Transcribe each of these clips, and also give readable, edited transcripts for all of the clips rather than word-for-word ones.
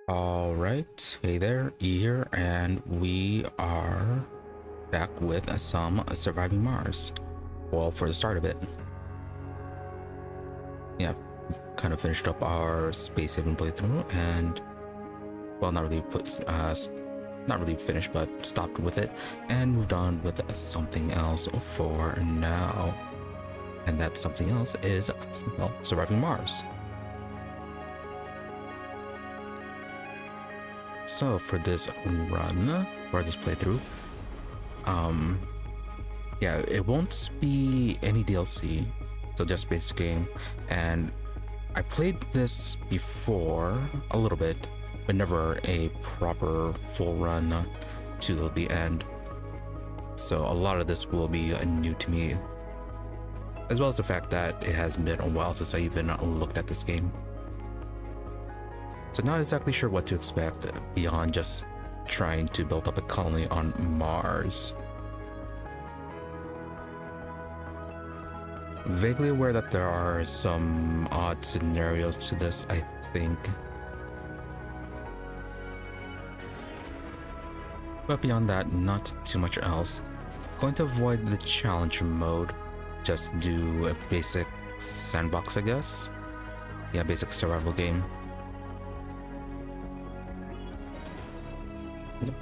All right, hey there, E here, and we are back with some Surviving Mars. Well, for the start of it, yeah, kind of finished up our space saving playthrough, and well, not really finished, but stopped with it, and moved on with something else for now. And that something else is, well, Surviving Mars. So for this run, or this playthrough, yeah, it won't be any DLC, so just basic game. And I played this before a little bit, but never a proper full run to the end. So a lot of this will be new to me, as well as the fact that it has been a while since I even looked at this game. So not exactly sure what to expect beyond just trying to build up a colony on Mars. Vaguely aware that there are some odd scenarios to this, I think. But beyond that, not too much else. Going to avoid the challenge mode, just do a basic sandbox, I guess. Yeah, basic survival game.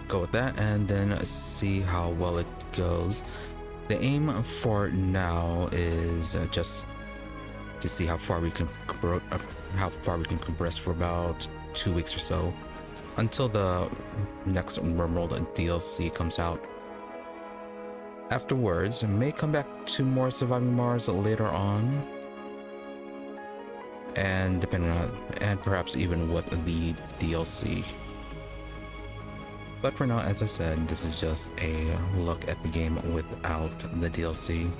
Go with that and then see how well it goes. The aim for now is just to see how far we can compress for about 2 weeks or so, until the next World DLC comes out. Afterwards, I may come back to more Surviving Mars later on, and perhaps even with the DLC. But for now, as I said, this is just a look at the game without the DLC.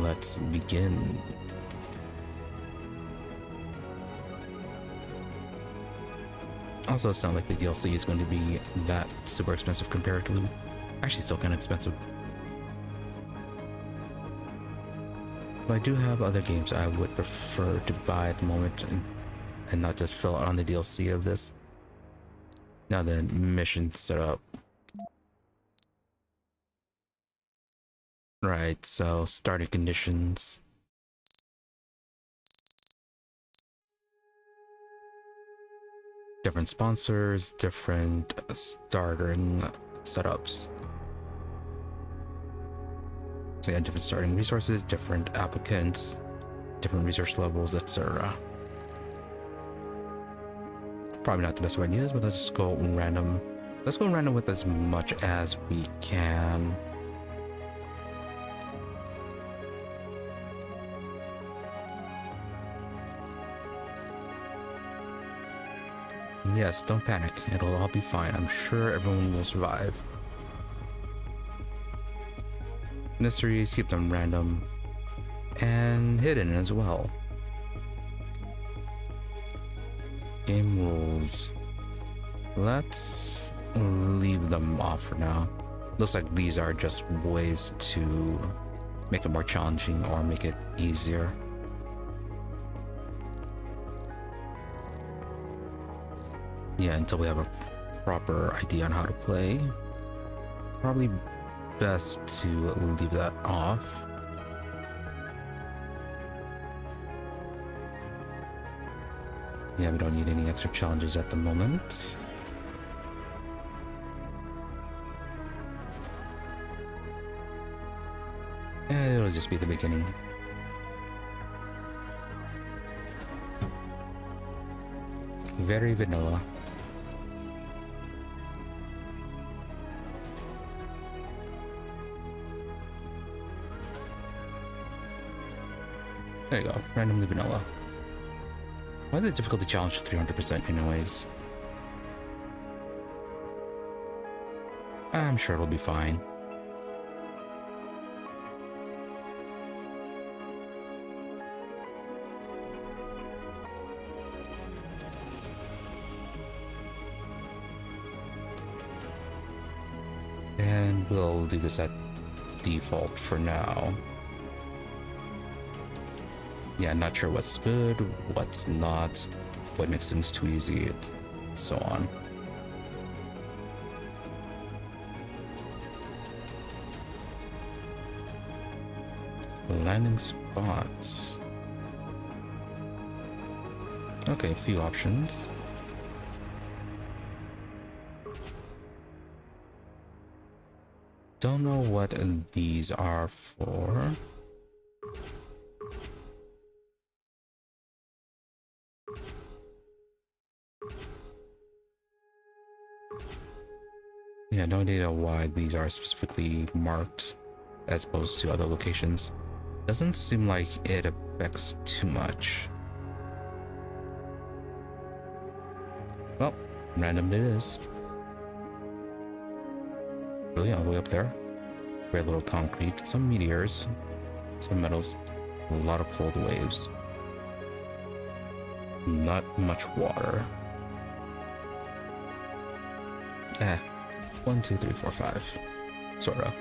Let's begin. Also, it's not like the DLC is going to be that super expensive comparatively. Actually, still kind of expensive. But I do have other games I would prefer to buy at the moment, and not just fill out on the DLC of this. Now then, mission setup. Right, so starting conditions. Different sponsors, different starting setups. So yeah, different starting resources, different applicants, different research levels, etc. Probably not the best of ideas, but let's just go random. Let's go random with as much as we can. Yes, don't panic. It'll all be fine. I'm sure everyone will survive. Mysteries, keep them random and hidden as well. Game rules. Let's leave them off for now. Looks like these are just ways to make it more challenging or make it easier. Yeah, until we have a proper idea on how to play. Probably best to leave that off. Yeah, we don't need any extra challenges at the moment. And it'll just be the beginning. Very vanilla. There you go, randomly vanilla. Why is it difficult to challenge 300% anyways? I'm sure it'll be fine. And we'll leave this at default for now. Yeah, not sure what's good, what's not, what makes things too easy, and so on. Landing spots. Okay, a few options. Don't know what these are for. Yeah, no idea why these are specifically marked as opposed to other locations. Doesn't seem like it affects too much. Well, random it is. Really, all the way up there. Very little concrete, some meteors, some metals, a lot of cold waves. Not much water. 1, 2, 3, 4, 5. Sorta.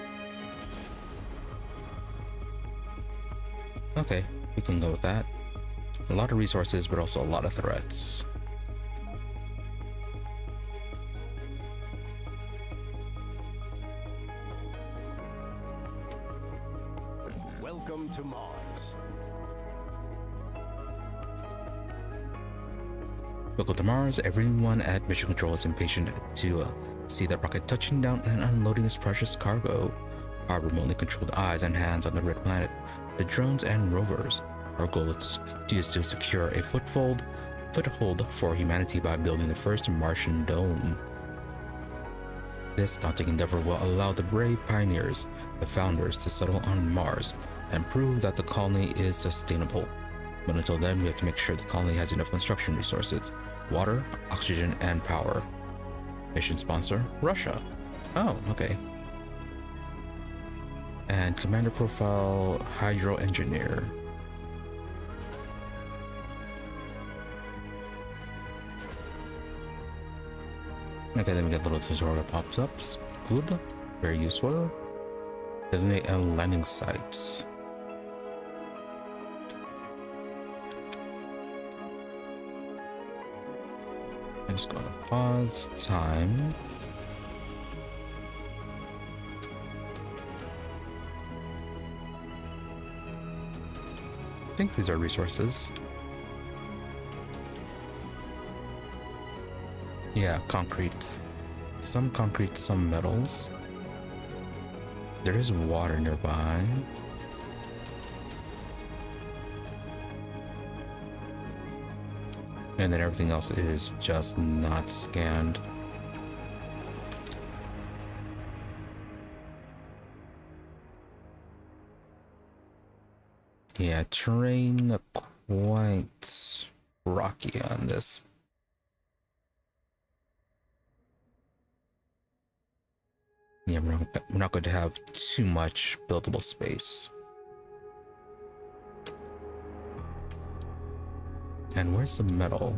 Okay, we can go with that. A lot of resources, but also a lot of threats. Welcome to Mars. Welcome to Mars. Everyone at Mission Control is impatient to see the rocket touching down and unloading this precious cargo. Our remotely controlled eyes and hands on the red planet, the drones and rovers. Our goal is to secure a foothold for humanity by building the first Martian dome. This daunting endeavor will allow the brave pioneers, the founders, to settle on Mars and prove that the colony is sustainable. But until then, we have to make sure the colony has enough construction resources, water, oxygen, and power. Mission sponsor, Russia. Oh, okay. And commander profile, hydro engineer. Okay, then we get little tutorial pops ups. Good, very useful. Designate a landing site. I'm just gonna pause time. I think these are resources. Yeah, concrete. Some concrete, some metals. There is water nearby. And then everything else is just not scanned. Yeah, terrain quite rocky on this. Yeah, we're not going to have too much buildable space. And where's the metal?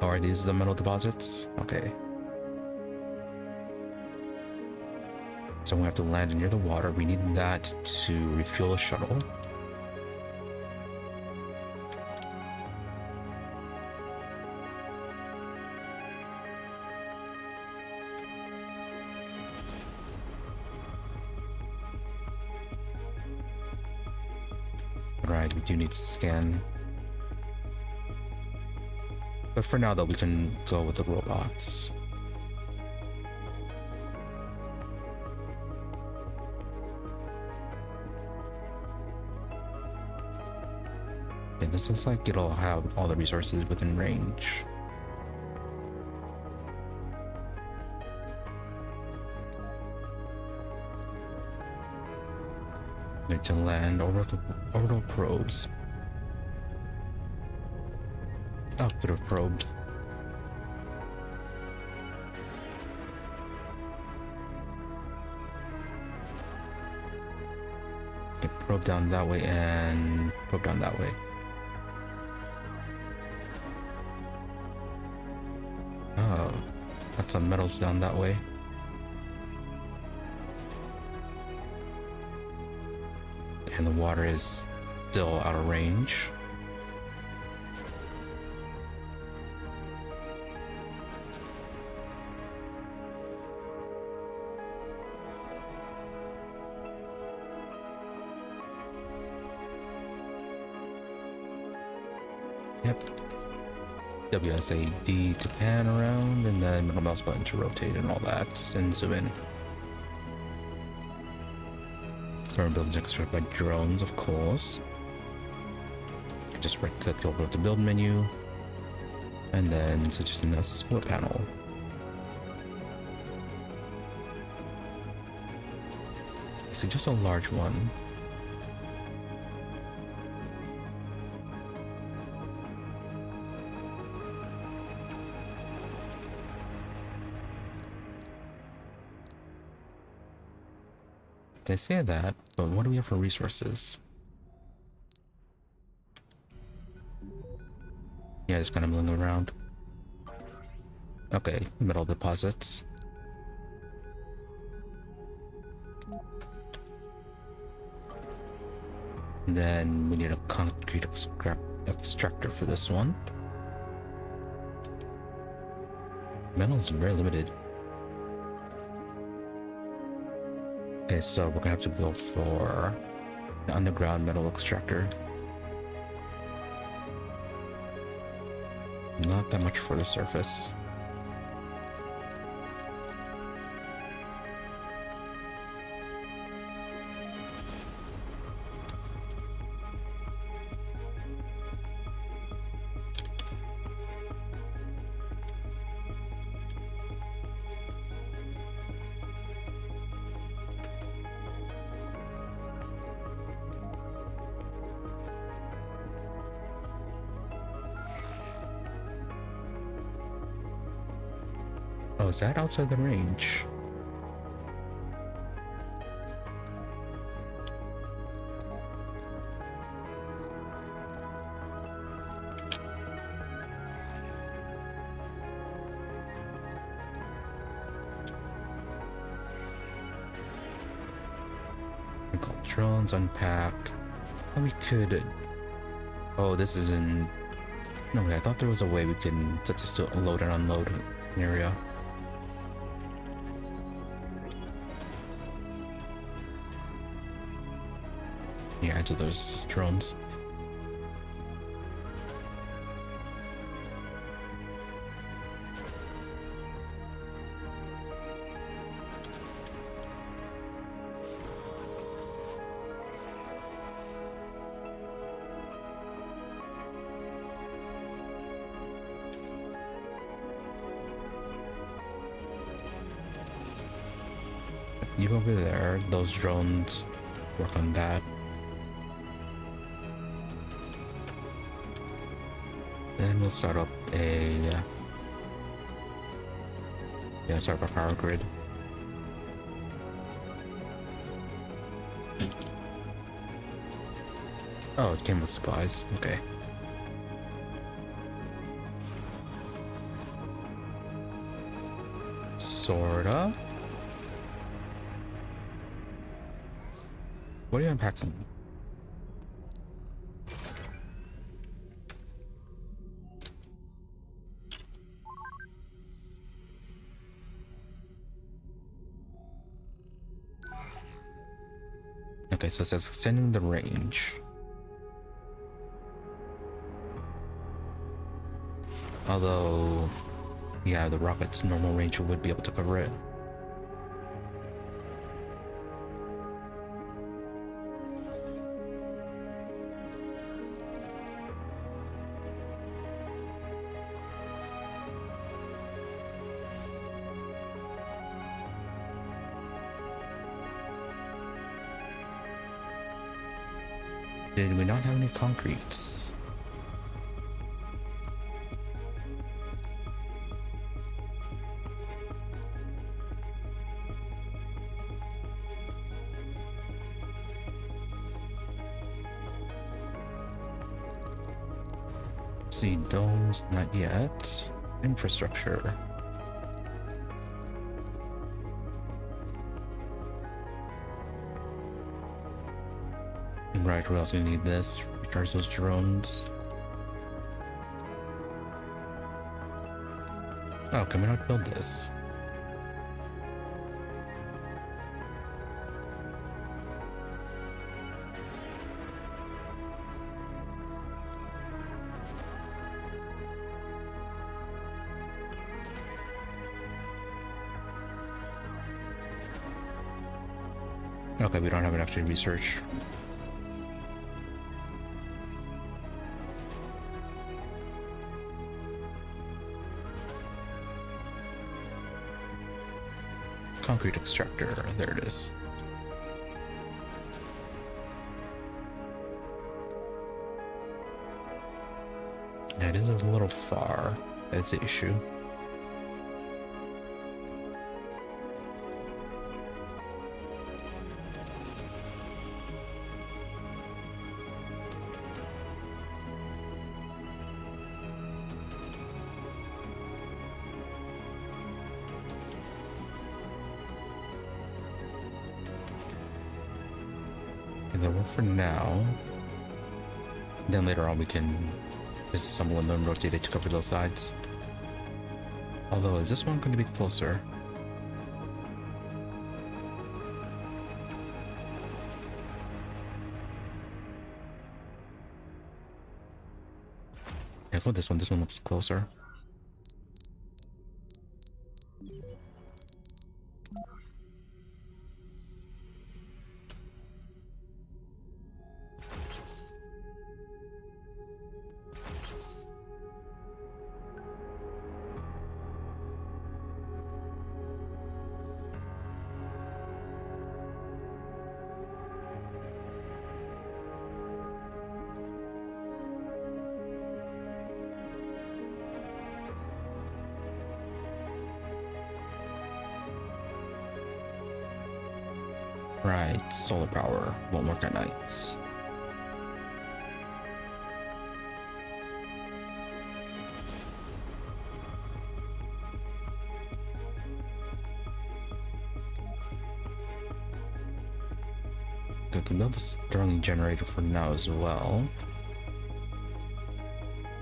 Oh, are these the metal deposits? Okay. So we have to land near the water. We need that to refuel a shuttle. Right, we do need to scan. But for now, though, we can go with the robots. Okay, this looks like it'll have all the resources within range. Need to land orbital probes. Oh, could have probed. Okay, probe down that way and probe down that way. Oh, got some metals down that way. And the water is still out of range. Yep. WSAD to pan around, and then middle mouse button to rotate and all that, and zoom in. Current buildings are constructed by drones, of course. Just right click over to the build menu, and then suggest a solar panel. So just a large one. They say that, but what do we have for resources? Yeah, just kind of milling around. Okay, metal deposits. Then we need a concrete extractor for this one. Metal is very limited. Okay, so we're gonna have to go for an underground metal extractor. Not that much for the surface. Oh, is that outside the range? We got drones unpacked. We could. Oh, this isn't. No, I thought there was a way we can set this to load and unload an area. Yeah, to those drones. You over there, those drones work on that. Then we'll start up start up a power grid. Oh, it came with supplies. Okay. Sorta. What are you unpacking? Okay, so it says extending the range. Although, yeah, the rocket's normal range would be able to cover it. Did we not have any concretes? See, domes, not yet. Infrastructure. Right, we're also gonna need this. Recharge those drones. Oh, can we not build this? Okay, we don't have enough to research. Concrete extractor, there it is. That is a little far. That's the issue. For now, then later on we can disassemble and then rotate it to cover those sides. Although, is this one going to be closer? Yeah, go with this one. This one looks closer. Right, solar power won't work at nights. We can build the Stirling generator for now as well.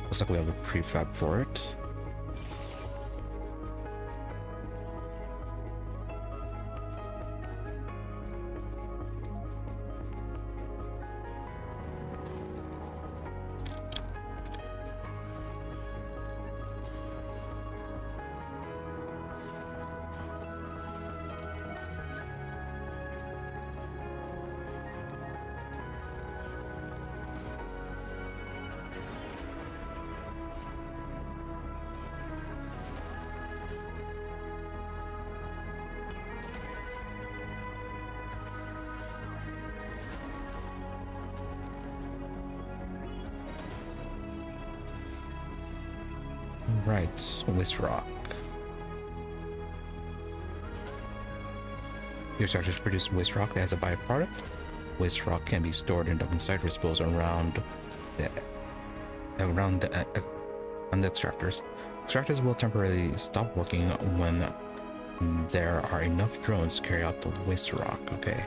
Looks like we have a prefab for it. Right, waste rock. Your structures produce waste rock as a byproduct. Waste rock can be stored in dumping site or disposed around the extractors. Extractors will temporarily stop working when there are enough drones to carry out the waste rock. Okay.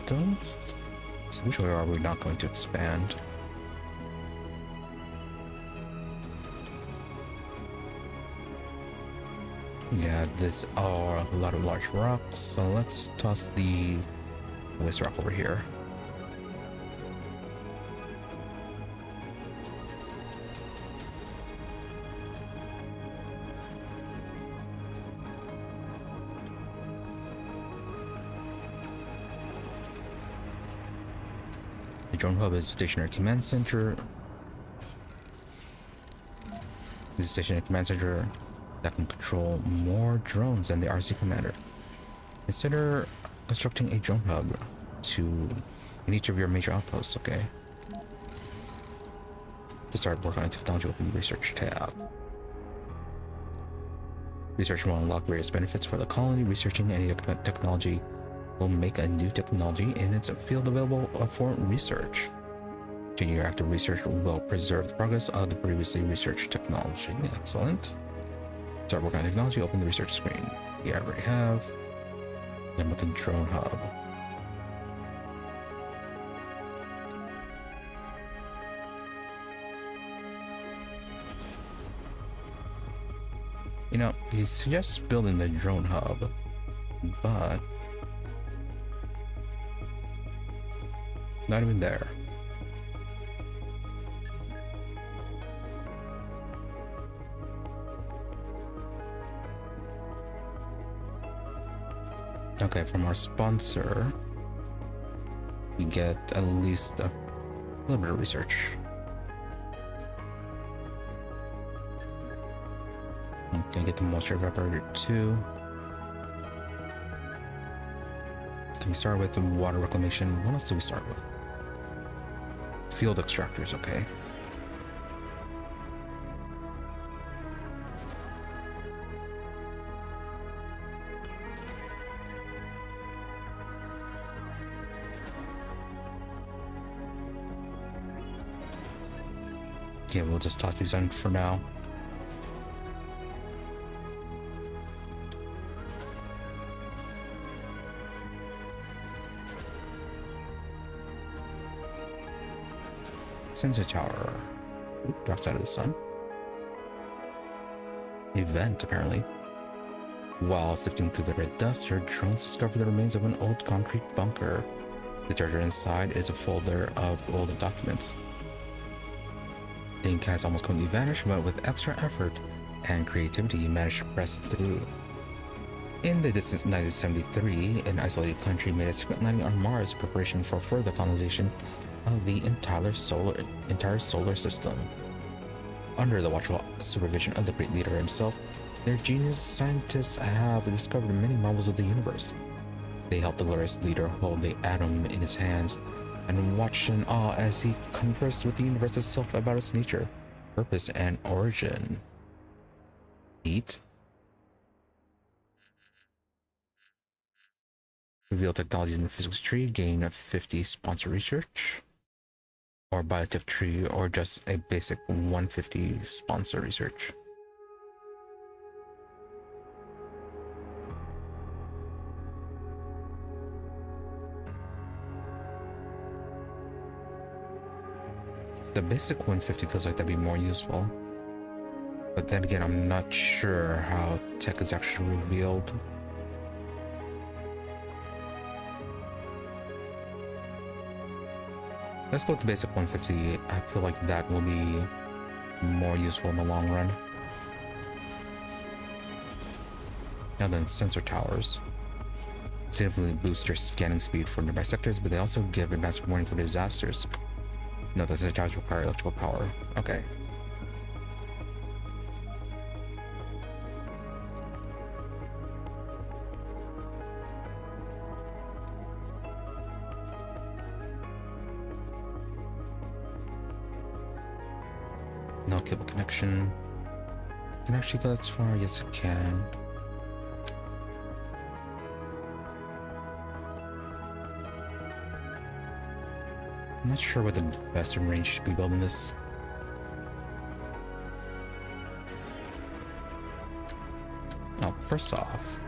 Don't. So which way are we not going to expand? Yeah, there's are a lot of large rocks, so let's toss the waste rock over here. The drone hub is stationary command center. This is a stationary command center that can control more drones than the RC commander. Consider constructing a drone hub in each of your major outposts, okay? To start working on technology, open the research tab. Research will unlock various benefits for the colony. Researching any technology will make a new technology in its field available for research. Continuing your active research will preserve the progress of the previously researched technology. Excellent. Start working on technology, open the research screen. Yeah, I already have. Then with the drone hub. You know, he suggests building the drone hub, but not even there. Okay, from our sponsor, we get at least a little bit of research. Okay, get the moisture evaporator too. Can we start with the water reclamation? What else do we start with? Field extractors, okay. Okay, we'll just toss these in for now. Sensor tower. Oop, dark side of the sun. Event, apparently. While sifting through the red dust, your drones discover the remains of an old concrete bunker. The treasure inside is a folder of old documents. The ink has almost completely vanished, but with extra effort and creativity, you managed to press through. In the distant 1973, an isolated country made a secret landing on Mars in preparation for further colonization of the entire solar system. Under the watchful supervision of the great leader himself, their genius scientists have discovered many marvels of the universe. They helped the glorious leader hold the atom in his hands and watched in awe as he conversed with the universe itself about its nature, purpose, and origin. Neat. Reveal technologies in the physics tree, gain 50 sponsor research, or biotech tree, or just a basic 150 sponsor research. The basic 150 feels like that'd be more useful, but then again, I'm not sure how tech is actually revealed. Let's go with the basic 150. I feel like that will be more useful in the long run. Now then, sensor towers. Significantly boost your scanning speed for nearby sectors, but they also give advanced warning for disasters. No, the sensor towers require electrical power. Okay. No cable connection. Can I actually go that far? Yes, it can. I'm not sure what the best range should be building this. Now, first off,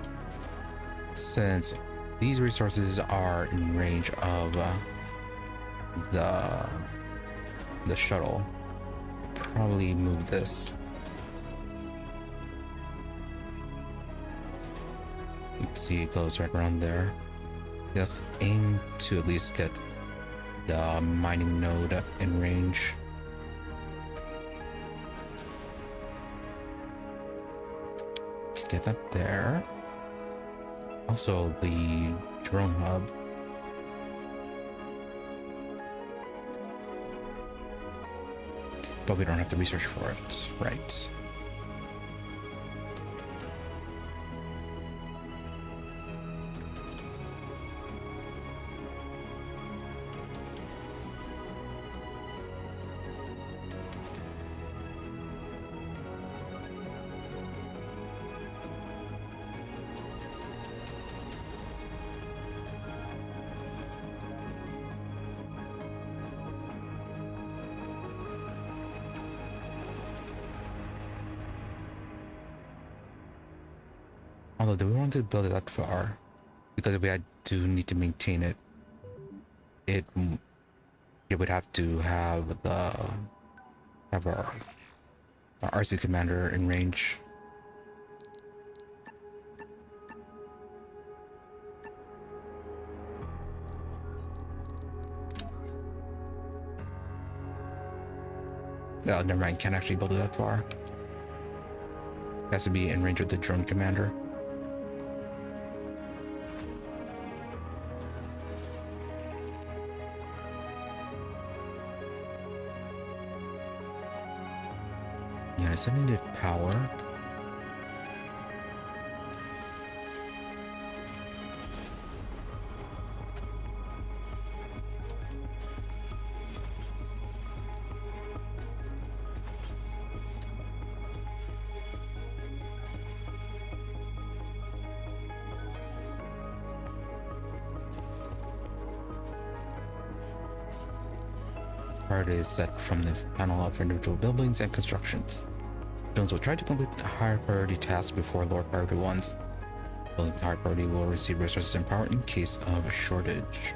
since these resources are in range of the shuttle, probably move this. Let's see, it goes right around there. Let's aim to at least get the mining node in range. Get that there. Also, the drone hub. But we don't have to research for it, right? Although, do we want to build it that far? because if I do need to maintain it, it would have to have our RC commander in range. No, never mind. Can't actually build it that far. It has to be in range with the drone commander. Yeah, I said I needed power. Priority is set from the panel of individual buildings and constructions. Drones will try to complete higher priority tasks before lower priority ones. Building with higher priority will receive resources and power in case of a shortage.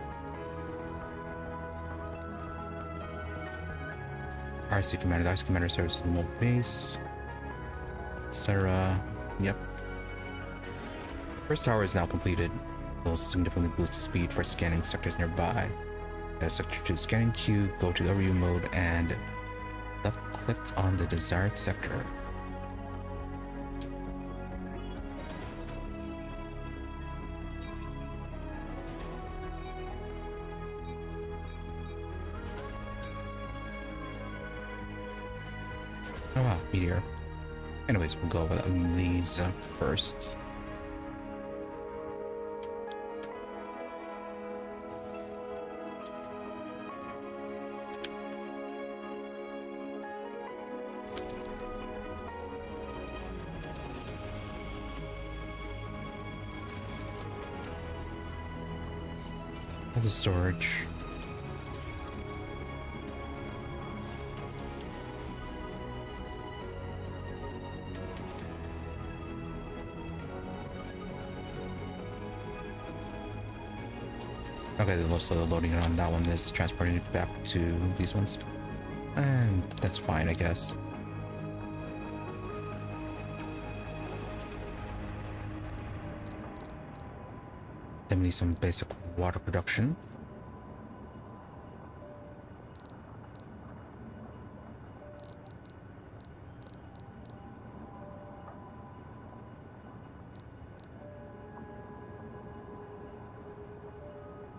RC Commander. The RC Commander serves as the mobile base, etc. Yep. First tower is now completed. It will significantly boost the speed for scanning sectors nearby. Add a sector to the scanning queue, go to overview mode, and left click on the desired sector. Oh wow, meteor. Anyways, we'll go with these first. That's a storage. Okay, so the loading on that one is transporting it back to these ones. And that's fine, I guess. Then we need some basic water production.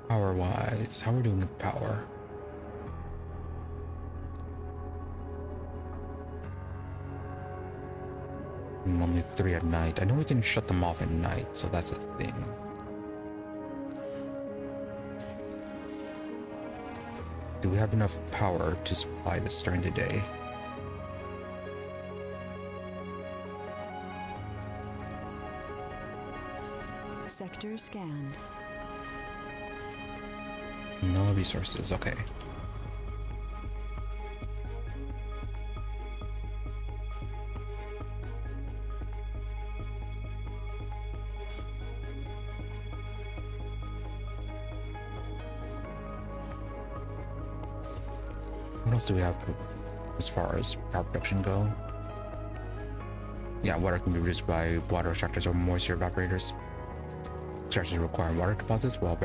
Power-wise, how are we doing with power? Only 3 at night. I know we can shut them off at night, so that's a thing. Do we have enough power to supply this during the day? Sector scanned. No resources, okay. What else do we have as far as power production go? Yeah, water can be produced by water extractors or moisture evaporators. Extractors require water deposits, while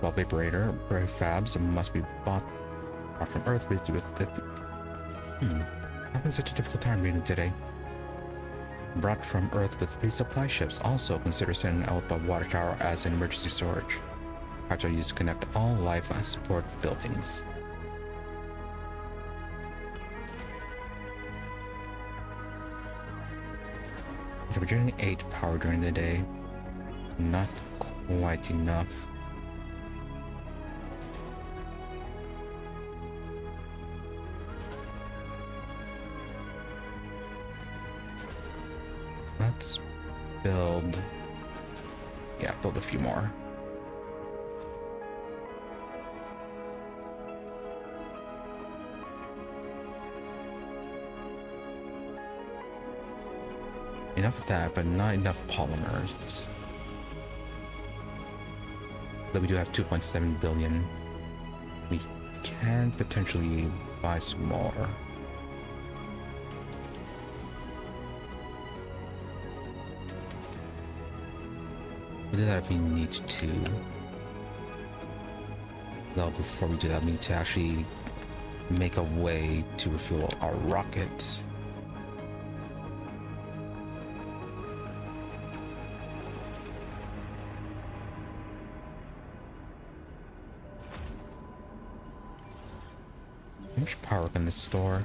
vaporator prefabs must be bought from Earth with having such a difficult time reading today. Brought from Earth with resupply ships. Also consider sending out a water tower as an emergency storage. Pipes are used to connect all life support buildings. Okay, we're generating 8 power during the day. Not quite enough. Let's build. Yeah, build a few more. Enough of that, but not enough polymers. Though we do have 2.7 billion. We can potentially buy some more. We'll do that if we need to. Though before we do that, we need to actually make a way to refuel our rocket. How much power can this store?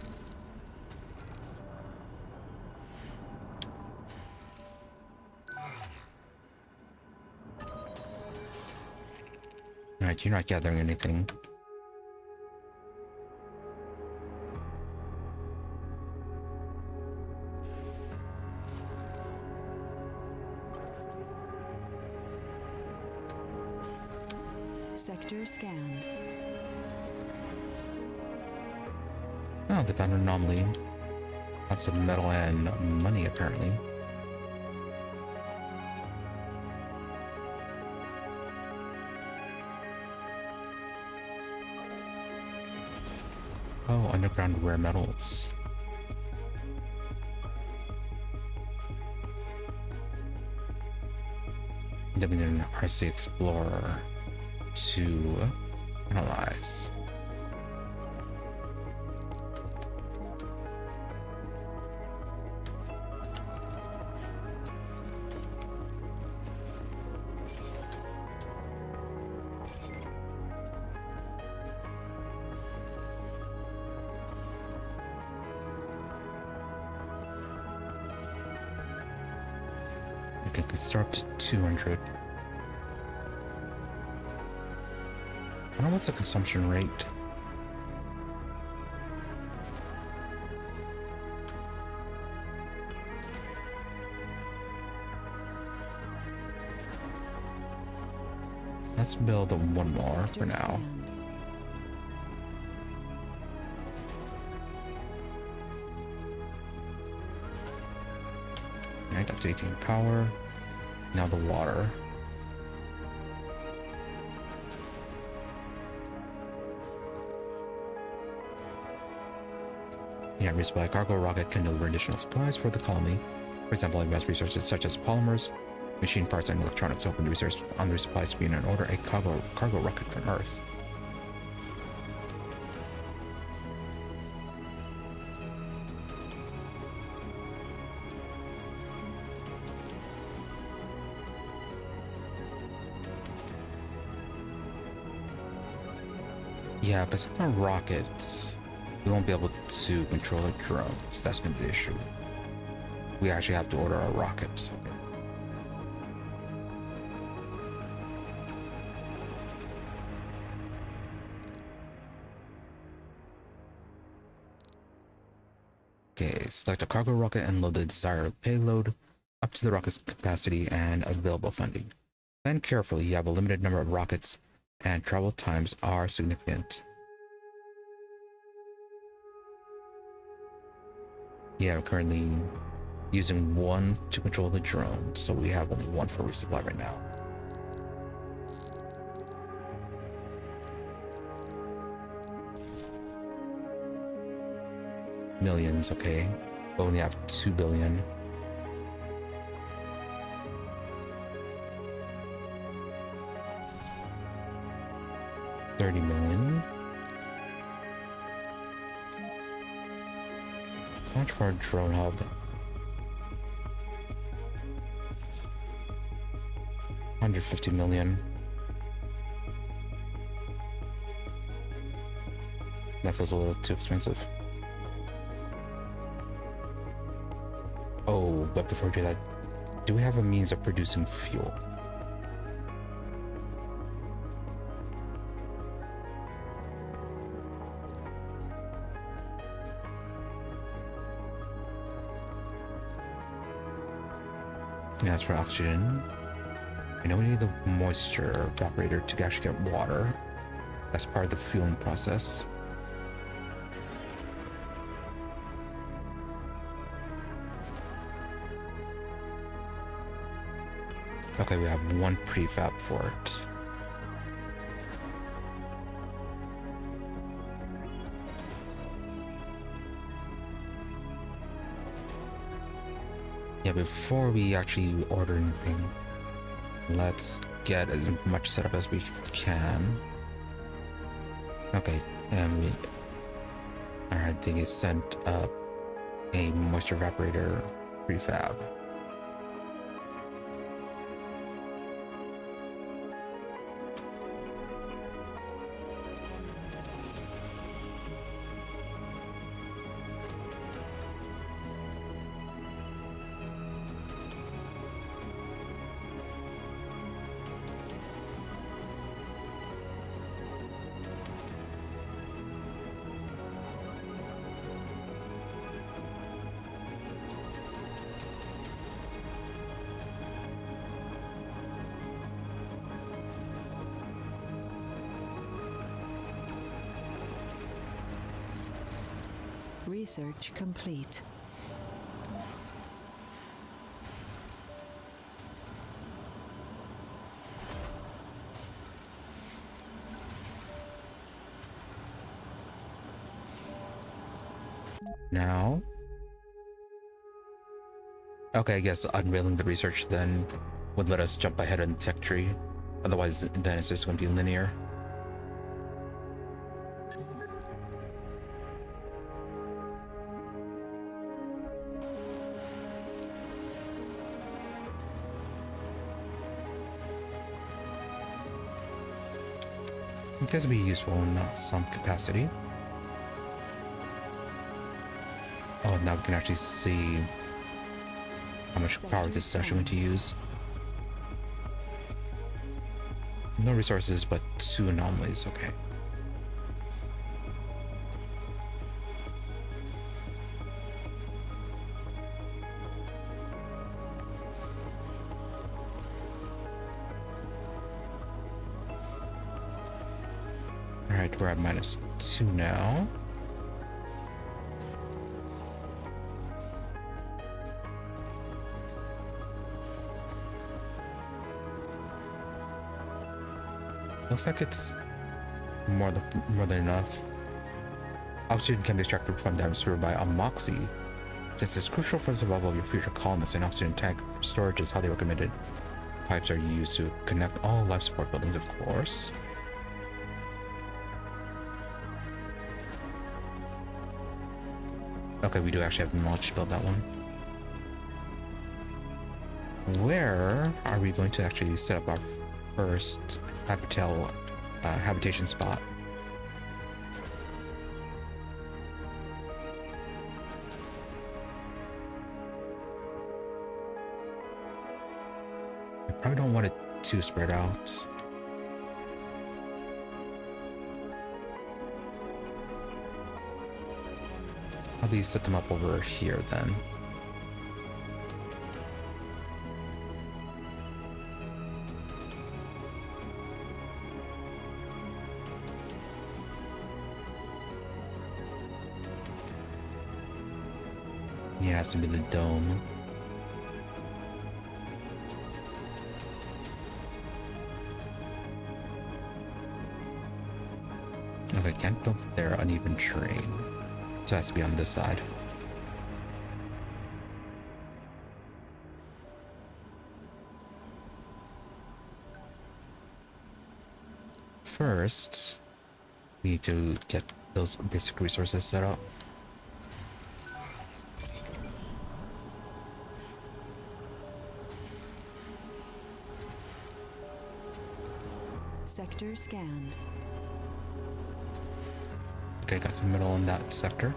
Alright, you're not gathering anything. Sector scanned. Oh, they found an anomaly. Lots of metal and money, apparently. Oh, underground rare metals. Then we need an RC Explorer to analyze. Okay, we start up to 200. I don't know what's the consumption rate. Let's build one more for now. Right, up to 18 power. Now the water. Yeah, resupply cargo rocket can deliver additional supplies for the colony. For example, advanced resources such as polymers, machine parts, and electronics. Open the resource on the resupply screen and order a cargo rocket from Earth. Yeah, but it's not rockets. We won't be able to control the drones. That's going to be the issue. We actually have to order our rockets. Okay, select a cargo rocket and load the desired payload up to the rocket's capacity and available funding. Plan carefully. You have a limited number of rockets and travel times are significant. Yeah, we're currently using one to control the drone, so we have only one for resupply right now. Millions, okay. We only have 2 billion. $30 million. How much for a drone hub? $150 million. That feels a little too expensive. Oh, but before we do that, do we have a means of producing fuel? Yeah, that's for oxygen. I know we need the moisture evaporator to actually get water. That's part of the fueling process. Okay, we have one prefab for it. Yeah, before we actually order anything, let's get as much setup as we can. Okay, and we... Alright, they sent up a moisture evaporator prefab. Research complete. Now... Okay, I guess unveiling the research then would let us jump ahead in the tech tree. Otherwise, then it's just going to be linear. It does be useful in some capacity. Oh, now we can actually see how much power this is actually going to use. No resources, but 2 anomalies. Okay. Alright, we're at -2 now. Looks like it's more than enough. Oxygen can be extracted from the atmosphere by amoxy. Since it's crucial for the survival of your future colonists, an oxygen tank for storage is highly recommended. Pipes are used to connect all life support buildings, of course. Okay, we do actually have the knowledge to build that one. Where are we going to actually set up our first habitation spot? I probably don't want it too spread out. Probably set them up over here then. Yeah, it has to be the dome. Okay, can't build their uneven terrain. So it has to be on this side. First, we need to get those basic resources set up. Sector scanned. Okay, got some metal in that sector.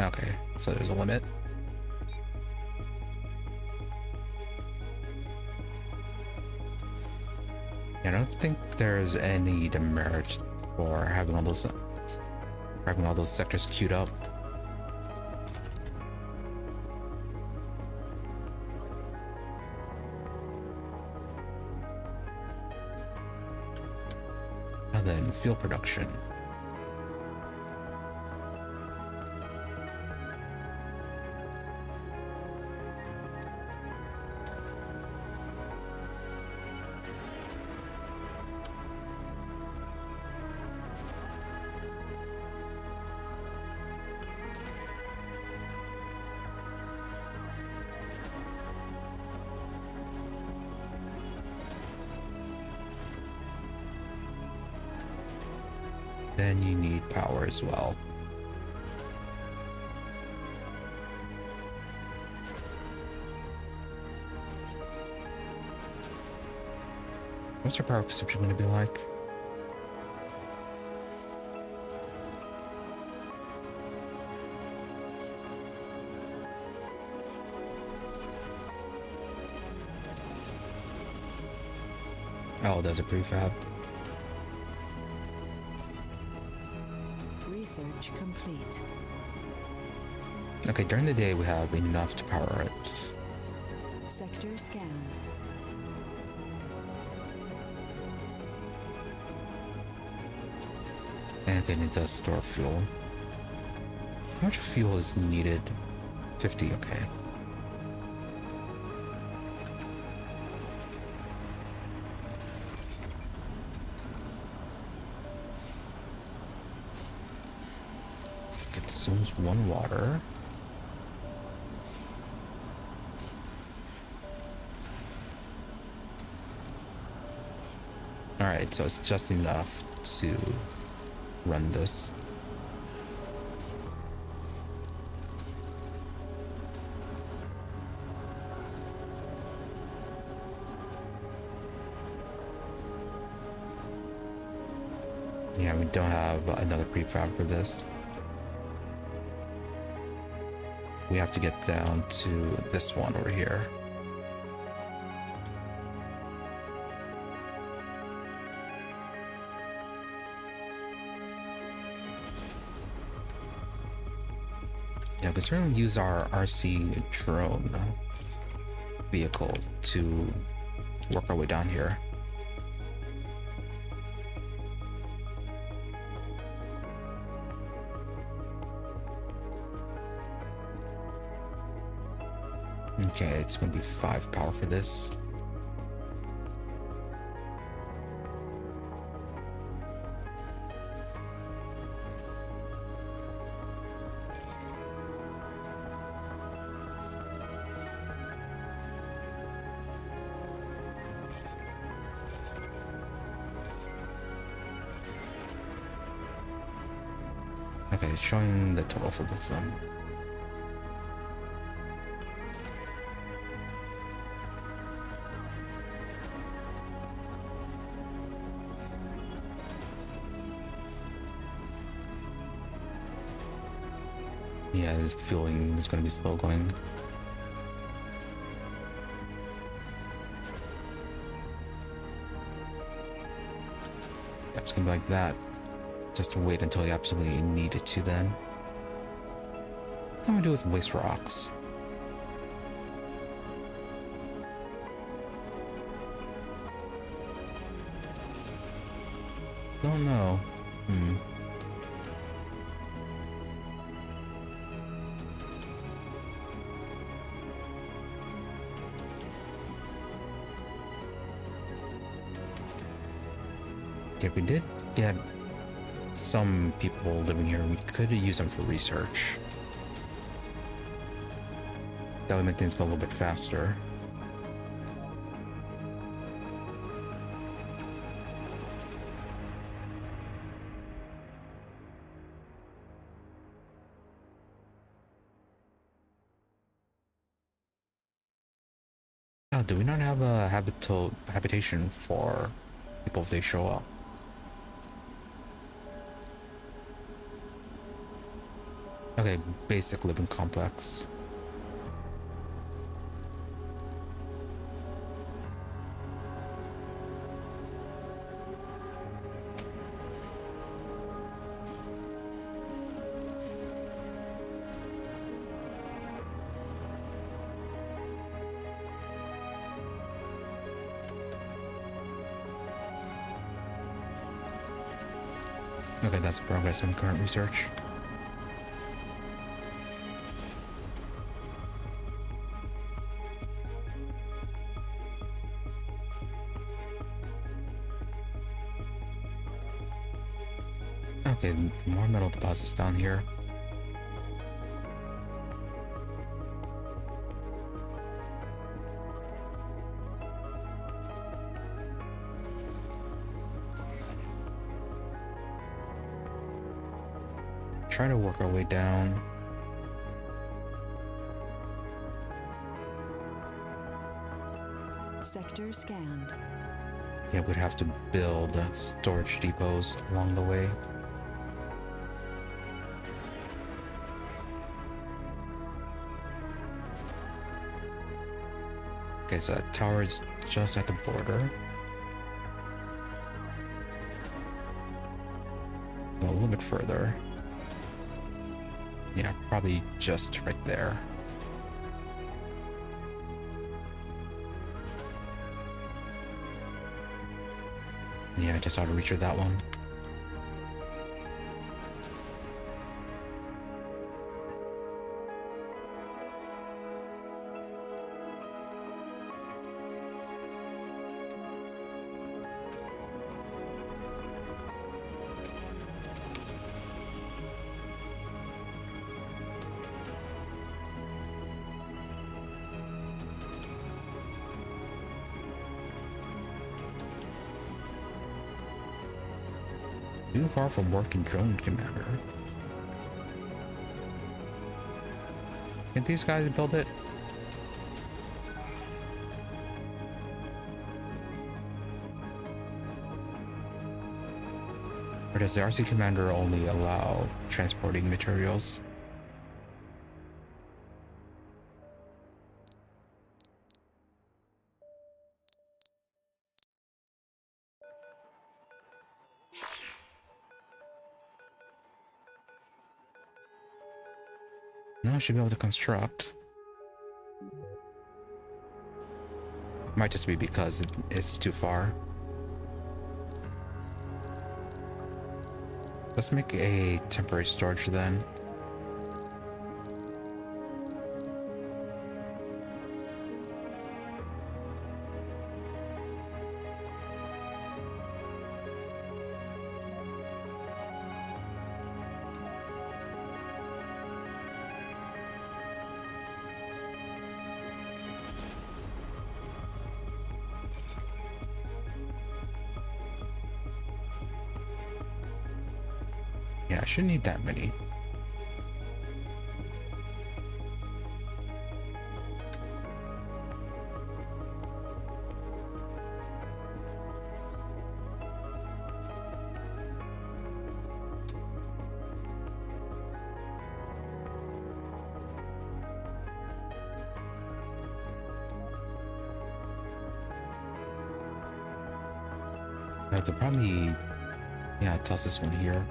Okay, so there's a limit. I don't think there's any demerit for having all those sectors queued up. then fuel production. Then you need power as well. What's your power consumption going to be like? Oh, there's a prefab. Research complete. Okay, during the day we have enough to power it. Sector scanned. And again, it does store fuel. How much fuel is needed? 50, okay. Consumes 1 water. Alright, so it's just enough to run this. Yeah, we don't have another prefab for this. We have to get down to this one over here. Yeah, we can certainly use our RC drone vehicle to work our way down here. Okay, it's gonna be 5 power for this. Okay, it's showing the total for this one. Yeah, this fueling is going to be slow going. Yeah, it's going to be like that. Just wait until you absolutely need it to then. What can we do with waste rocks? Don't know. Okay, we did get some people living here. We could use them for research. That would make things go a little bit faster. Oh, do we not have a habitation for people if they show up? Okay, basic living complex. Okay, that's progress in current research. Okay, more metal deposits down here. Try to work our way down. Sector scanned. Yeah, we'd have to build storage depots along the way. Okay, so that tower is just at the border. Go a little bit further. Yeah, probably just right there. Yeah, just out of reach of that one. Too far from working drone commander. Can these guys build it? Or does the RC commander only allow transporting materials? No, I should be able to construct. Might just be because it's too far. Let's make a temporary storage then. Yeah, I shouldn't need that many. I could probably, yeah, toss this one here.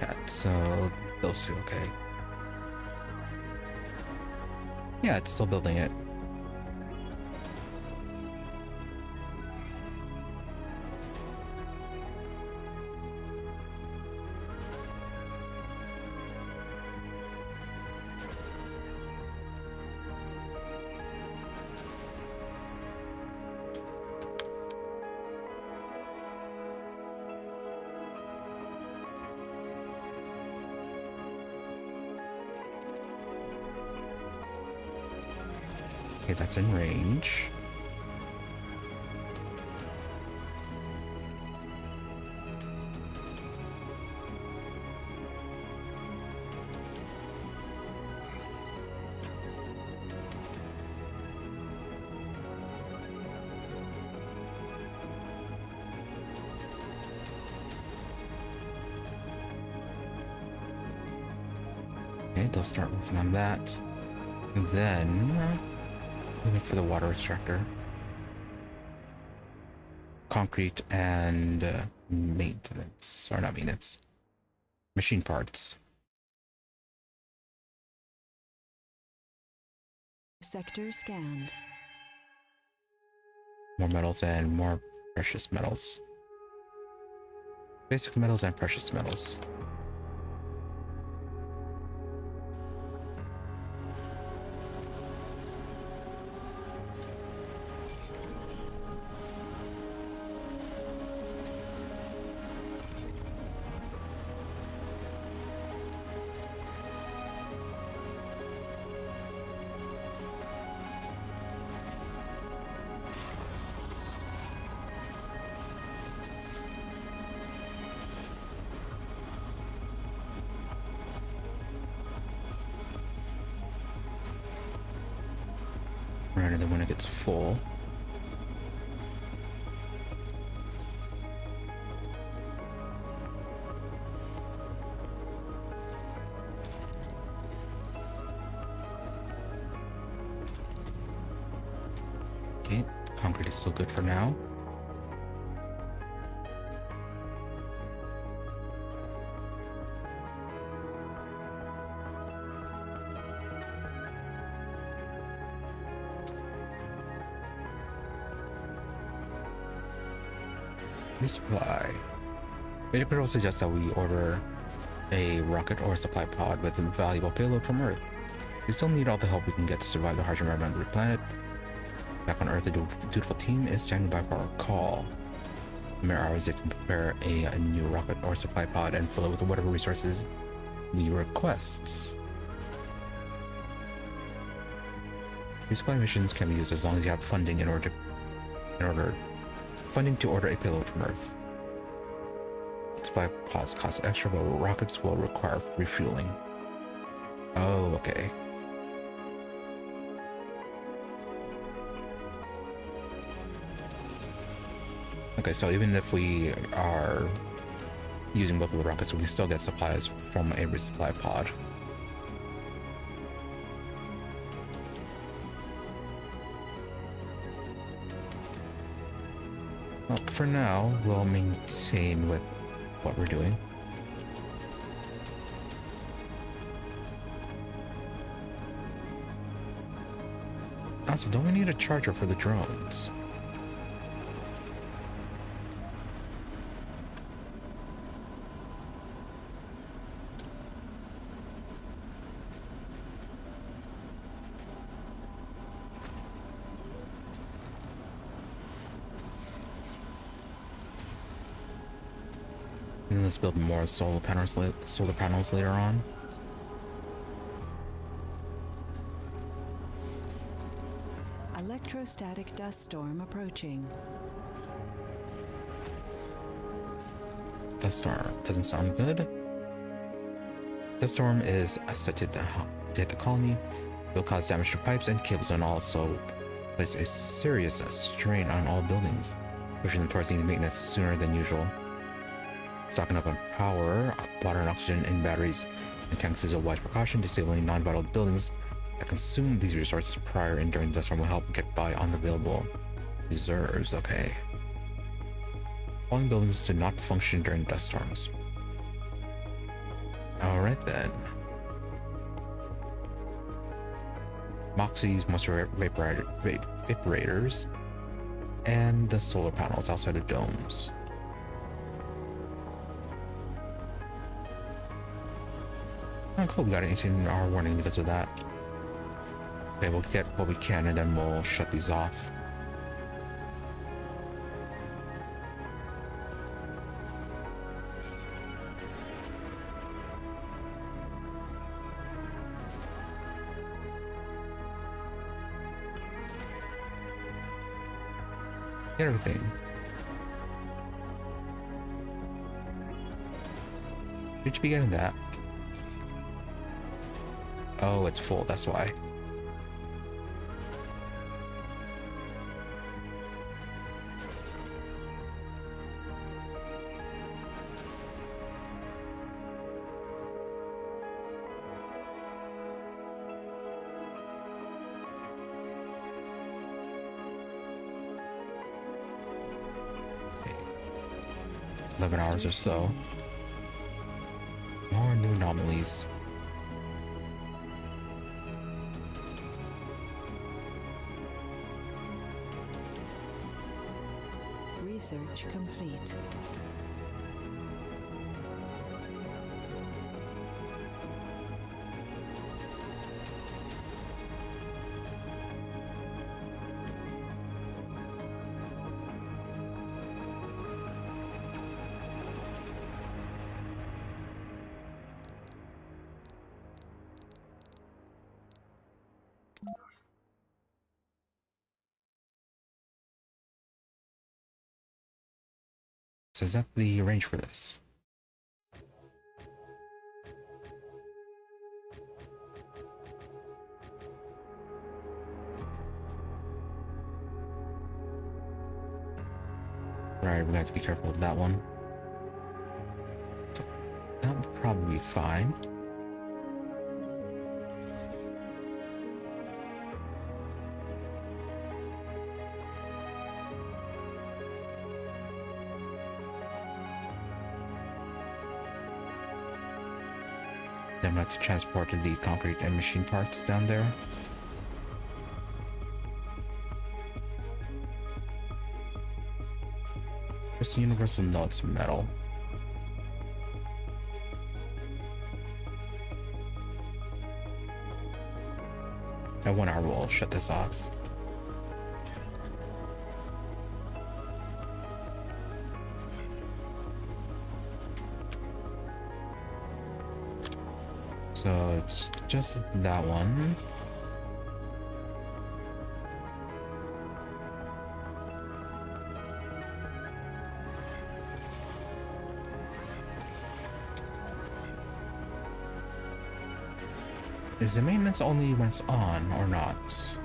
Yeah, so those two, okay. Yeah, it's still building it. Okay, that's in range. Okay, they'll start working on that. And then we'll make for the water extractor. Concrete and maintenance, or not maintenance, machine parts. Sector scanned. More metals and more precious metals. Basic metals and precious metals. Right, and then when it gets full, okay, concrete is still good for now. Resupply. Major Control suggests that we order a rocket or a supply pod with a valuable payload from Earth. We still need all the help we can get to survive the harsh environment of the planet. Back on Earth, the dutiful team is standing by for our call. In mere hours, they can prepare a new rocket or supply pod and fill it with whatever resources we request. These supply missions can be used as long as you have funding funding to order a payload from Earth. Supply pods cost extra, but rockets will require refueling. Oh, okay. Okay, so even if we are using both of the rockets, we still get supplies from a resupply pod. Well, for now, we'll maintain with what we're doing. Also, don't we need a charger for the drones? And let's build more solar panels later on. Electrostatic dust storm approaching. Dust storm doesn't sound good. The storm is set to hit the colony. It will cause damage to pipes and cables and also place a serious strain on all buildings, pushing them towards needing maintenance sooner than usual. Stocking up on power, water, and oxygen in batteries and tanks is a wise precaution. Disabling non-vital buildings that consume these resources prior and during the dust storm will help get by on the available reserves. Okay. Falling buildings do not function during dust storms. Alright then. Moxie's moisture vaporators and the solar panels outside the domes. Oh, cool, we got an 18-hour warning because of that. Okay, we'll get what we can and then we'll shut these off. Get everything. Did you be getting that? Oh, it's full, that's why. Okay. 11 hours or so. More new anomalies. Research complete. So is that the range for this? Right, we're gonna have to be careful of that one. So that would probably be fine. Then we have to transport the concrete and machine parts down there. Just universal notes metal. At 1 hour we'll shut this off. So it's just that one. Is the maintenance only when it's on or not?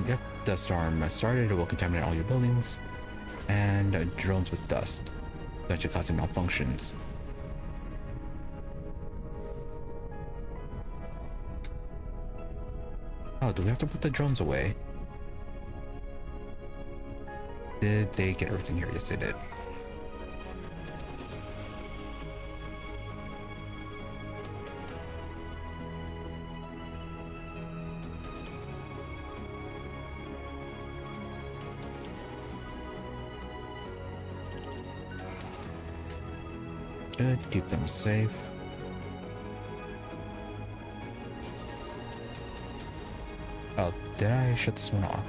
Yep, dust storm has started. It will contaminate all your buildings. And drones with dust, that should cause malfunctions. Oh, do we have to put the drones away? Did they get everything here? Yes, they did. Good, keep them safe. Oh, did I shut this one off?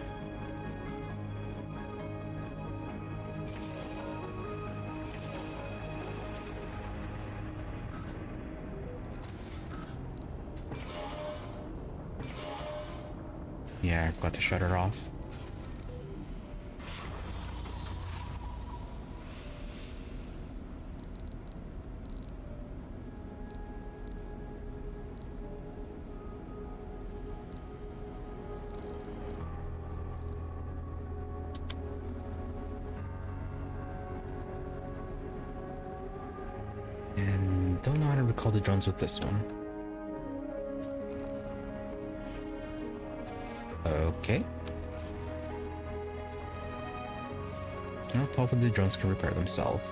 Yeah, I forgot to shut it off. And don't know how to recall the drones with this one. Okay. Well, hopefully the drones can repair themselves.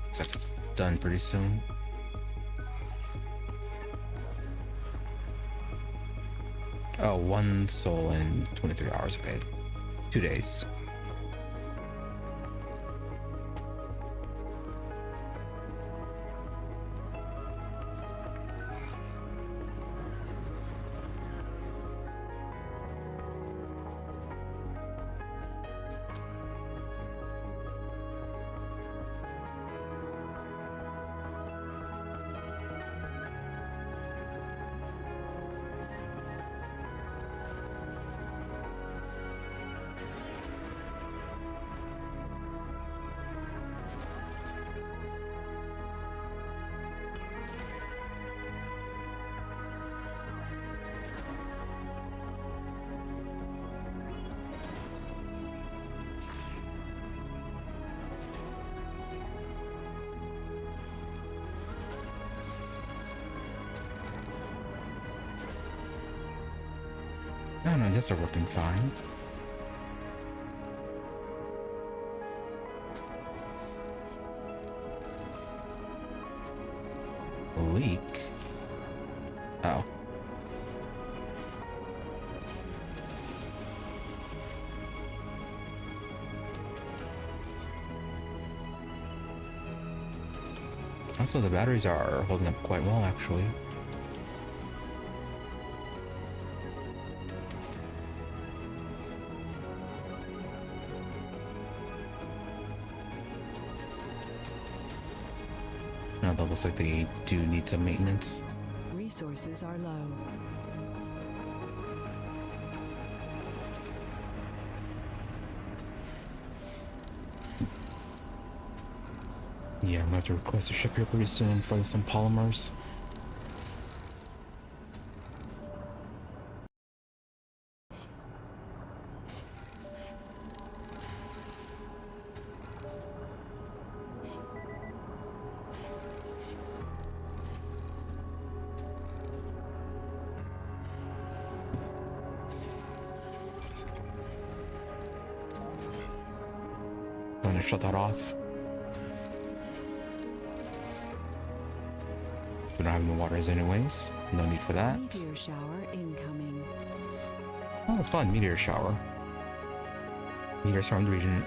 Looks like it's done pretty soon. Oh, 1 soul in 23 hours. Okay. 2 days. Oh, no, I guess they're working fine. Leak? Oh. Also, the batteries are holding up quite well, actually. Now that looks like they do need some maintenance. Resources are low. Yeah, I'm gonna have to request a ship here pretty soon for some polymers. I'm gonna shut that off. We don't have any waters anyways. No need for that. Meteor shower incoming. Oh, fun. Meteor shower. Meteor storm. The region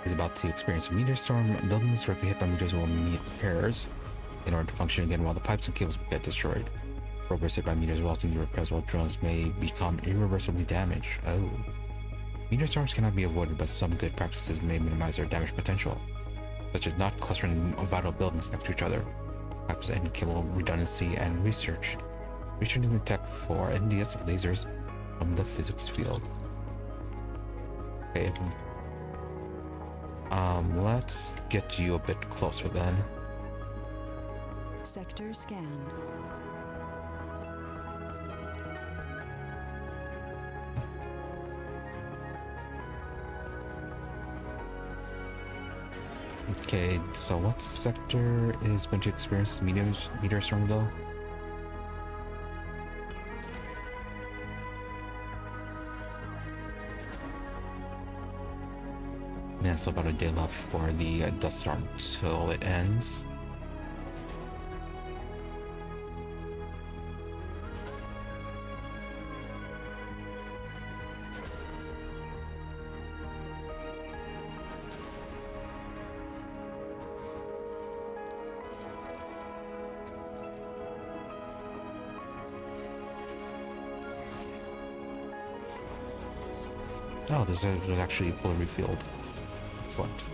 is about to experience a meteor storm. Buildings directly hit by meteors will need repairs in order to function again while the pipes and cables get destroyed. Rovers hit by meteors will also need repairs while drones may become irreversibly damaged. Oh. Meteor storms cannot be avoided, but some good practices may minimize their damage potential, such as not clustering vital buildings next to each other. Pipes and cable redundancy and research. Researching the tech for NDS lasers from the physics field. Okay. Let's get you a bit closer then. Sector scanned. Okay, so what sector is going to experience meteor storm though? Yeah, so about a day left for the dust storm till it ends. Oh, this is actually fully refueled. Excellent.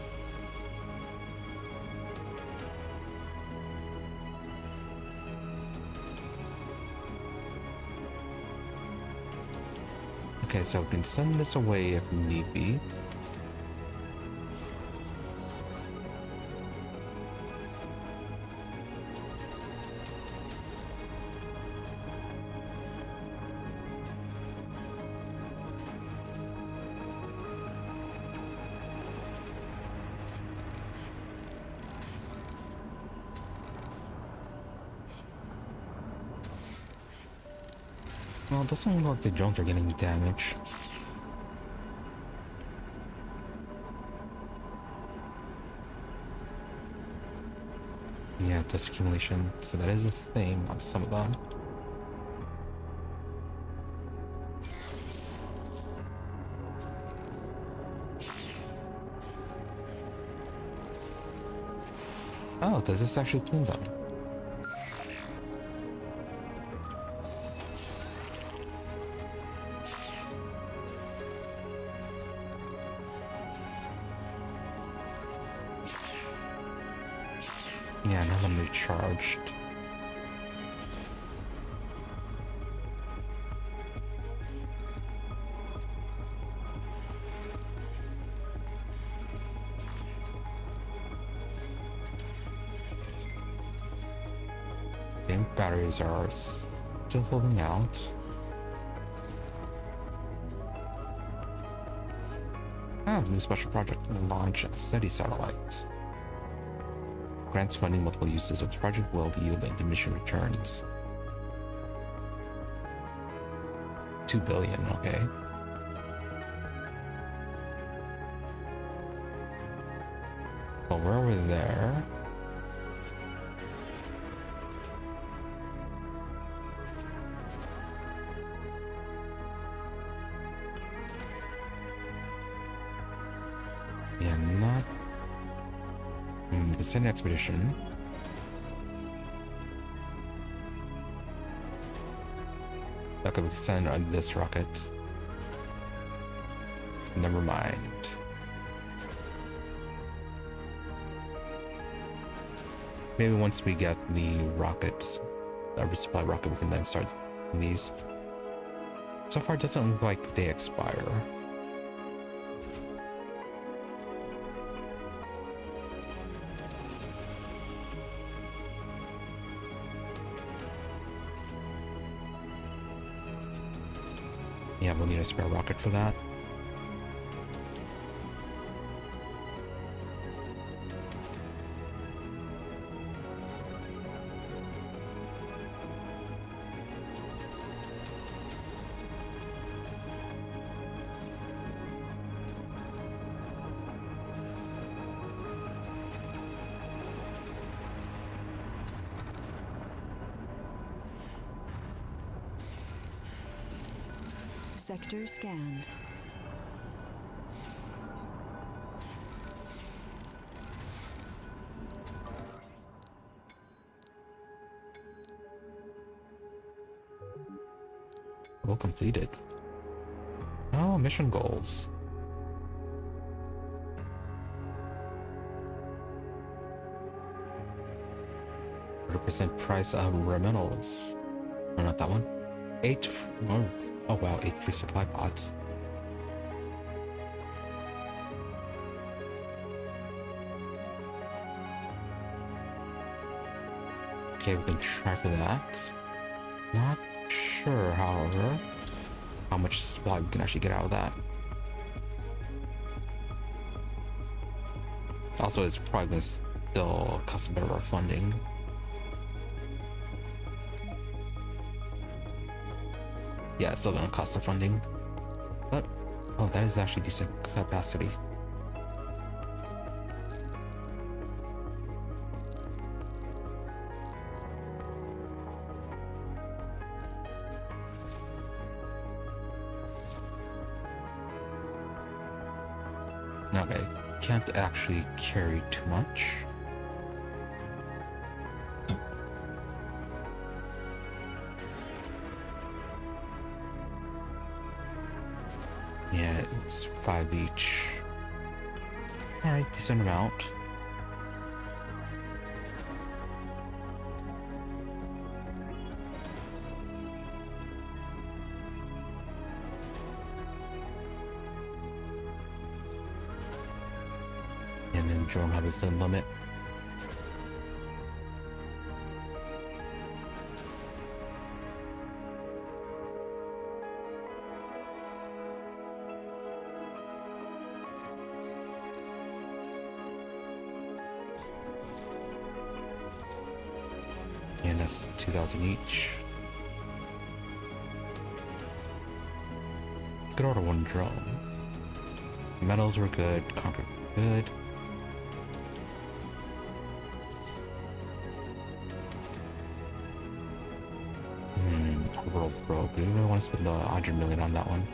Okay, so we can send this away if need be. Well, it doesn't look like the drones are getting damaged. Yeah, dust accumulation. So that is a thing on some of them. Oh, does this actually clean them? Yeah, now I'm recharged. The batteries are still holding out. Ah, new special project. Launch SETI satellites. Grants funding multiple uses of the project will yield the mission returns. 2 billion, okay. Well, we're over there. Yeah, not... send an expedition. That could be sent on this rocket. Never mind. Maybe once we get the rockets, the resupply rocket, we can then start these. So far, it doesn't look like they expire. Yeah, we'll need a spare rocket for that. Sector scanned. Well completed. Oh, mission goals. Represent price of remittals. No, not that one. Oh wow, 8 free supply pods. Okay, we can try for that. Not sure, however, how much supply we can actually get out of that. Also, it's probably going to still cost a bit of our funding. Yeah, it's still gonna cost the funding. But, oh, that is actually decent capacity. Okay, can't actually carry too much. Yeah, it's 5 each. Alright, decent amount. And then drone hub is the limit. And that's 2,000 each. Could order 1 drone. Metals were good, concrete good. World broke. We really want to spend the 100 million on that one.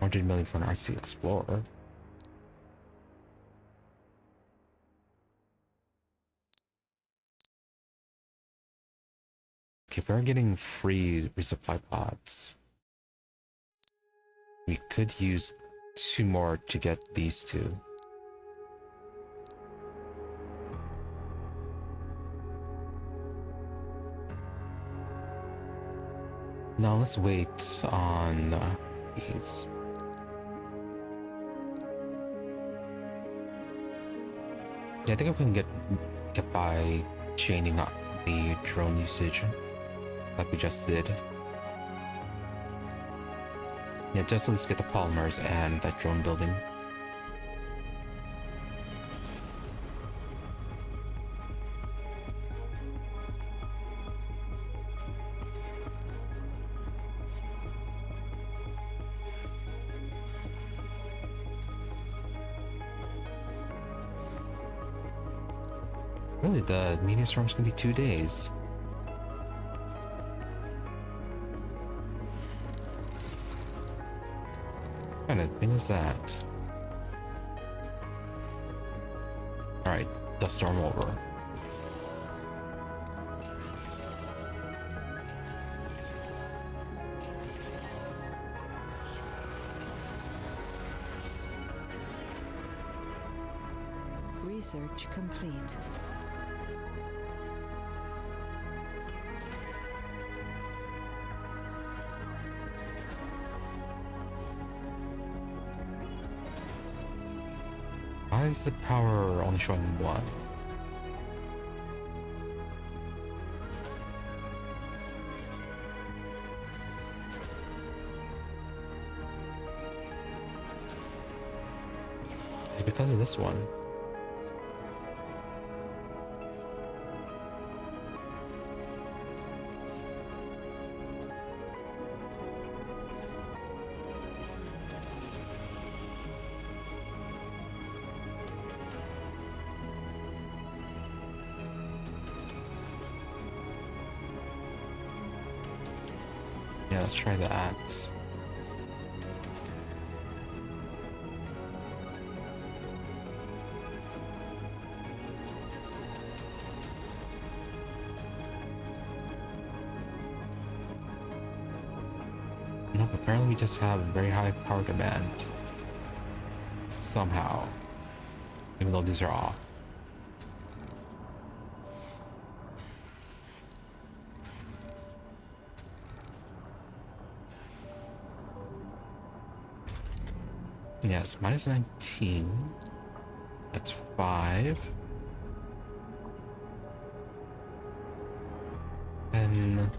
$100 million for an RC Explorer. Okay, if we're getting free resupply pods, we could use 2 more to get these 2. Now let's wait on these. Yeah, I think we can get by chaining up the drone usage like we just did. Yeah, just at least get the polymers and that drone building. Really, the meteor storm's gonna be 2 days. What kind of thing is that? Alright, dust storm over. Research complete. Why is the power only showing 1? Is it because of this one? Yeah, let's try that. Nope, apparently we just have very high power demand. Somehow. Even though these are off. Yes, minus 19. That's 5. And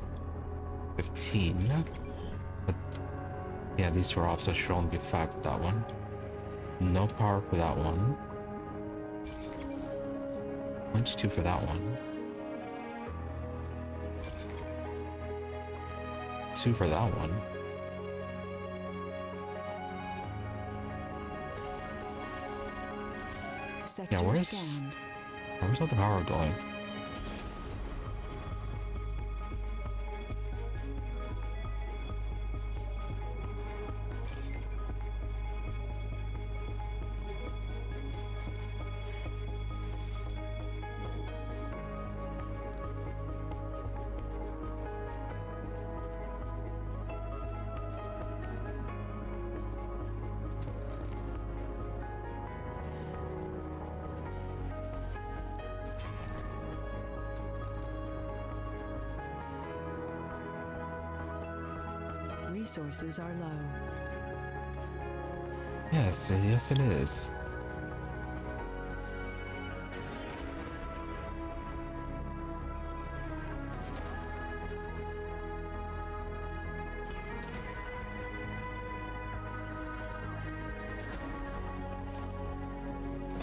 15. But yeah, these two are off, so it should only be 5 for that one. No power for that one. 0.2 for that one. 2 for that one. Sector Yeah, where's scanned. all the power going? Resources are low. Yes, yes it is.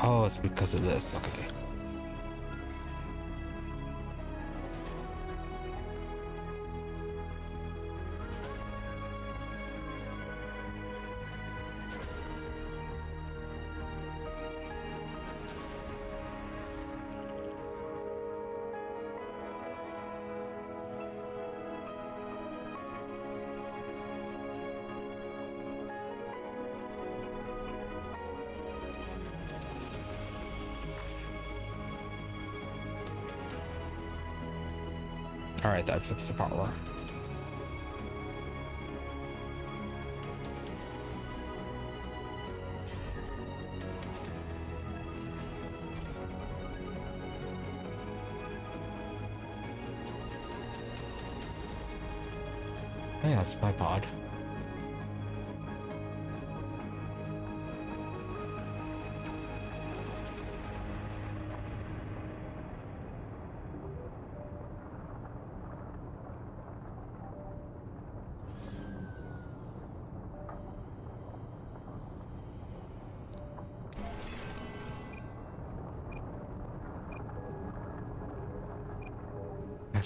Oh, it's because of this. Okay. All right, that fixed the power. Oh, yeah, it's my pod.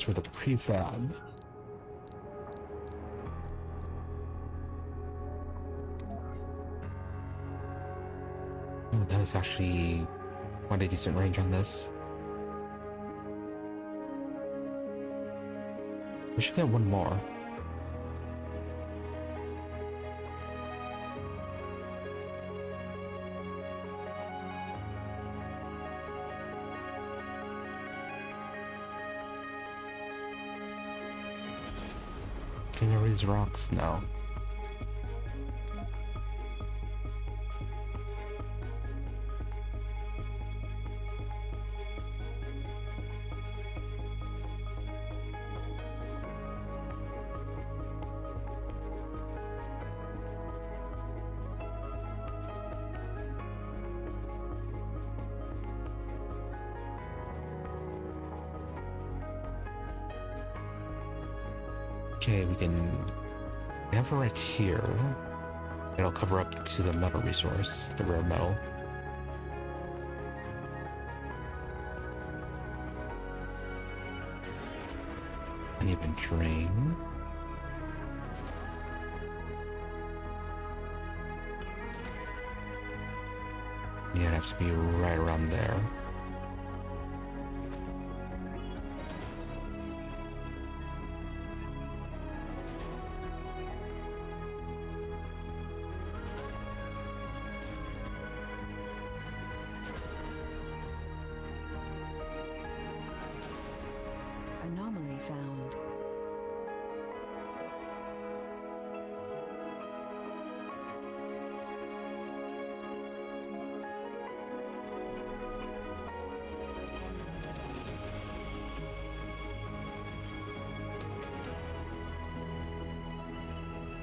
as for the prefab, oh, that is actually quite a decent range on this. We should get one more. Can you raise rocks? No. Okay, we have it right here. It'll cover up to the metal resource, the rare metal. Uneven terrain. Yeah, it'd have to be right around there. Anomaly found.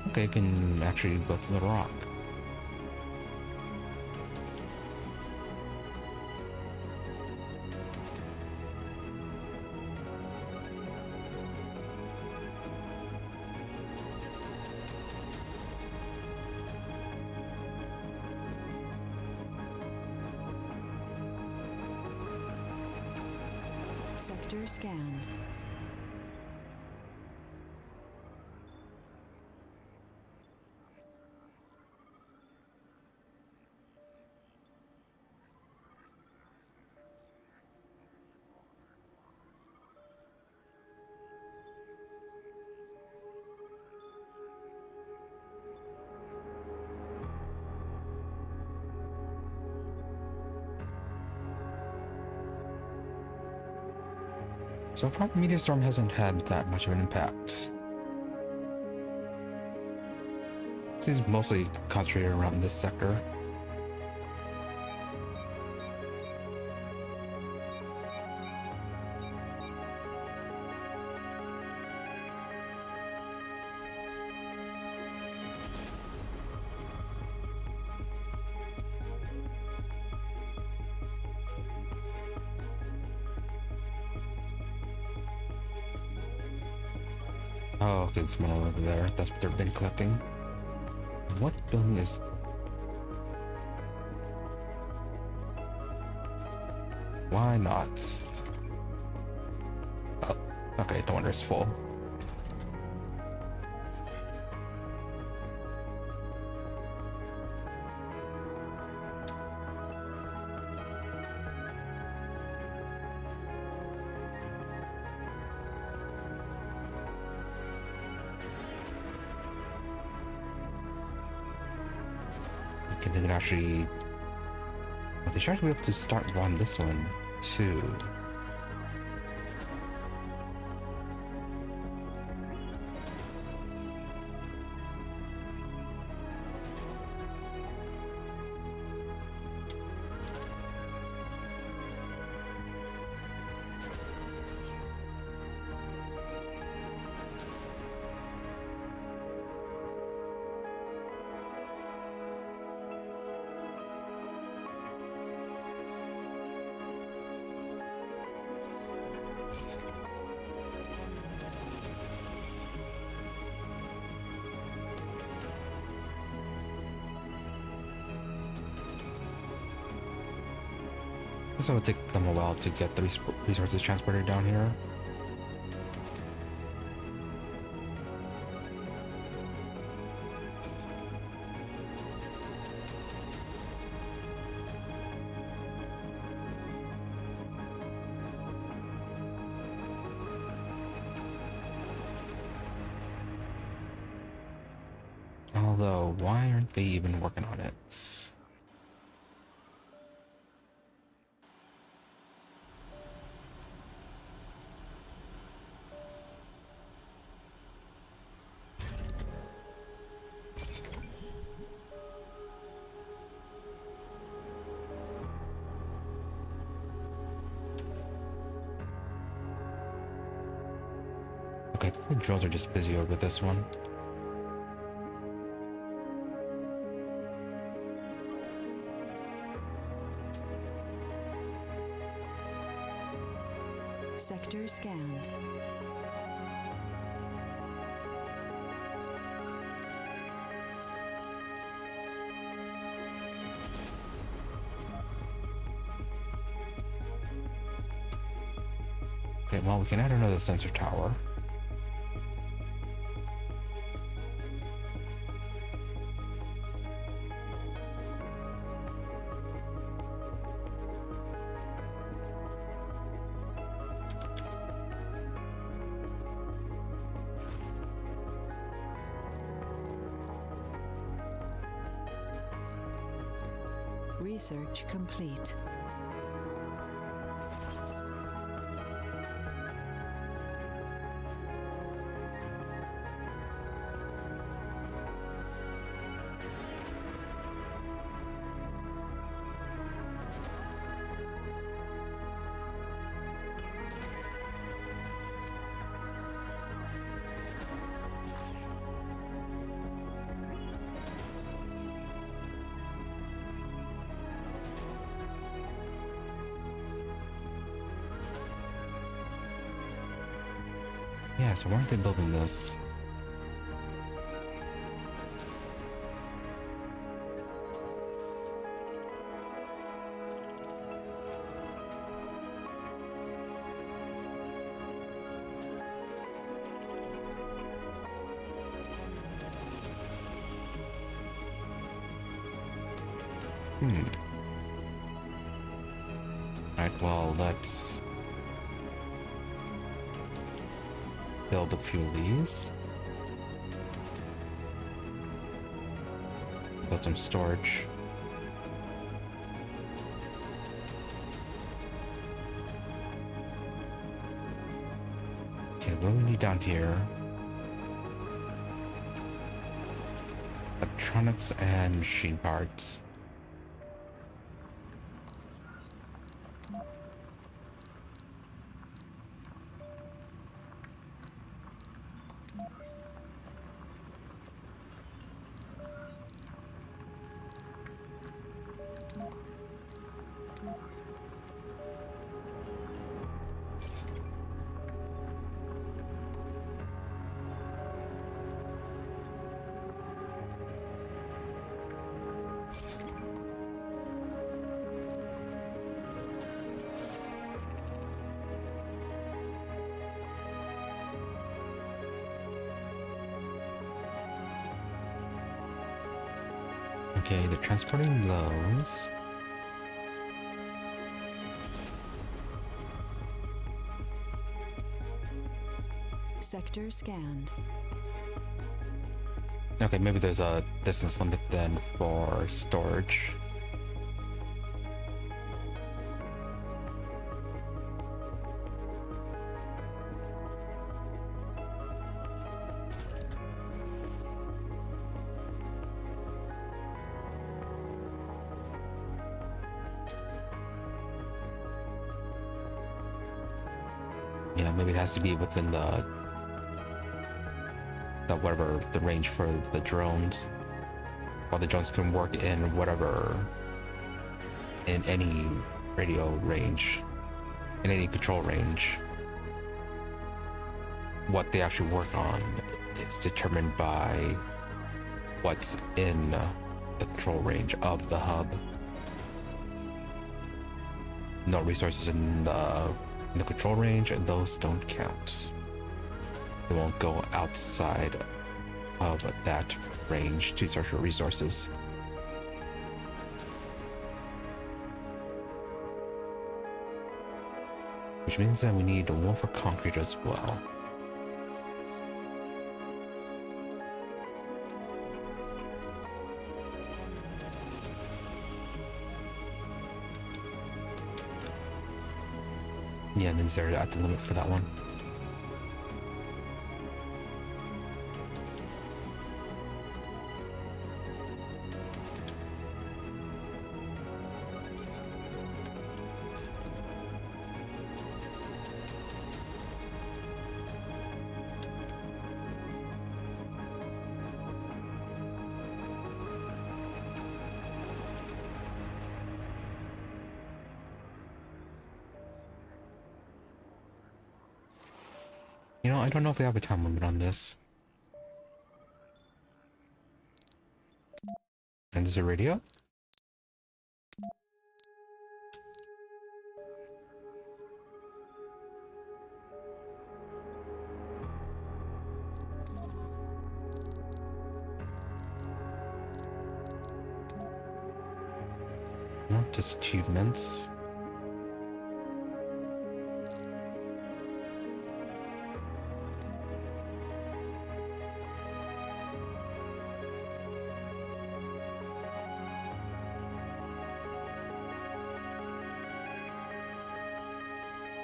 Okay, I can actually go to the rock. Sector scanned. So far, the meteor storm hasn't had that much of an impact. It seems mostly concentrated around this sector. Oh, okay, it's more over there. That's what they've been collecting. What building is... Why not? Oh, okay, no wonder it's full. Okay, they can actually... Well, they should be able to start on this one, too. So it'll take them a while to get the resources transported down here. Although, why aren't they even working on it? Okay, I think the drills are just busier with this one. Sector scanned. Okay, well, we can add another sensor tower. Research complete. Yeah, so why aren't they building this? Alright, well, let's build a few of these. Build some storage. Okay, what do we need down here? Electronics and machine parts. Okay, they're transporting those. Sector scanned. Okay, maybe there's a distance limit then for storage. Yeah, maybe it has to be within the whatever the range for the drones. While the drones can work in whatever, in any radio range, in any control range. What they actually work on is determined by what's in the control range of the hub. No resources in the control range, and those don't count. They won't go outside of that range to search for resources. Which means that we need one for concrete as well. Yeah, these are at the limit for that one. You know, I don't know if we have a time limit on this. And there's a radio? No, just achievements.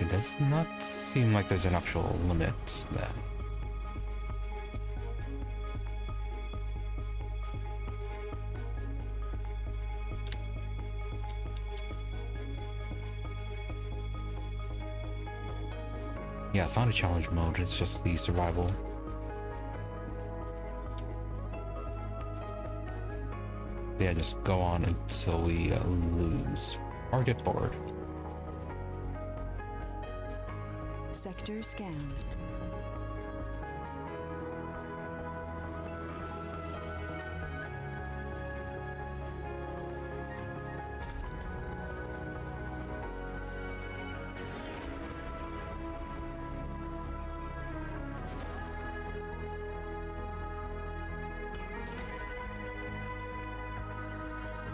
It does not seem like there's an actual limit then. Yeah, it's not a challenge mode, it's just the survival. Yeah, just go on until we lose or get bored. Sector scanned.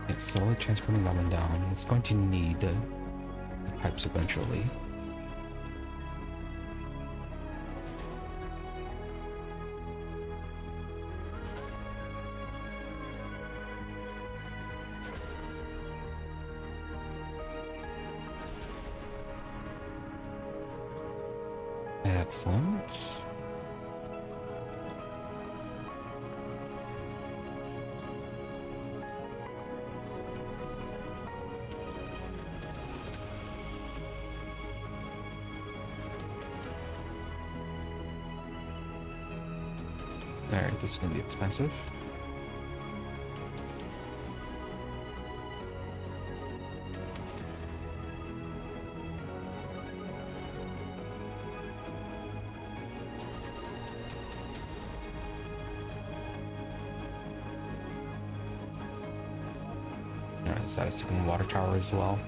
It's slowly transporting that one down. It's going to need the pipes eventually. Excellent. Alright, this is gonna be expensive. Alright, let's add a second water tower as well.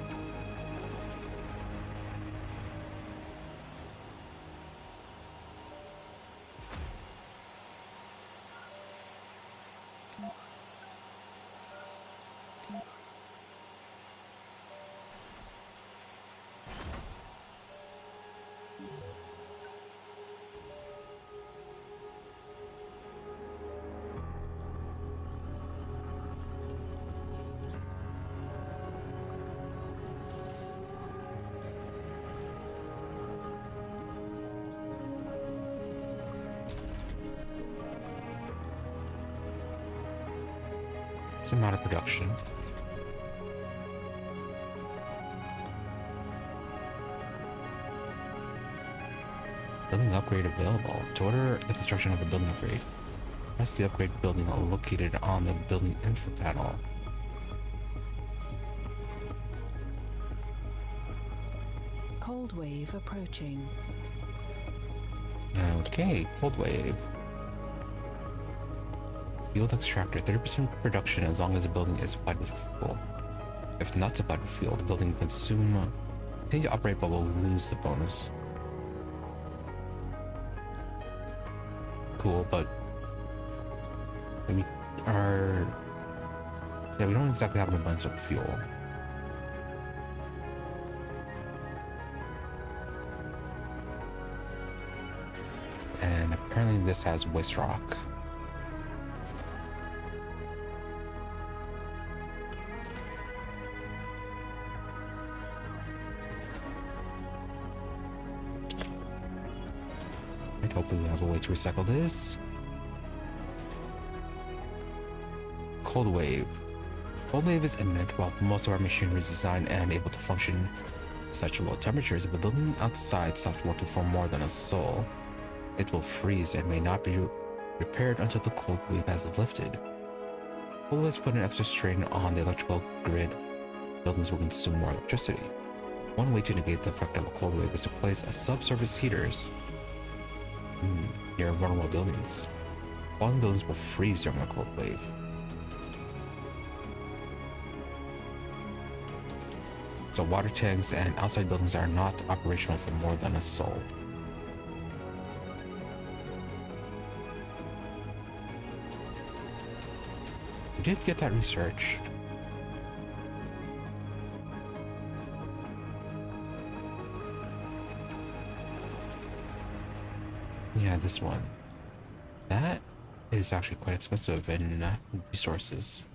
Amount of production. Building upgrade available. To order the construction of a building upgrade, press the upgrade building located on the building info panel. Cold wave approaching. Okay, cold wave. Fuel extractor, 30% production as long as the building is supplied with fuel. If not supplied with fuel, the building will consume. Continue to operate but will lose the bonus. Cool, but we are. Yeah, we don't exactly have an abundance of fuel. And apparently this has waste rock. hopefully we have a way to recycle this. Cold wave. Cold wave is imminent. While most of our machinery is designed and able to function at such low temperatures, if a building outside stops working for more than a sol, it will freeze and may not be repaired until the cold wave has lifted. Cold waves put an extra strain on the electrical grid. Buildings will consume more electricity. One way to negate the effect of a cold wave is to place subsurface heaters near vulnerable buildings. Falling buildings will freeze during a cold wave. So water tanks and outside buildings are not operational for more than a sol. We did get that researched. Yeah, this one. That is actually quite expensive in resources.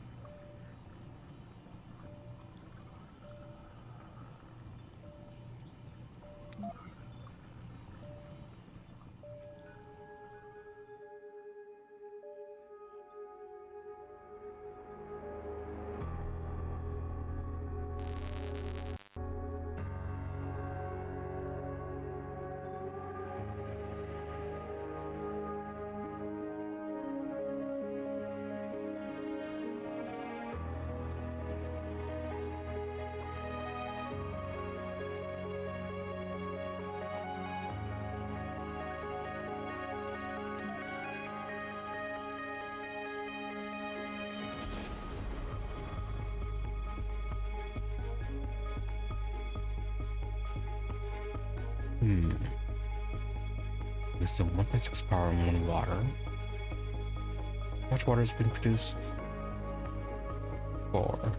So 1.6 power and 1 water. How much water has been produced? 4.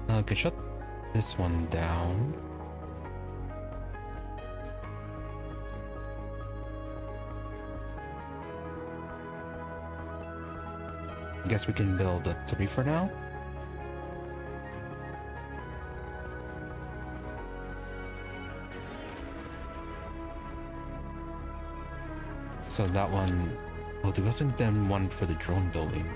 I could shut this one down. I guess we can build a 3 for now. So that one, we'll do us and then one for the drone building.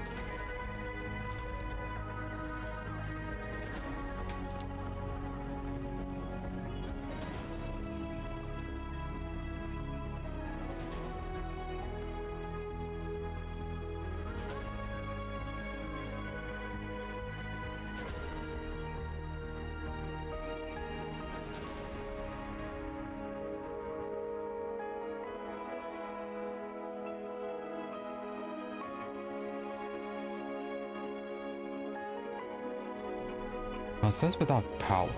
Well, it says without power.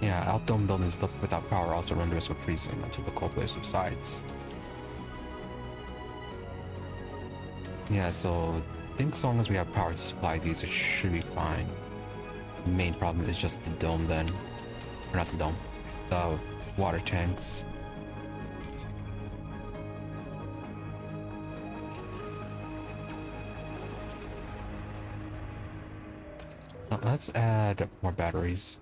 Yeah, outdome buildings left without power also run the risk of freezing until the cold wave subsides. Yeah, so I think as long as we have power to supply these, it should be fine. The main problem is just the dome then. Or not the dome. The water tanks. Let's add more batteries.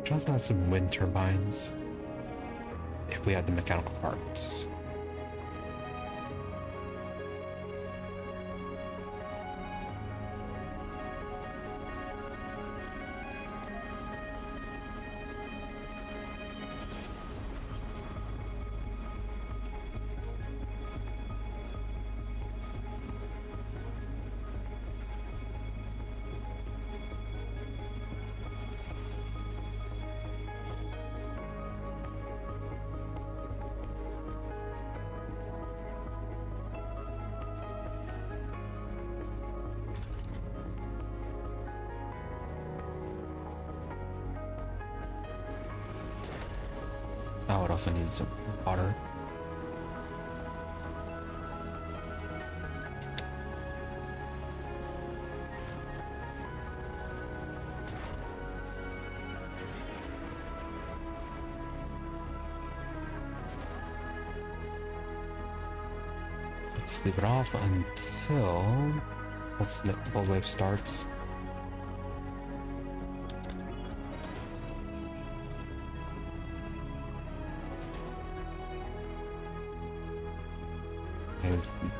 Also has some wind turbines if we had the mechanical parts. also need some water. Just leave it off until once the cold wave starts.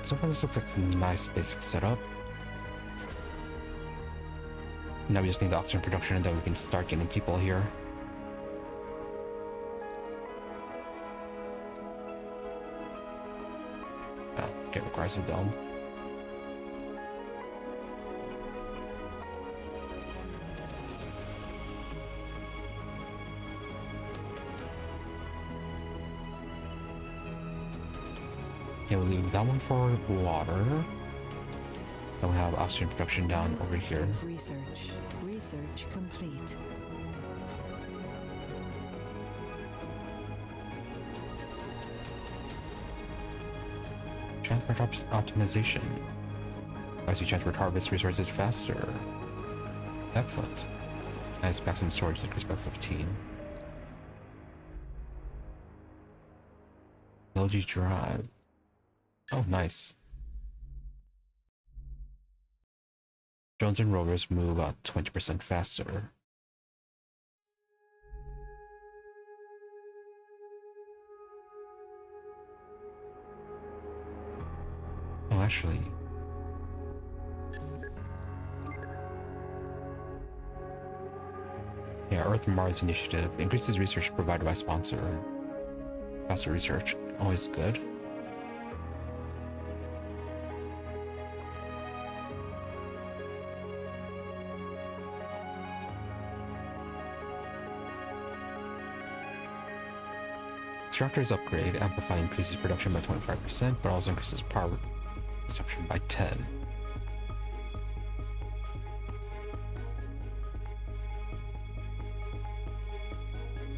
So far this looks like a nice basic setup. Now we just need the oxygen production and then we can start getting people here. Okay, requires a dome. Okay, we'll leave that one for water. Then we have oxygen production down over here. Research complete. Transport optimization. As you transport harvest resources faster. Excellent. As maximum storage increased by 15. LG drive. Oh, nice. Drones and rovers move about 20% faster. Oh, actually. Yeah, Earth and Mars Initiative increases research provided by sponsor. Faster research, always good. Extractors upgrade, Amplify increases production by 25%, but also increases power consumption by 10.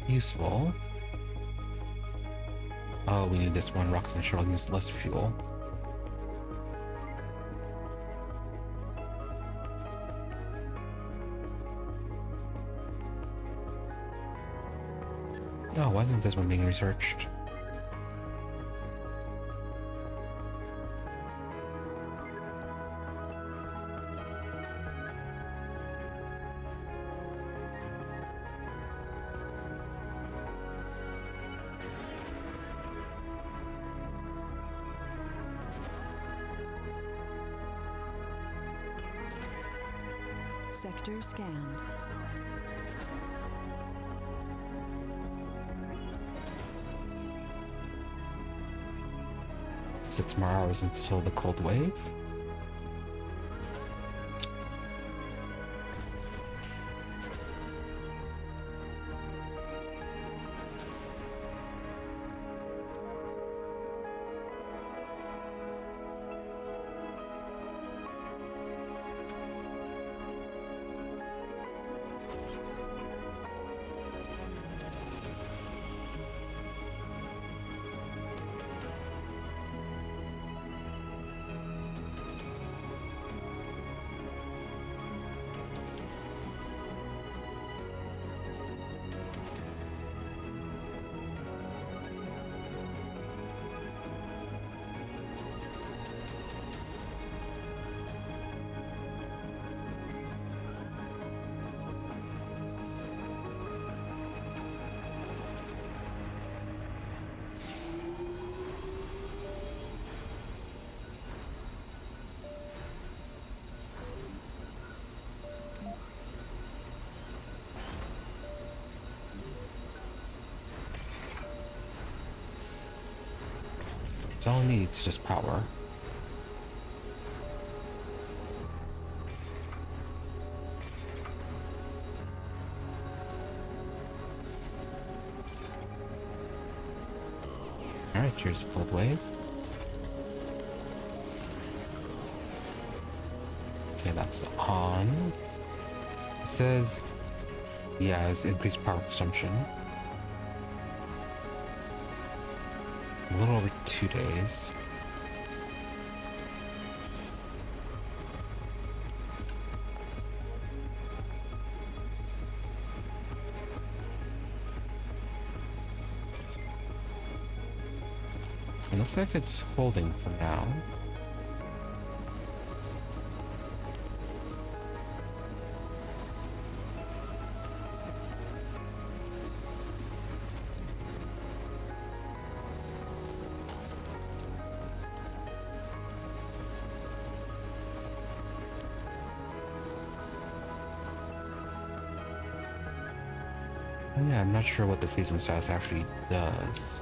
Useful. Oh, we need this one. Rockets and shuttle use less fuel. Oh, why isn't this one being researched? Sector scanned. Six more hours until the cold wave. It's all it needs, just power. Alright, here's the cold wave. Okay, that's on. It says, yeah, it's increased power consumption. a little over 2 days. It looks like it's holding for now. Yeah, I'm not sure what the freezing status actually does.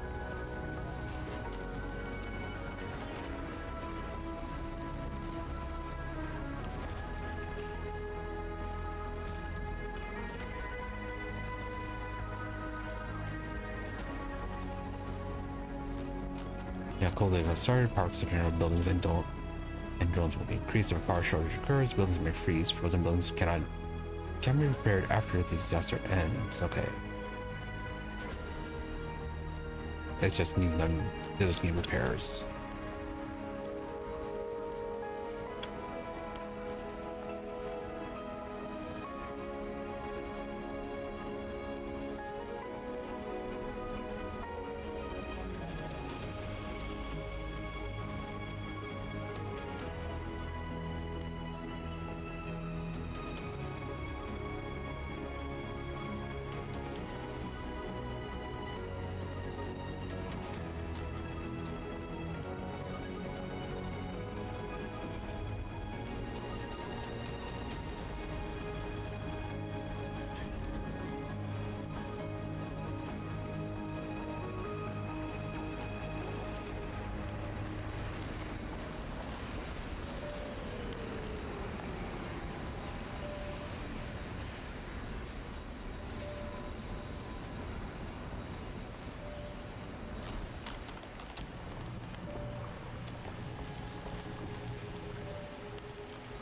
Yeah, cold wave has started. Power consumption of buildings and drones will be increased. If a power shortage occurs, buildings may freeze. Frozen buildings can be repaired after the disaster ends. Okay. They just need repairs.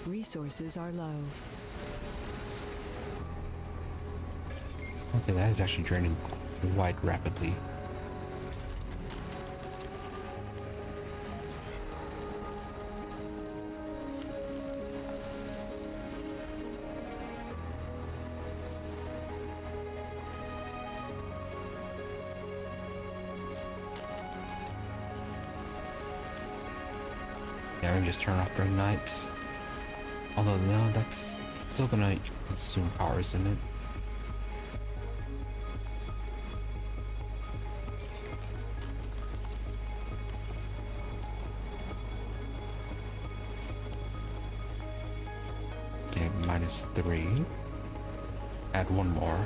Resources are low. Okay, that is actually draining quite rapidly. Yeah, maybe just turn off during night. Although no, that's still gonna consume power, isn't it? Okay, -3. Add one more.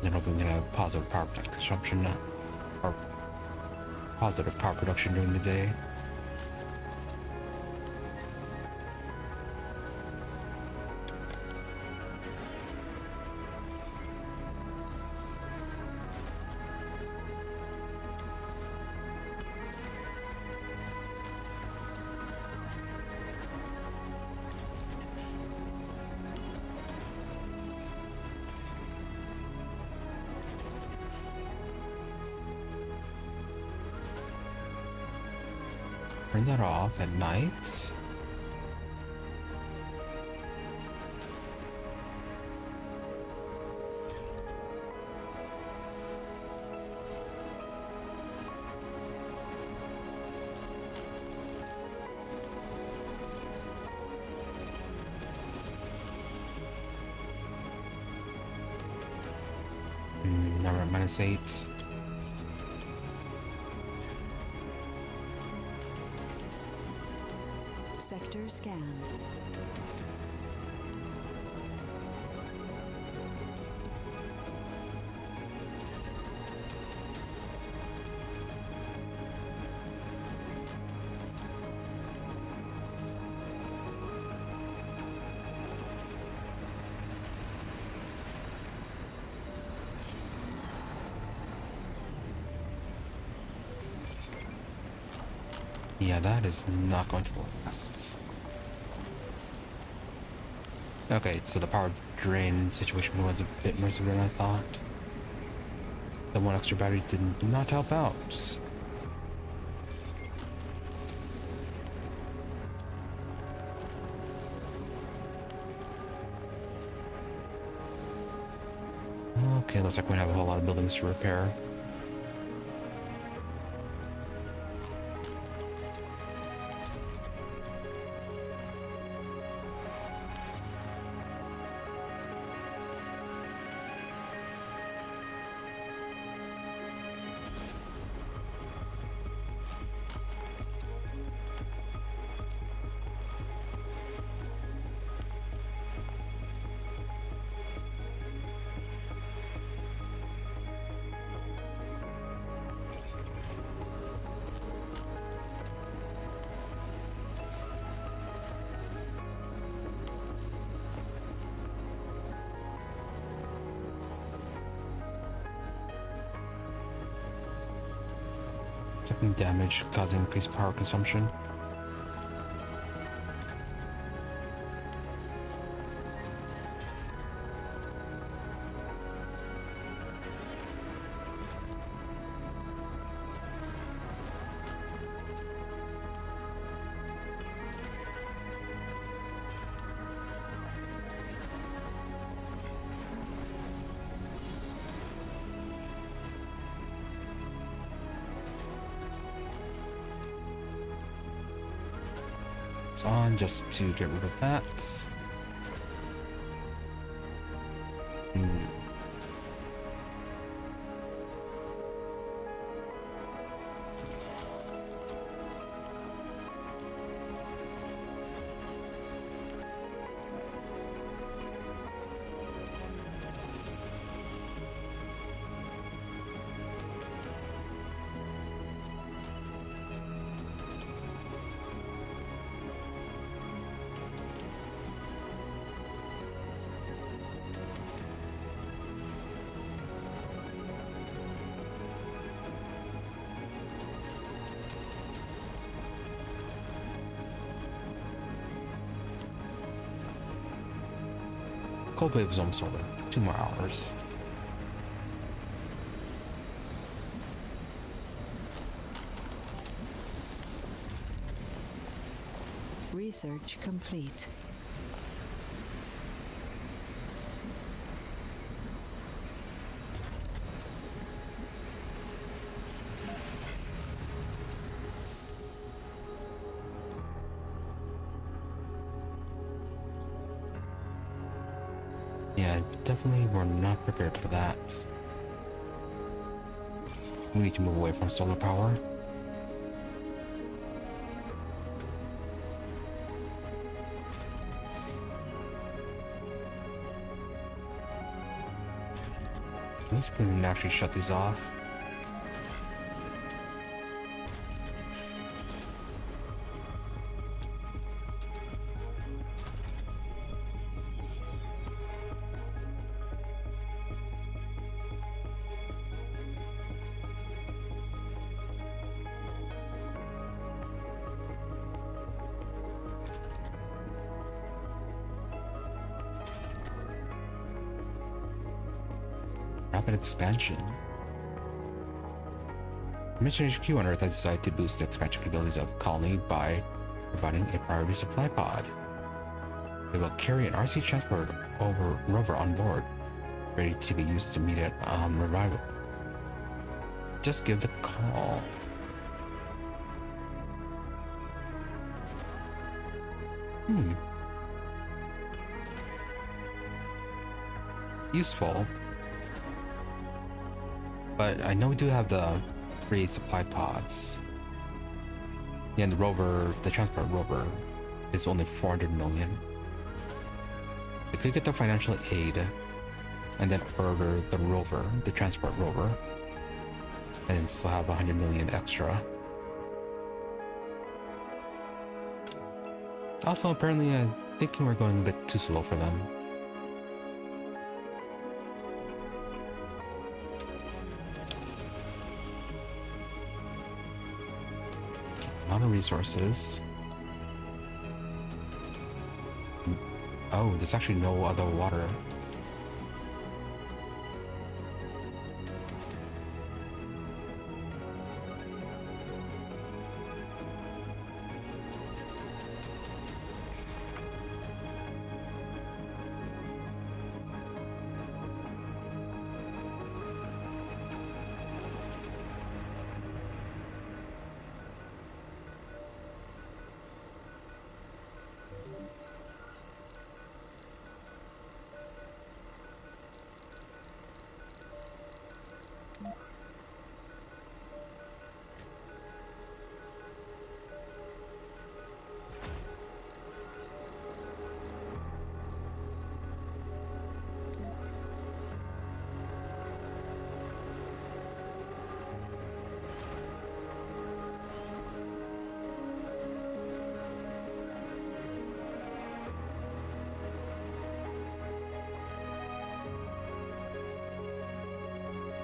Then hopefully we can have positive power consumption or positive power production during the day. Turn that off at night. Now we're at -8. Sector scanned. Yeah, that is not going to last. Okay, so the power drain situation was a bit worse than I thought. The one extra battery did not help out. Okay, looks like we have a whole lot of buildings to repair. Sucking damage, causing increased power consumption. On just to get rid of that. Cold wave is almost over. 2 more hours. Research complete. Yeah, definitely we're not prepared for that. We need to move away from solar power. At least we can actually shut these off. Rapid expansion. Mission HQ on Earth has decided to boost the expansion capabilities of Colony by providing a priority supply pod. They will carry an RC transport rover on board, ready to be used immediate revival. Just give the call. Useful. But I know we do have the free supply pods. Yeah, and the rover, the transport rover, is only 400 million. We could get the financial aid and then order the rover, the transport rover, and then still have 100 million extra. Also, apparently, I'm thinking we're going a bit too slow for them. A lot of resources. Oh, there's actually no other water.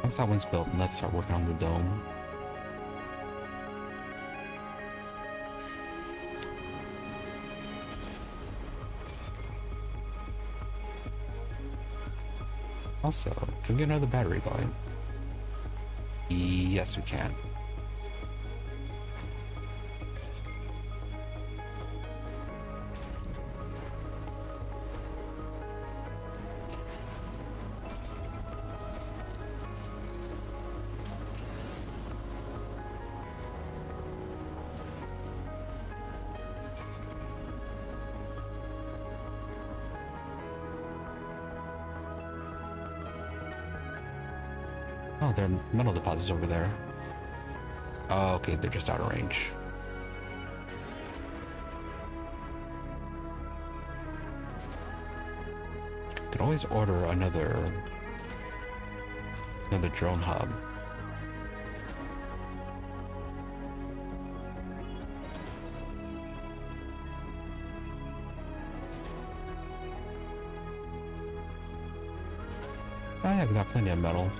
Once that one's built, let's start working on the dome. Also, can we get another battery going? Yes, we can. Oh, there are metal deposits over there. Oh, okay, they're just out of range. Could always order another drone hub. Oh yeah, we got plenty of metal.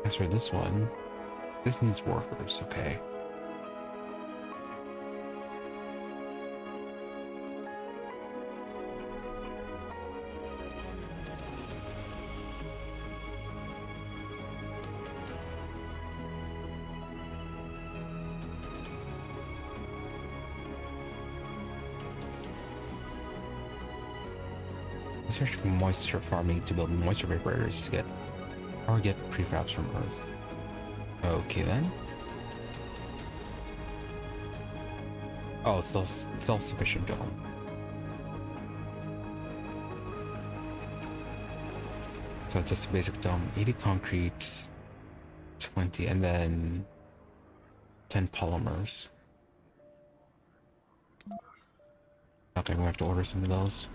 As for this one, this needs workers, okay. Research moisture farming to build moisture vaporators to get or get prefabs from Earth. Okay then. Oh, self-sufficient dome. So it's just a basic dome. 80 concrete, 20, and then 10 polymers. Okay, we have to order some of those.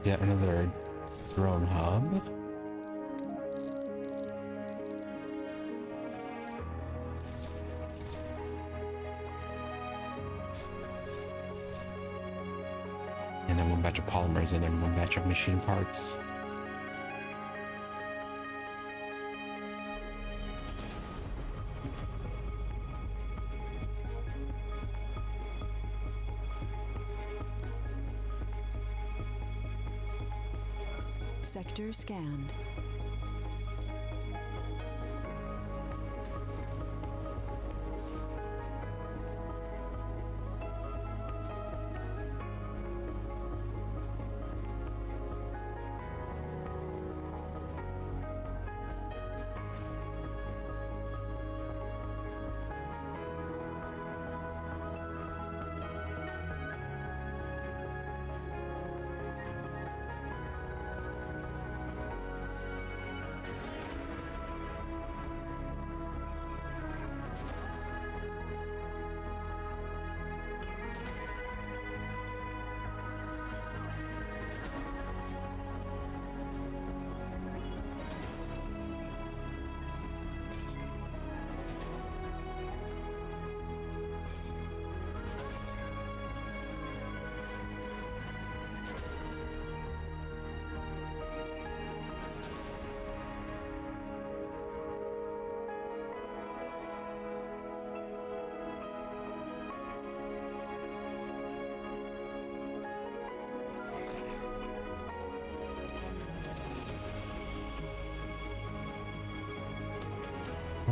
Get another drone hub. And then one batch of polymers and then one batch of machine parts. Sector scanned.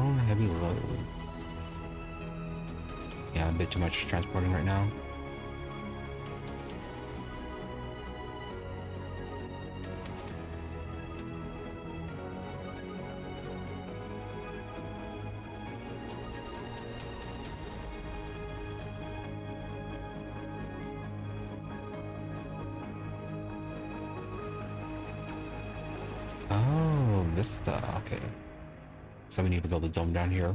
Oh, heavy load. Yeah, a bit too much transporting right now. Oh, Vista. Okay. So we need to build a dome down here.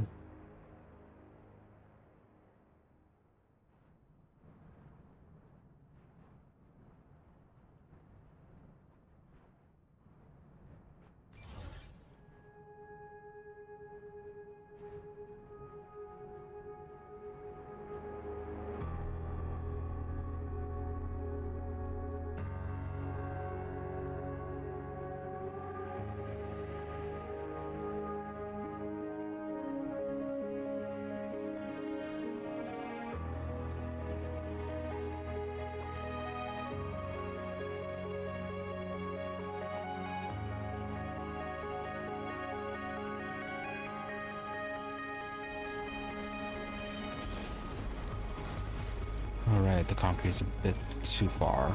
Alright, the concrete's a bit too far.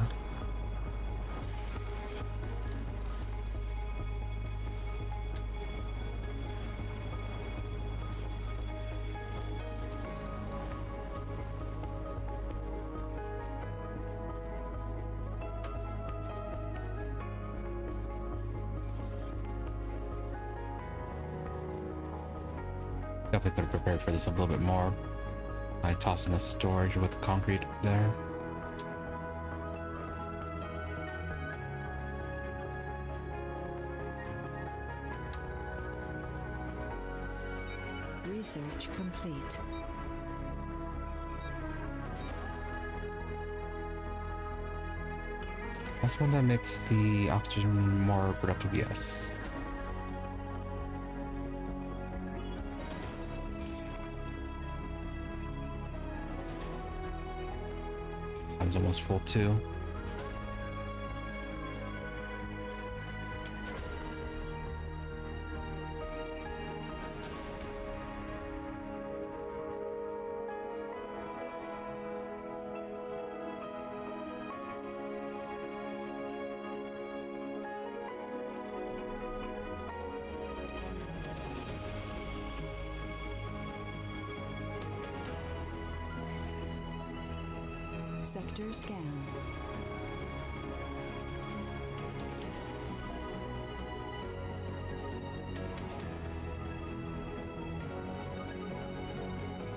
Definitely could have prepared for this a little bit more by tossing a storage with concrete there. Research complete. That's one that makes the oxygen more productive, yes. Time's almost full too. Sector scanned.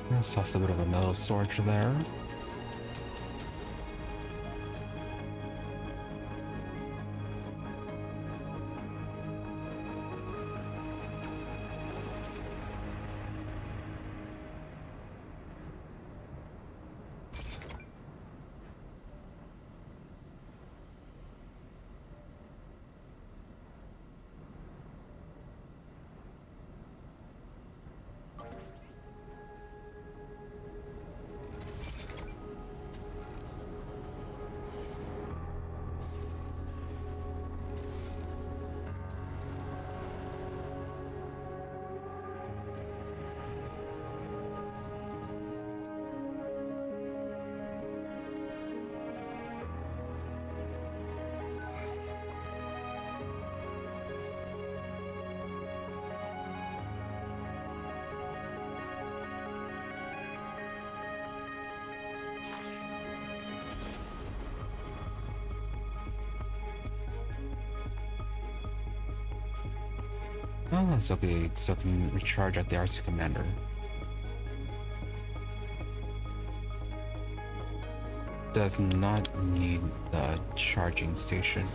Let's toss a bit of a metal storage there. Oh, that's okay. So I can recharge at the RC Commander. Does not need the charging station.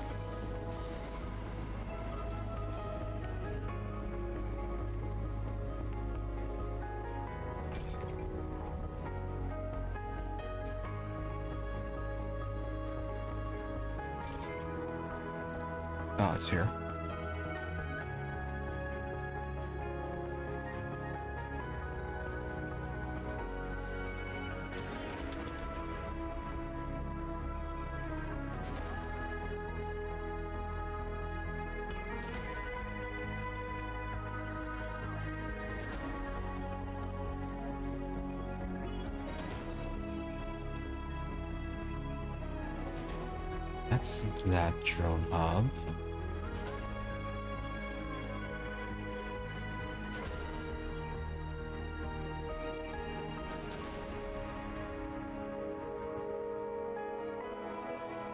Oh, it's here. That's that drone hub.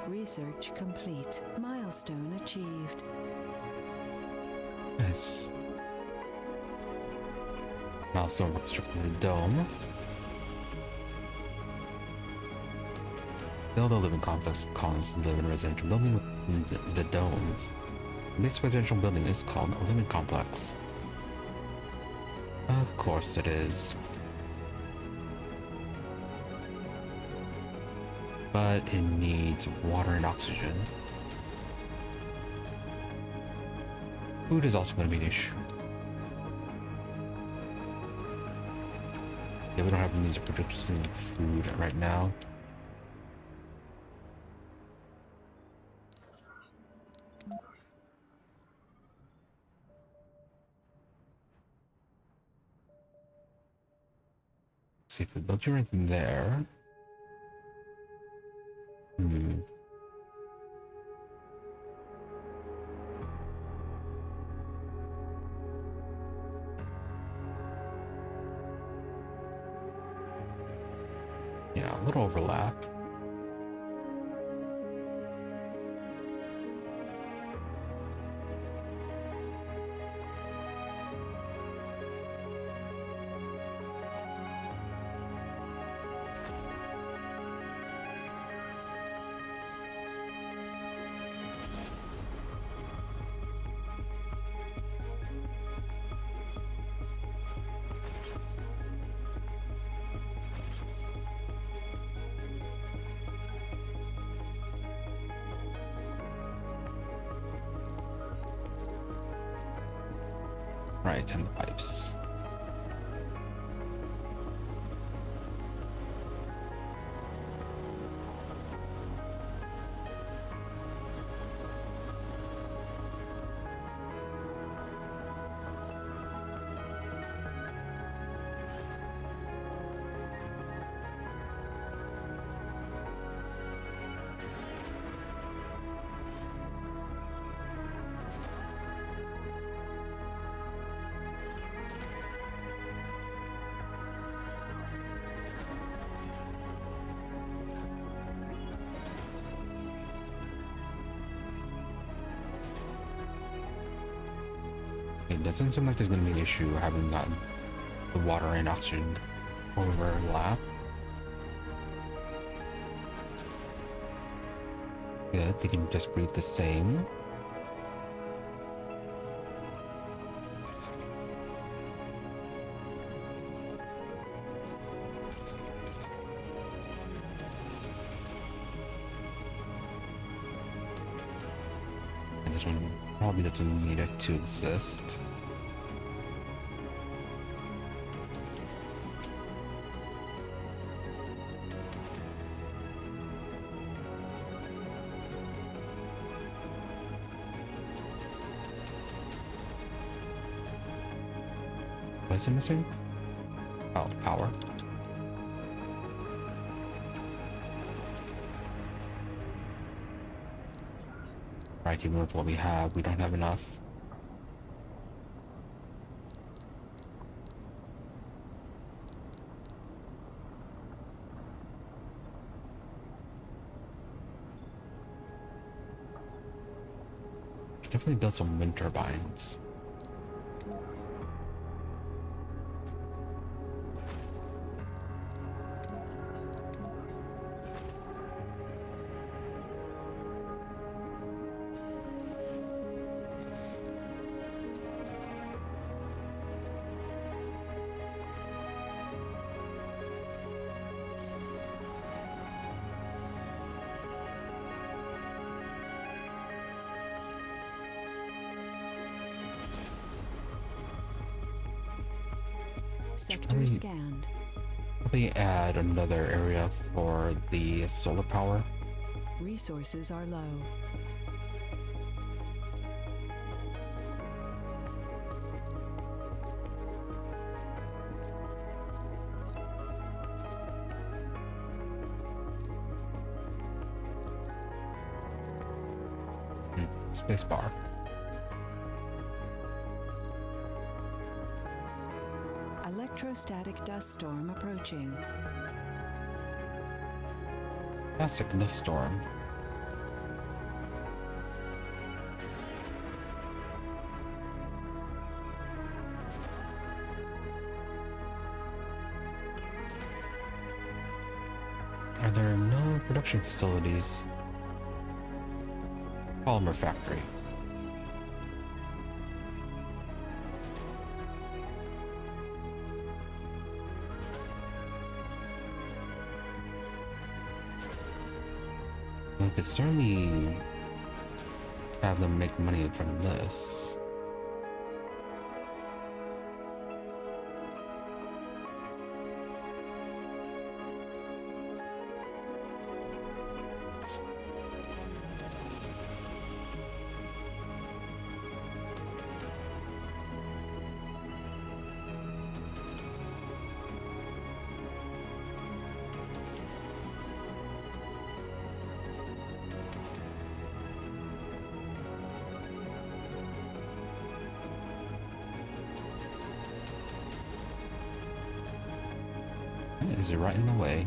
Research complete. Milestone achieved. Nice. Milestone restricting the dome. Build a living complex colonists live in a residential building with the domes. The basic residential building is called a living complex. Of course it is. But it needs water and oxygen. Food is also going to be an issue. Yeah, we don't have means of producing food right now. Let's see if we build you anything there. Yeah, a little overlap. Right, and the pipes. It doesn't seem like there's going to be an issue having gotten the water and oxygen overlap. Good, they can just breathe the same. And this one probably doesn't need it to exist. What is it missing? Oh, power. Right, even with what we have, we don't have enough. Definitely build some wind turbines. Sector scanned. Probably add another area for the solar power. Resources are low. Spacebar. Electrostatic dust storm approaching. Plastic dust storm. Are there no production facilities? Polymer factory. We could certainly have them make money from this. Is it right in the way?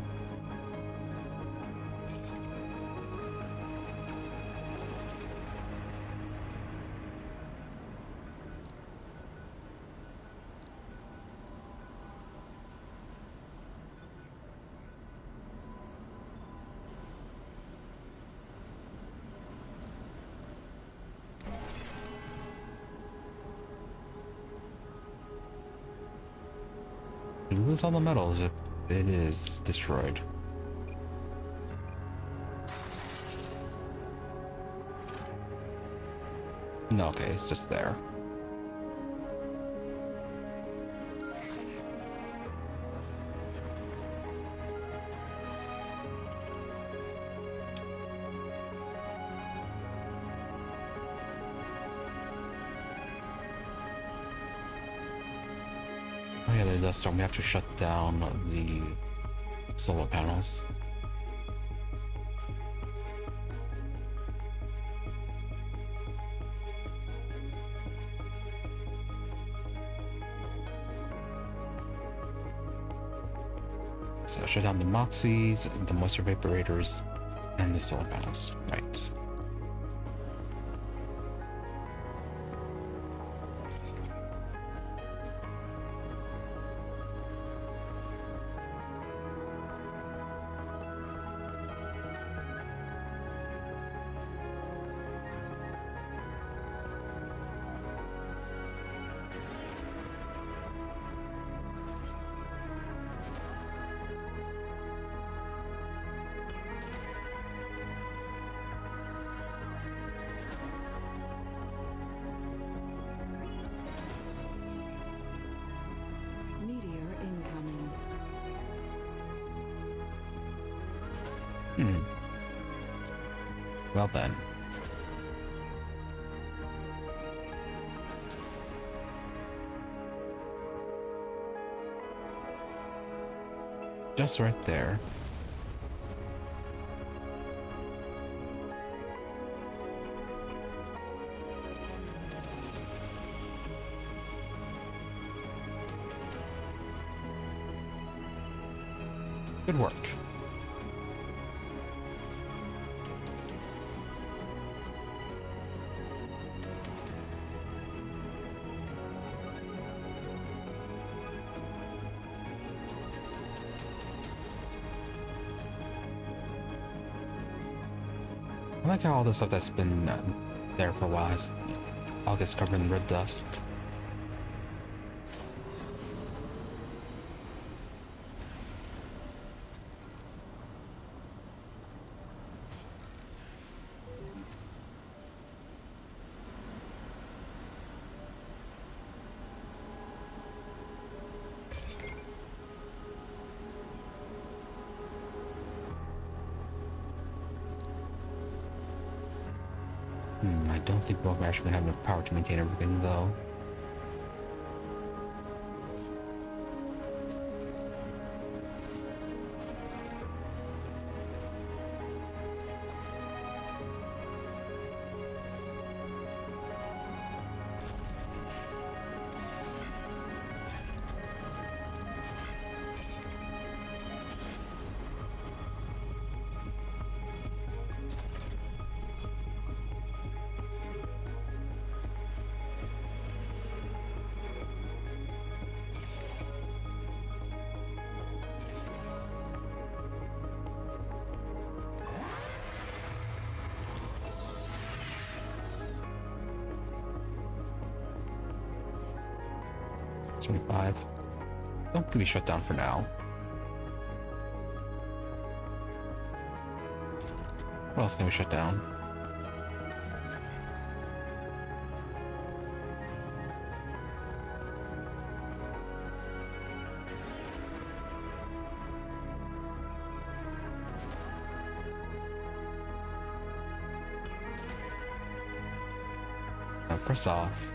Did we lose all the metals if it is destroyed? No, okay, it's just there. Oh yeah, the dust storm. We have to shut down the solar panels. So shut down the Moxies, the moisture vaporators, and the solar panels. Right. Meteor incoming. Well then. Just right there. Good work. I like how all the stuff that's been there for a while has all gets covered in red dust. I don't think we're actually gonna have enough power to maintain everything, though. 25. Don't give me shut down for now. What else can we shut down? First off,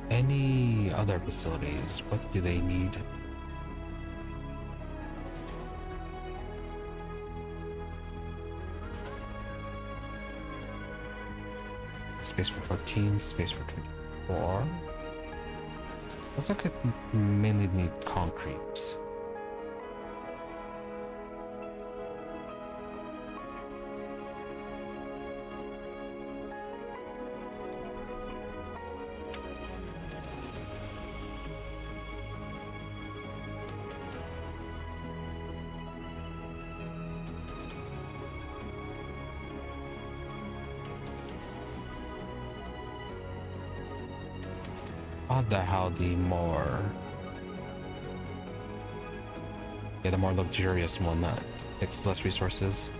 any other facilities, what do they need? Space for 14, space for 24. Looks like it mainly need concrete. Odd that how the more the more luxurious one that takes less resources.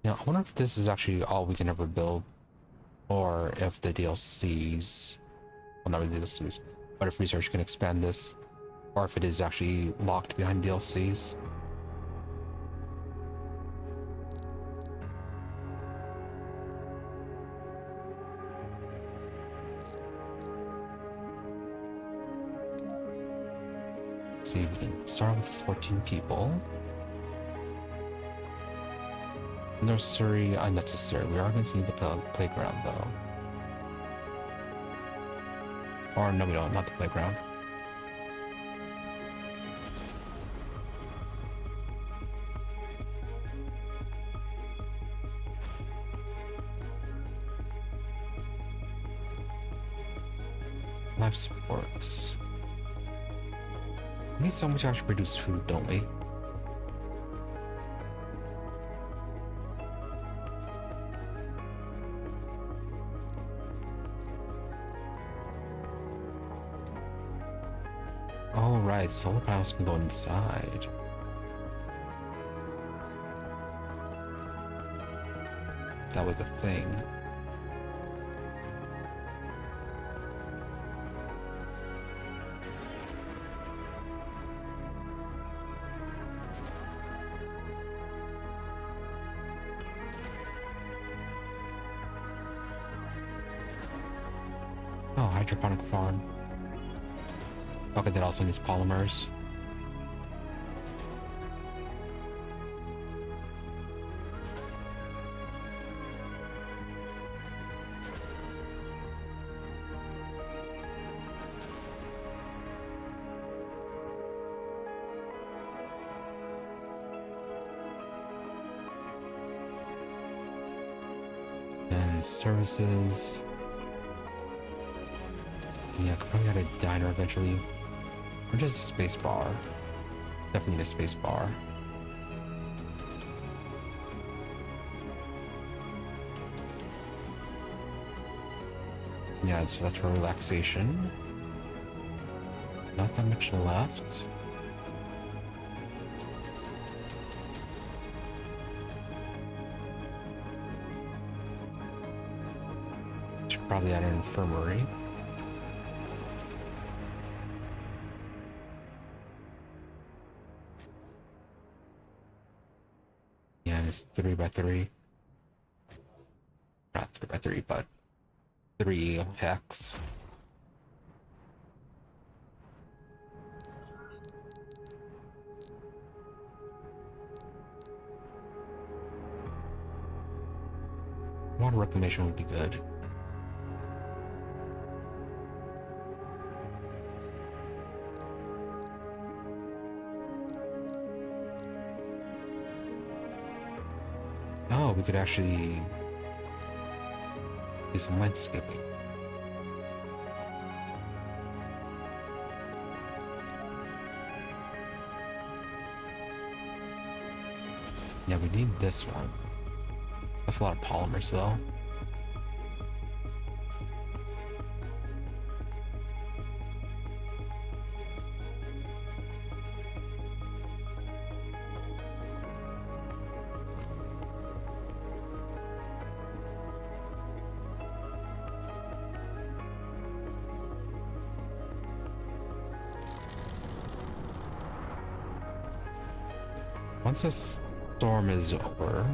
Now, I wonder if this is actually all we can ever build. Or if the DLCs, well, not really DLCs, but if research can expand this, or if it is actually locked behind DLCs. Let's see, we can start with 14 people. Nursery, unnecessary. We are going to need the playground though. Or no, we don't, not the playground. Life supports. We need someone to actually produce food, don't we? Oh, right, solar panels can go inside. That was a thing. Oh, hydroponic farm. Okay, that also needs polymers. And services. Yeah, I could probably add a diner eventually. Or just a space bar. Definitely need a space bar. Yeah, so that's for relaxation. Not that much left. Should probably add an infirmary. It's 3x3. Not 3x3, but 3 hex. Water reclamation would be good. Oh, we could actually Do some landscaping. Yeah, we need this one. That's a lot of polymers though. Once this storm is over,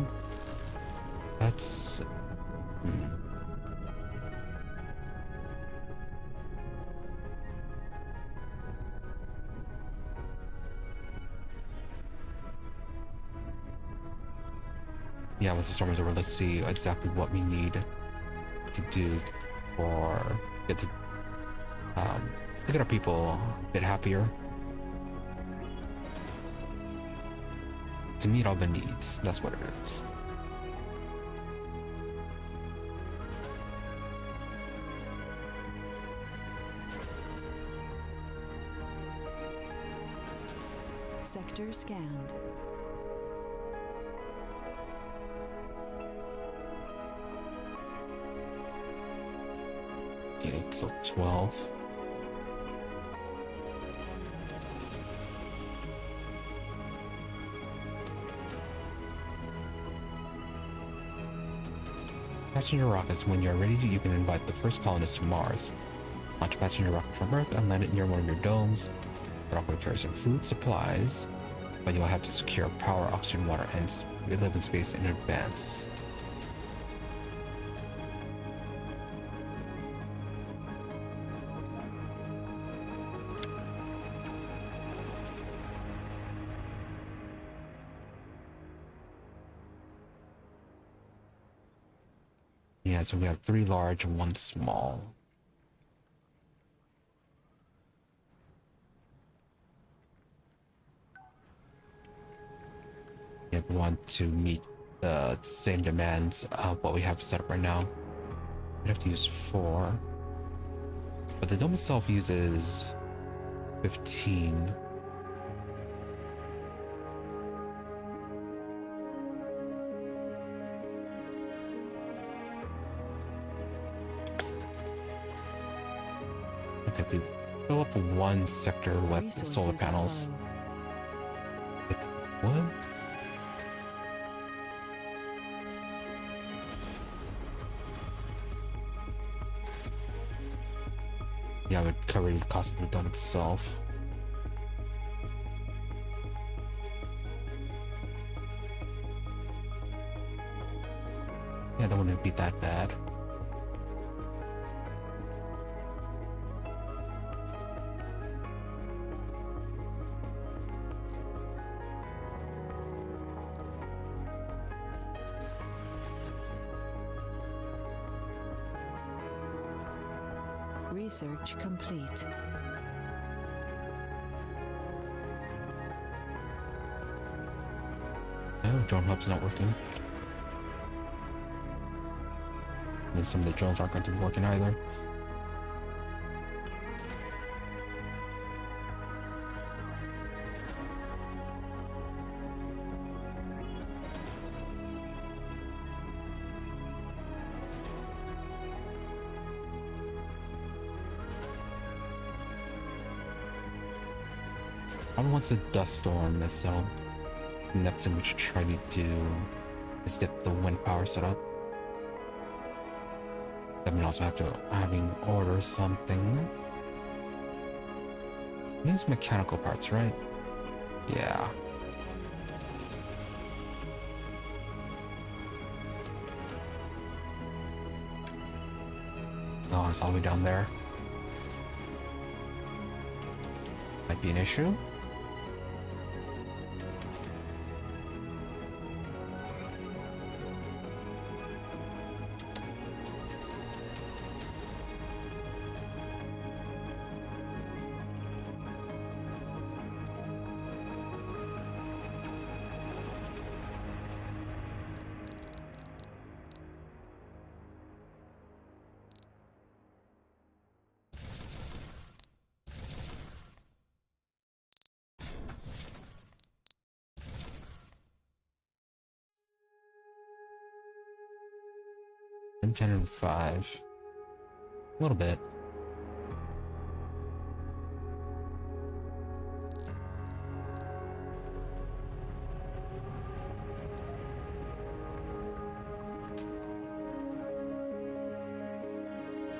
that's yeah, once the storm is over, let's see exactly what we need to do for to get our people a bit happier. To meet all the needs, that's what it is. Sector scanned. Okay, so 12. Passenger rockets. When you're ready, you can invite the first colonist to Mars. Launch a passenger rocket from Earth and land it near one of your domes. The rocket will carry some food supplies, but you'll have to secure power, oxygen, water, and living space in advance. Yeah, so we have 3 large, 1 small. If we want to meet the same demands of what we have set up right now, we have to use 4. But the dome itself uses 15. Okay, we fill up 1 sector with the solar panels. Like, what? Yeah, it would cover the cost of the dome itself. Yeah, that wouldn't be that bad. Research complete. Oh, drone hub's not working. And some of the drones aren't going to be working either. Once the dust storm is settled, the next thing we should try to do is get the wind power set up. Then we also have to order something. These mechanical parts, right? Yeah. Oh, it's all the way down there. Might be an issue. 9, 10, and 5. A little bit.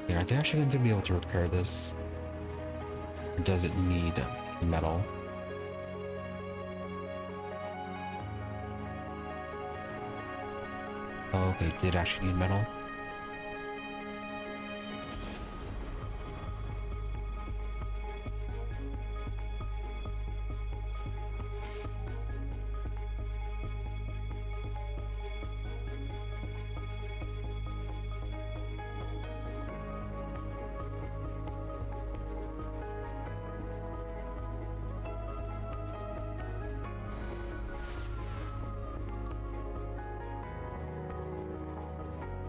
Yeah, are they actually going to be able to repair this? Or does it need metal? Oh, okay, it did actually need metal.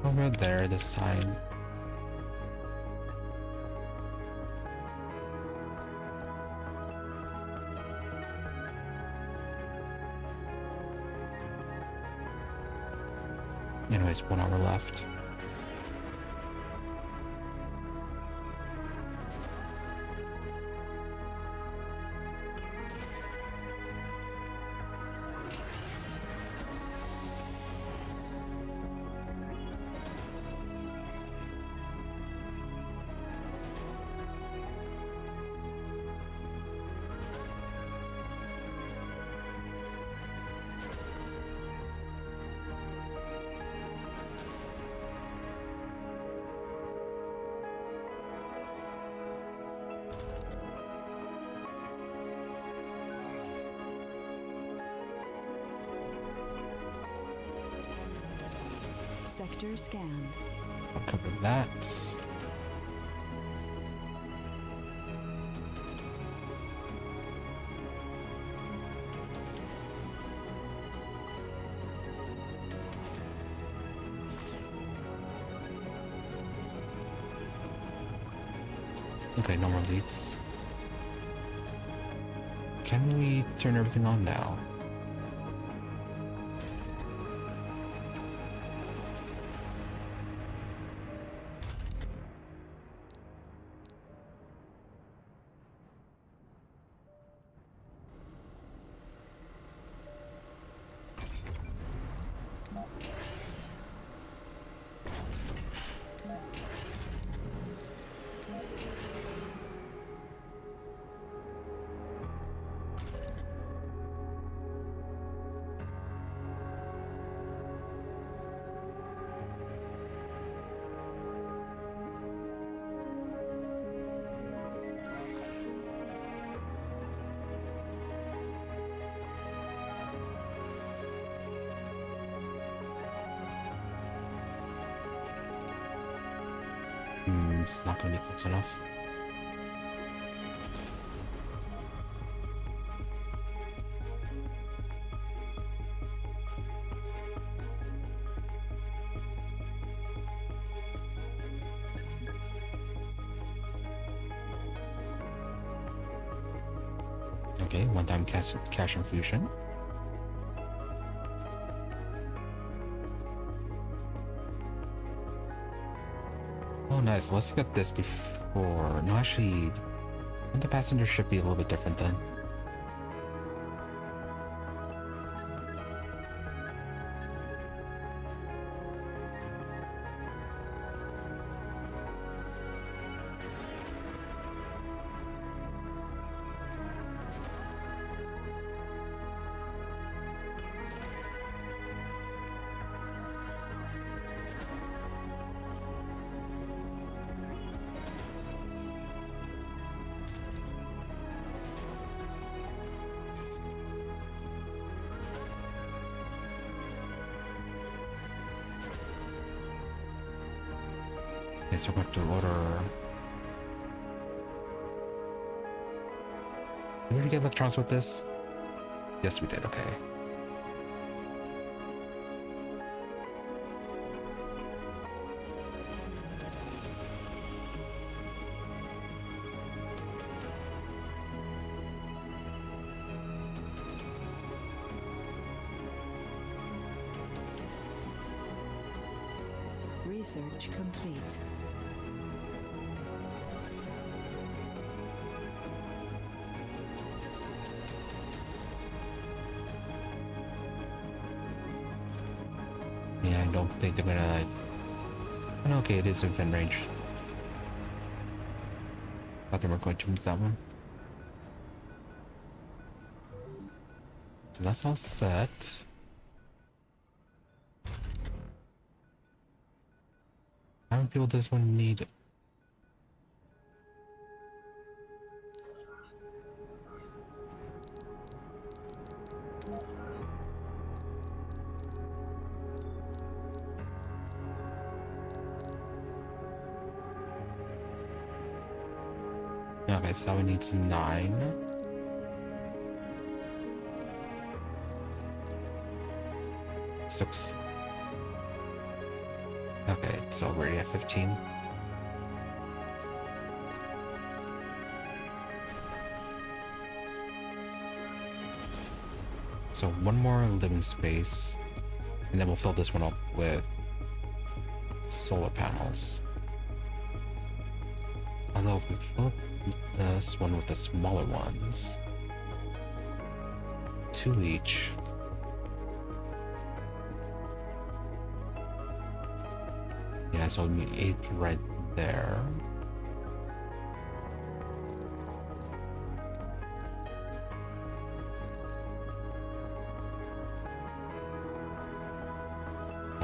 Over there this time. Anyways, 1 hour left. Sector scanned. I'll cover that. Okay, no more leads. Can we turn everything on now? It's not going to be close enough. Okay, one-time cash infusion. Oh, nice. Let's get this before. No, actually, the passenger should be a little bit different then. Okay, so we have to order. Did we already get electrons with this? Yes, we did. Okay. Research complete. Yeah, I don't think they're gonna. Oh, okay, it is within range. Thought they were going to move that one. So that's all set. How many people does one need? Okay, so that one needs 9. Six. Okay, so we're already at 15. So one more living space, and then we'll fill this one up with solar panels. Although if we fill up this one with the smaller ones, 2 each. Yeah, so it'll be 8 right there.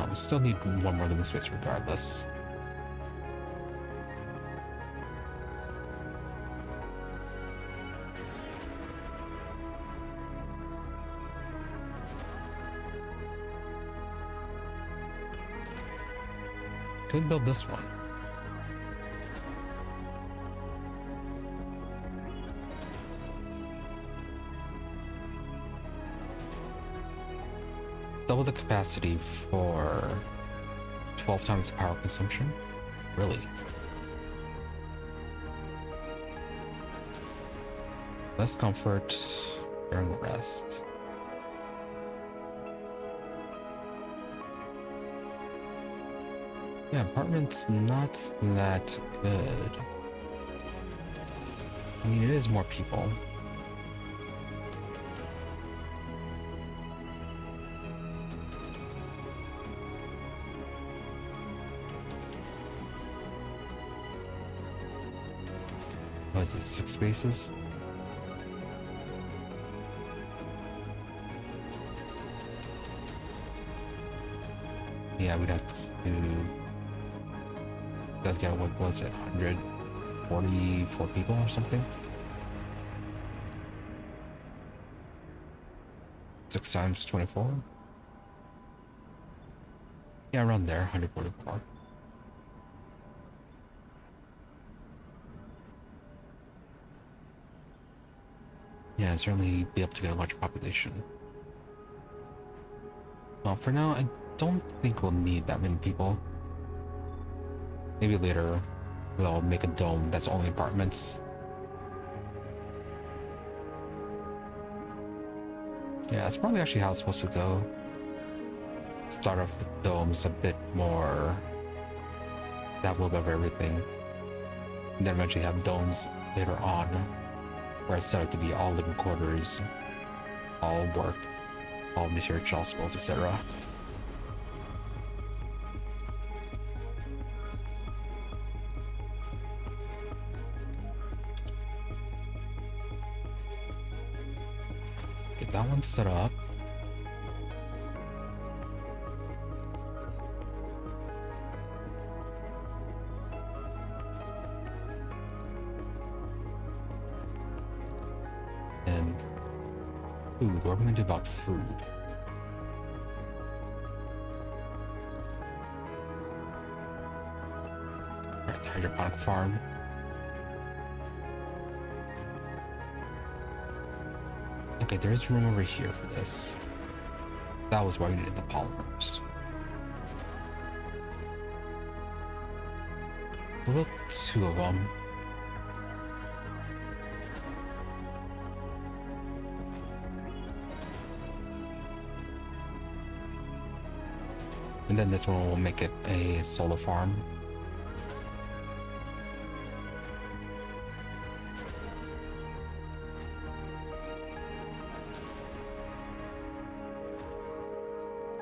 We still need one more living space regardless. Could build this one. Double the capacity for 12 times the power consumption? Really? Less comfort during rest. Yeah, apartment's not that good. I mean, it is more people. What is it, 6 spaces? Yeah, we'd have to does get what was it, 144 people or something? 6 times 24? Yeah, around there, 144. Yeah, certainly be able to get a large population. Well, for now, I don't think we'll need that many people. Maybe later we'll make a dome that's only apartments. Yeah, that's probably actually how it's supposed to go. Start off with domes a bit more, that will cover everything. And then eventually have domes later on, where it's set up to be all living quarters, all work, all research, all schools, etc. Get that one set up. And food, what are we gonna do about food? Alright, the hydroponic farm. Okay, there is room over here for this. That was why we needed the polymers. We'll build 2 of them. And then this one will make it a solar farm.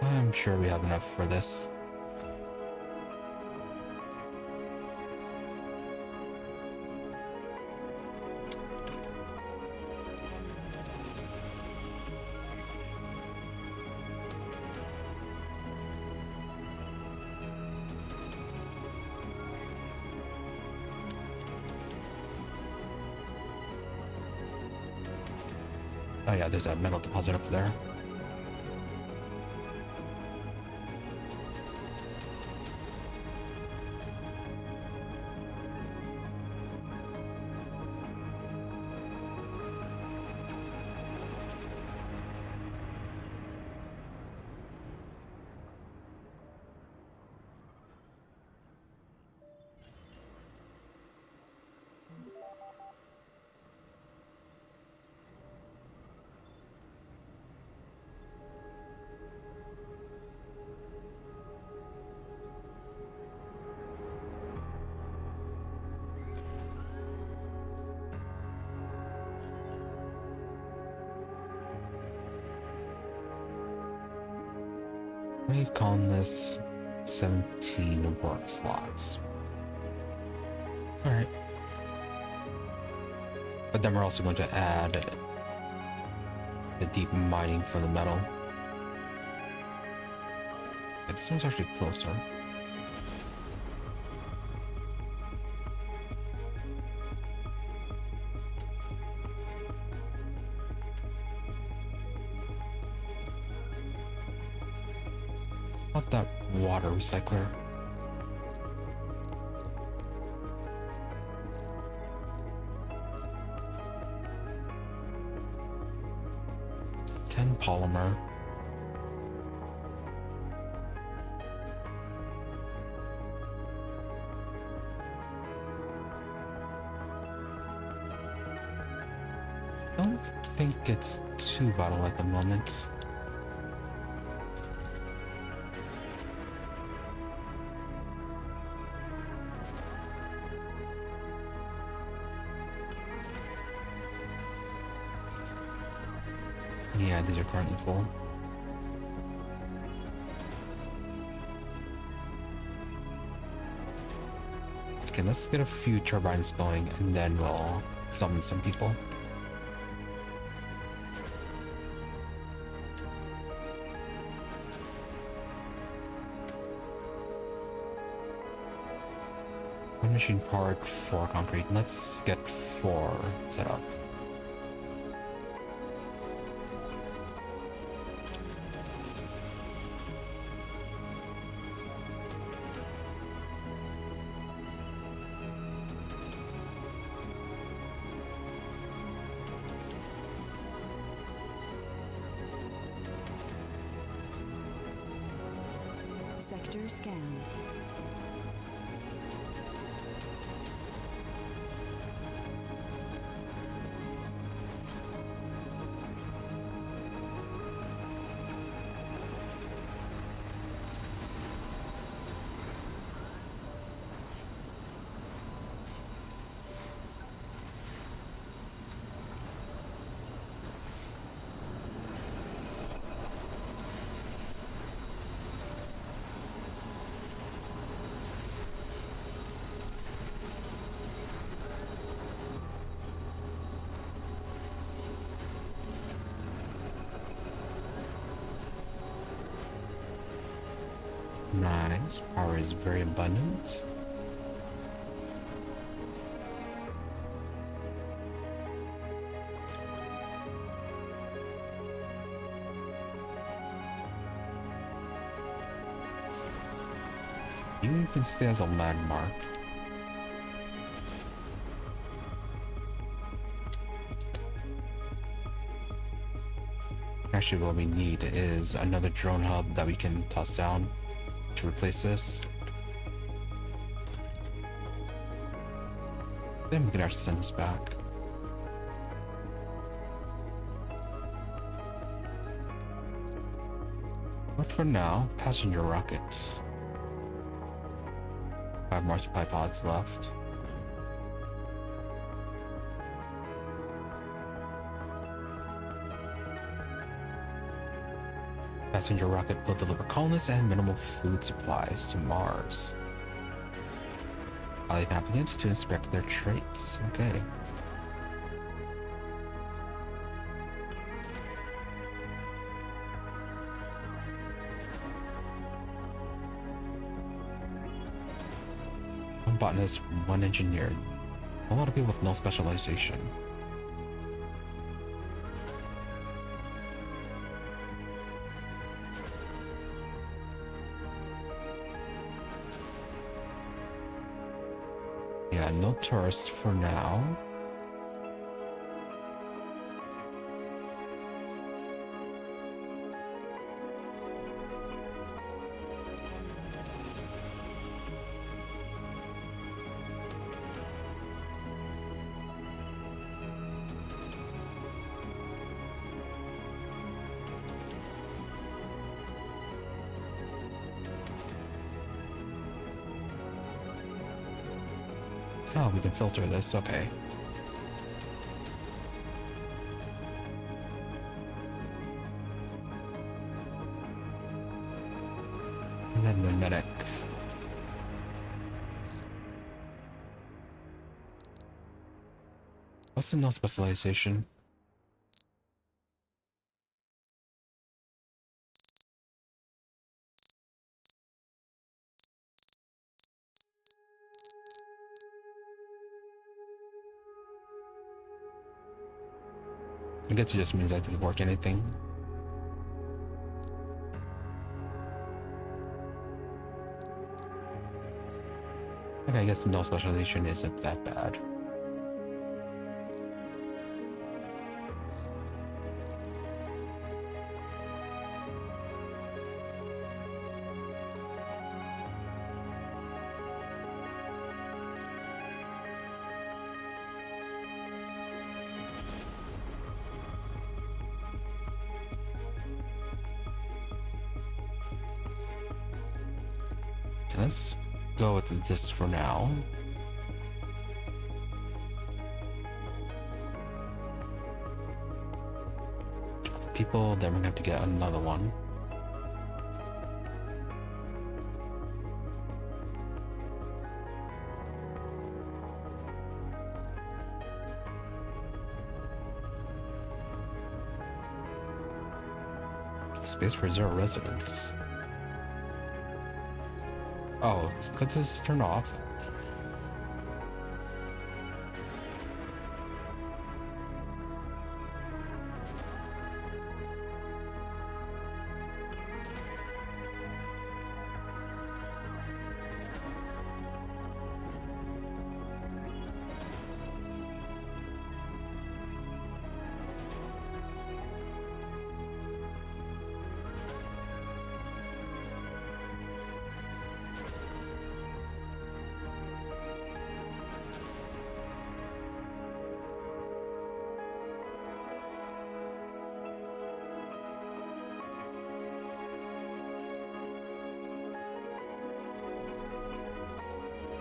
I'm sure we have enough for this. Oh yeah, there's a metal deposit up there. We call this 17 work slots. Alright. But then we're also going to add the deep mining for the metal. Yeah, this one's actually closer. Not that water recycler. Polymer. I don't think it's too vital at the moment. Yeah, these are currently full. Okay, let's get a few turbines going and then we'll summon some people. One machine part, 4 concrete. Let's get 4 set up. Sector scanned. Nice. Power is very abundant. You can stay as a landmark. Actually, what we need is another drone hub that we can toss down to replace this. Then we can actually send this back. But for now, passenger rockets. 5 more supply pods left. Passenger rocket will deliver colonists and minimal food supplies to Mars. Allow the applicants to inspect their traits. Okay. One botanist, one engineer. A lot of people with no specialization. Yeah, no tourists for now. Oh, we can filter this, okay. And then mimetic. What's the no specialization? I guess it just means I didn't work anything. Okay, I guess no specialization isn't that bad. Let's go with this for now. People, then we're gonna have to get another one. Space for 0 residents. Oh, it's because this is turned off.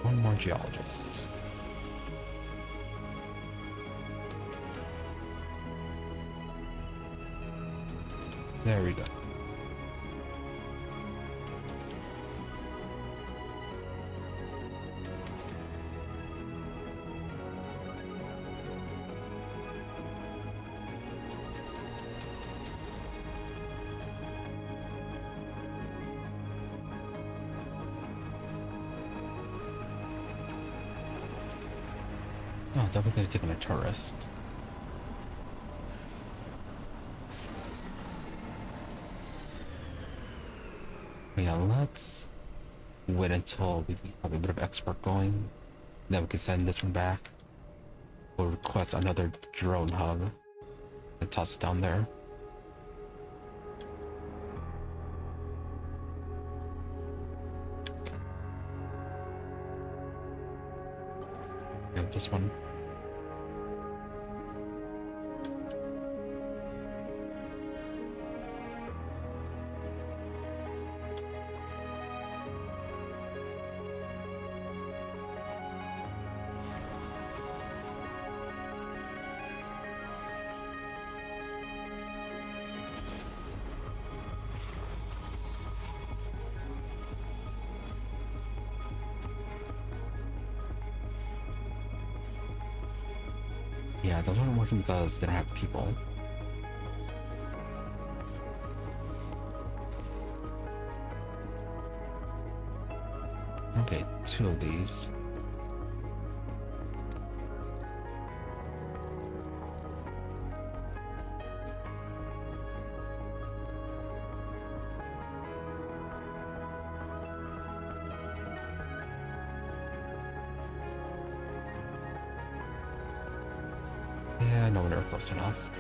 One more geologist. There we go. Oh, definitely gonna take on a tourist. But yeah, let's wait until we have a bit of export going. Then we can send this one back. We'll request another drone hub and toss it down there. Yeah, this one. Yeah, those aren't working because they don't have people. Okay, 2 of these. Yeah, no, we're close enough.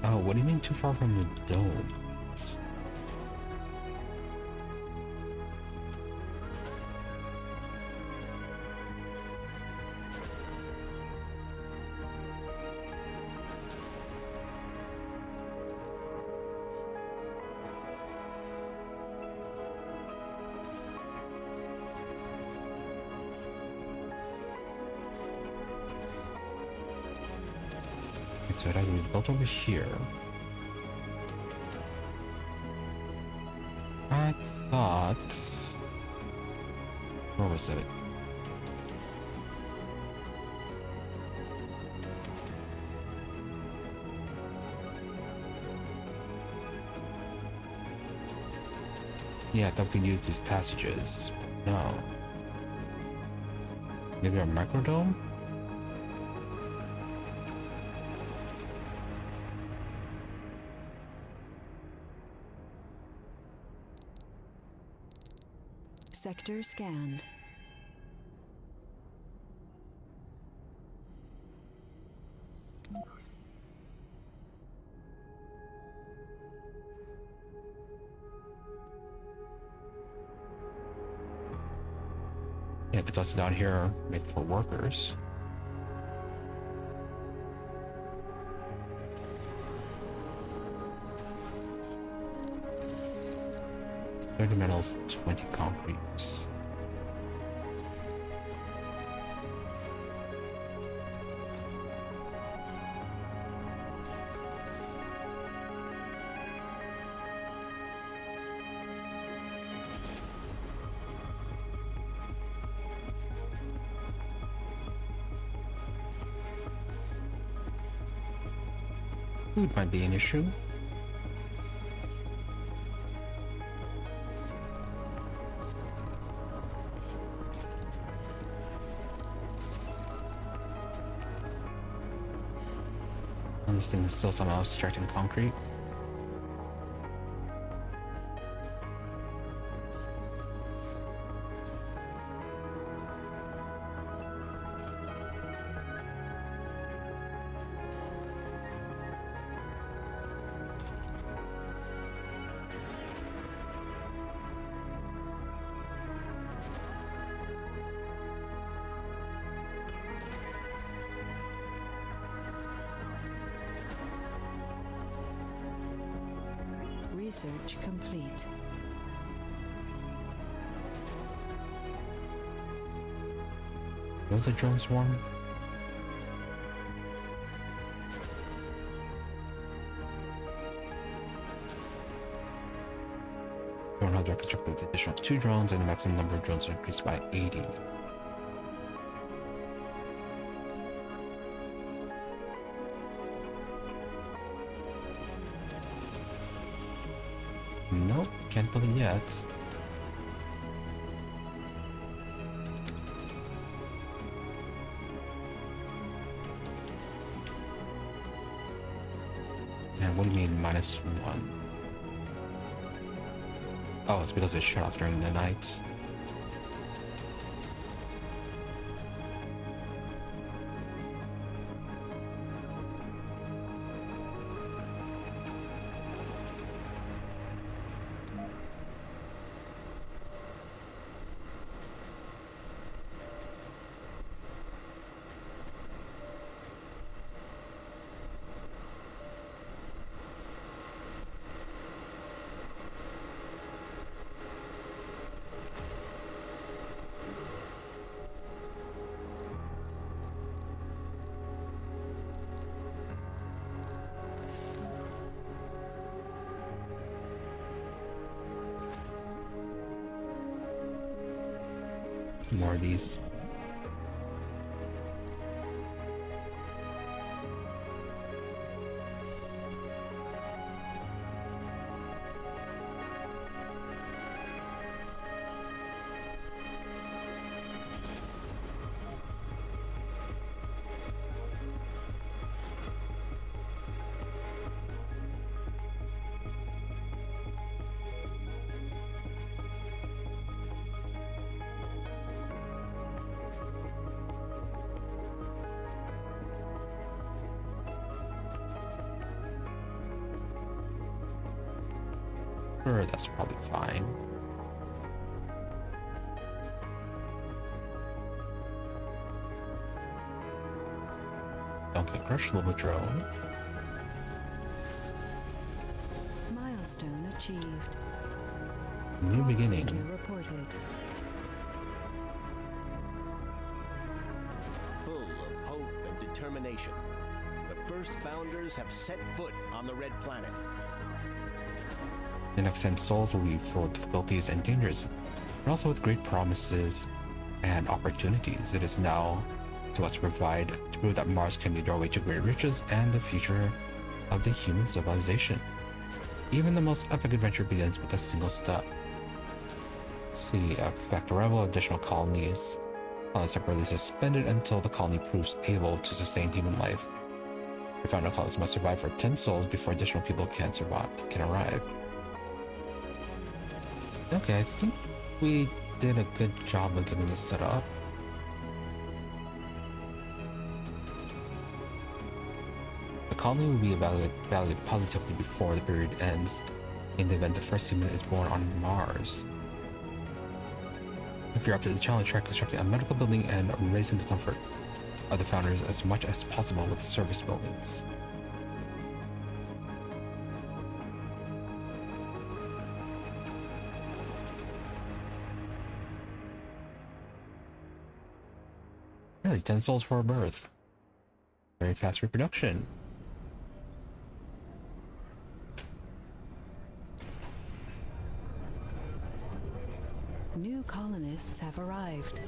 Oh, what do you mean too far from the domes? So it had to be built over here. I thought... Where was it? Yeah, I thought we could use these passages. But no. Maybe a microdome? Sector scanned. Yeah, because that's down here made for workers. $30 metals, 20 concretes. Food might be an issue. And this thing is still somehow extracting concrete. Research complete. What was a drone swarm? Drone hardware constructed with additional 2 drones, and the maximum number of drones increased by 80. Nope, can't build it yet. And what do you mean -1? Oh, it's because it's shut off during the night. more of these. Sure, that's probably fine. Don't get crushed, little drone. Milestone achieved. New beginning. Activity reported. Full of hope and determination, the first founders have set foot on the Red Planet. The next 10 souls will be full of difficulties and dangers, but also with great promises and opportunities. It is now to us to prove that Mars can be a doorway to great riches and the future of the human civilization. Even the most epic adventure begins with a single step. Let's see, effect arrival, additional colonies. Separately suspended until the colony proves able to sustain human life. Your final colonies must survive for 10 souls before additional people can arrive. Okay, I think we did a good job of getting this set up. The colony will be evaluated positively before the period ends in the event the first human is born on Mars. If you're up to the challenge, try constructing a medical building and raising the comfort of the founders as much as possible with service buildings. Really, 10 souls for a birth. Very fast reproduction. New colonists have arrived.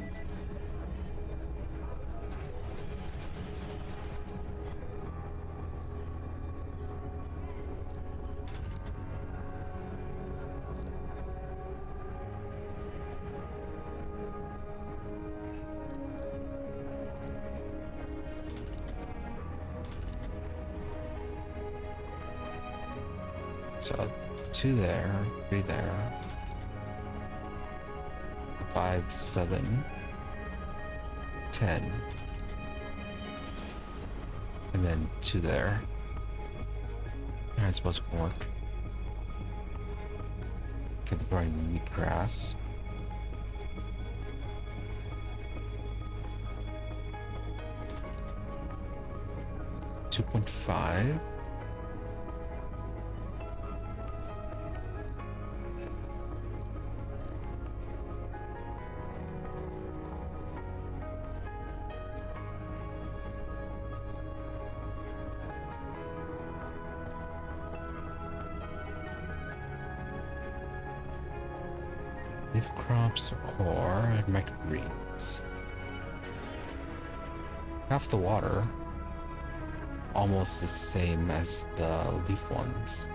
So 2 there, 3 there, 5, 7, 10, and then 2 there. I suppose it can work. Get the growing wheatgrass. $2.5. Leaf crops or microgreens. Half the water, almost the same as the leaf ones.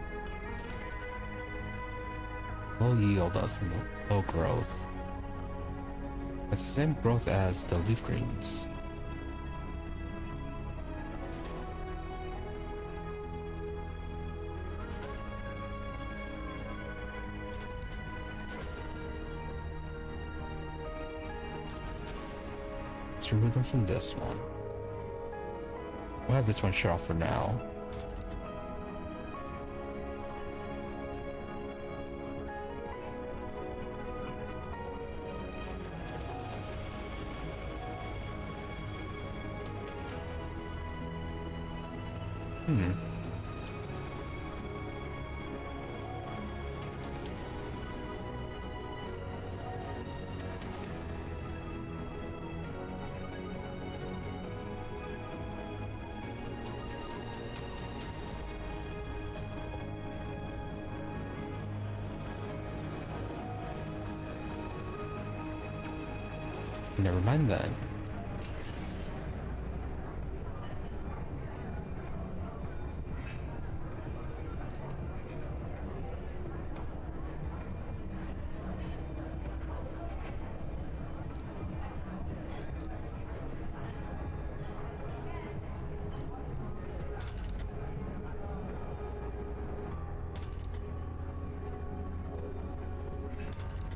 Low yield us and low growth. It's the same growth as the leaf greens. Remove them from this one. We'll have this one shut off for now. Never mind then.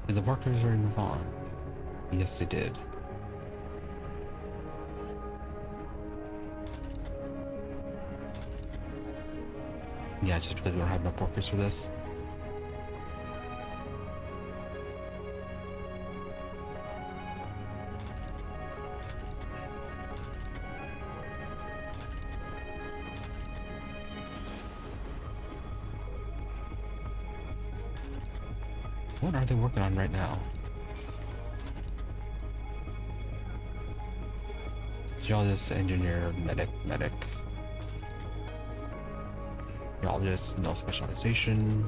Did the workers already move on? Yes, they did. Yeah, just because we don't have enough workers for this. What are they working on right now? Geologist, engineer, medic. Geologist, no specialization.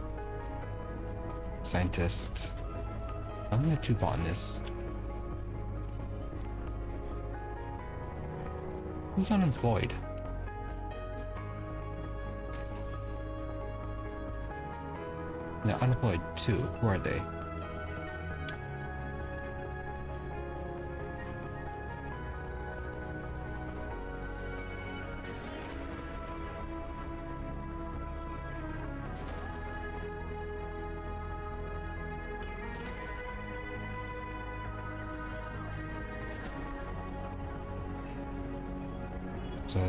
Scientist. I only have 2 botanists. Who's unemployed? They're unemployed too. Who are they? So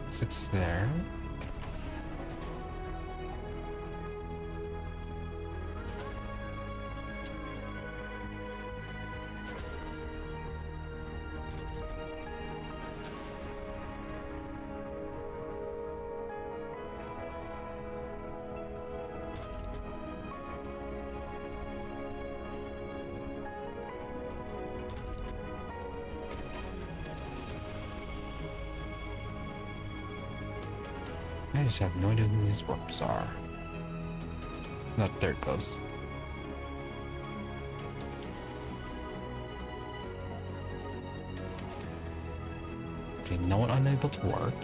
6 there. I just have no idea who these workers are. Not there it goes. Okay, no one unable to work.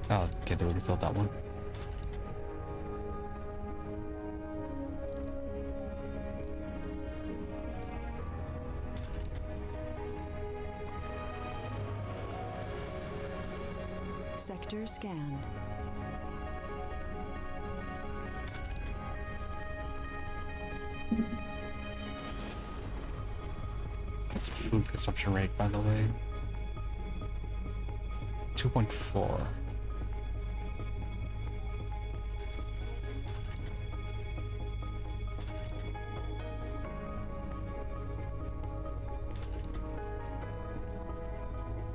Oh, okay, they already filled that one. Sector scanned. What's the food consumption rate, by the way? 2.4.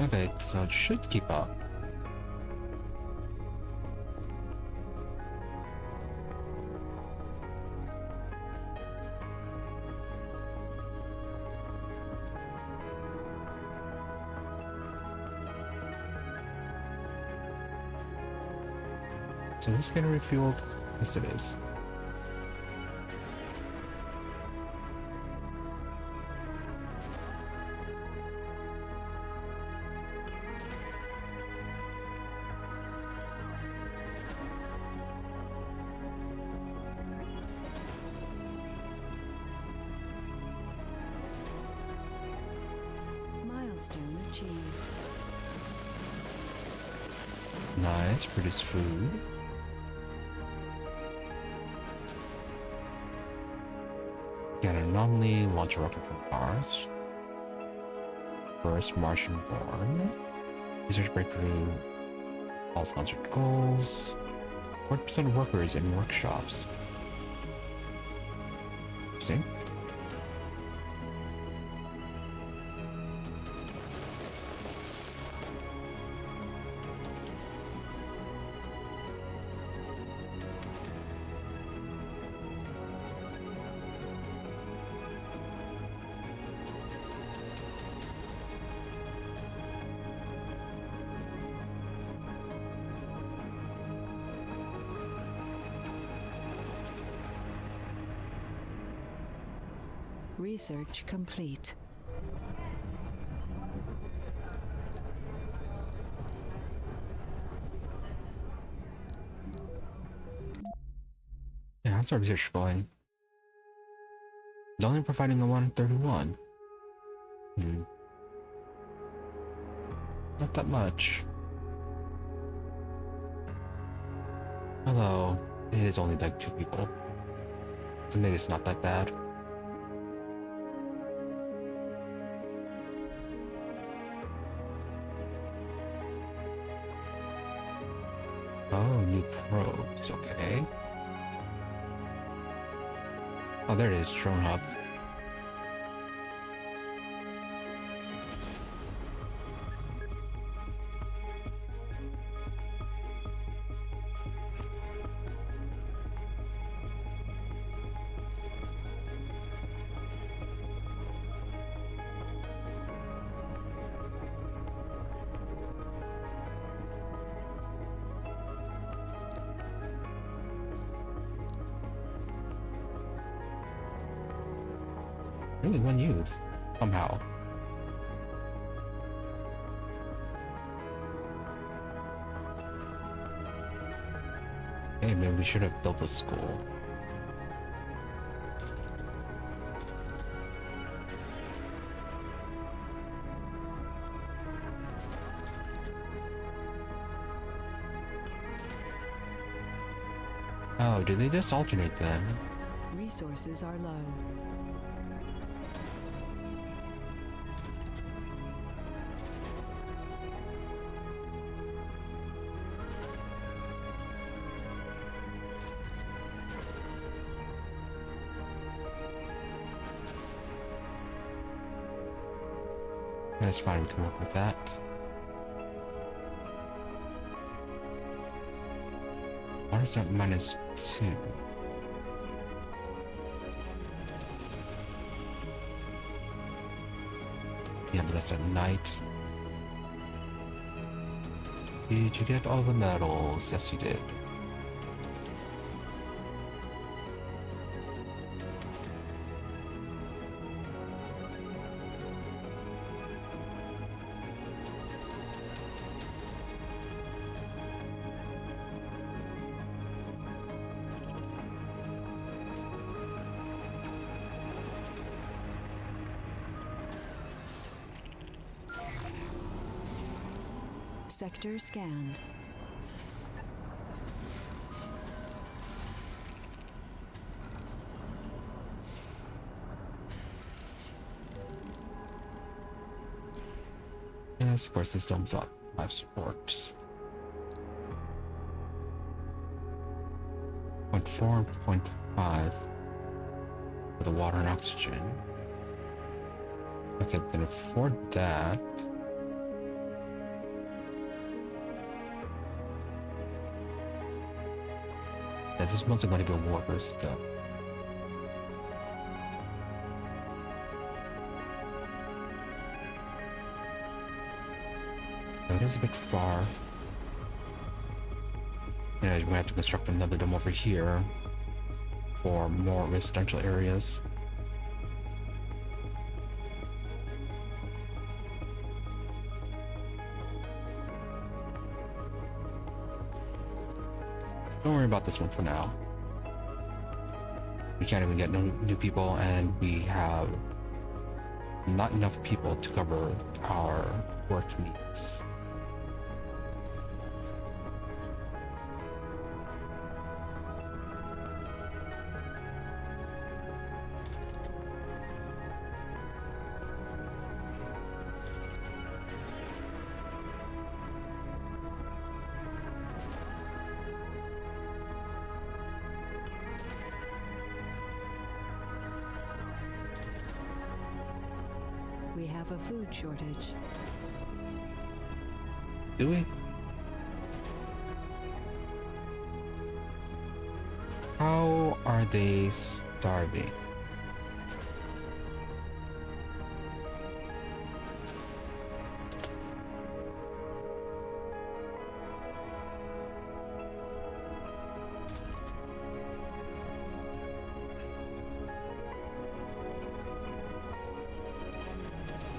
Okay, so it should keep up. So is this getting refueled? Yes, it is. Milestone achieved. Nice, produce food. Get an anomaly, launch a rocket from Mars. First Martian born. Research breakthrough. All sponsored goals. 40% of workers in workshops. See? Research complete. Yeah, how's our research going? It's only providing a 131. Not that much. Although, it is only like 2 people. So maybe it's not that bad. Oh, new probes, okay. Oh, there it is, drone hub. Only 1 youth, somehow. Hey, maybe we should have built a school. Oh, do they just alternate then? Resources are low. That's fine, we can work with that. Why is that -2? Yeah, but that's at night. Did you get all the medals? Yes, you did. Sector scanned. Yes, of course, this dome's up. 5 supports. 0.4 and 0.5 for the water and oxygen. Okay, we can afford that. Yeah, this one's going to be workers though. It is a bit far. Yeah, we're gonna have to construct another dome over here for more residential areas. Don't worry about this one for now. We can't even get new people, and we have not enough people to cover our work needs. We have a food shortage. Do we? How are they starving?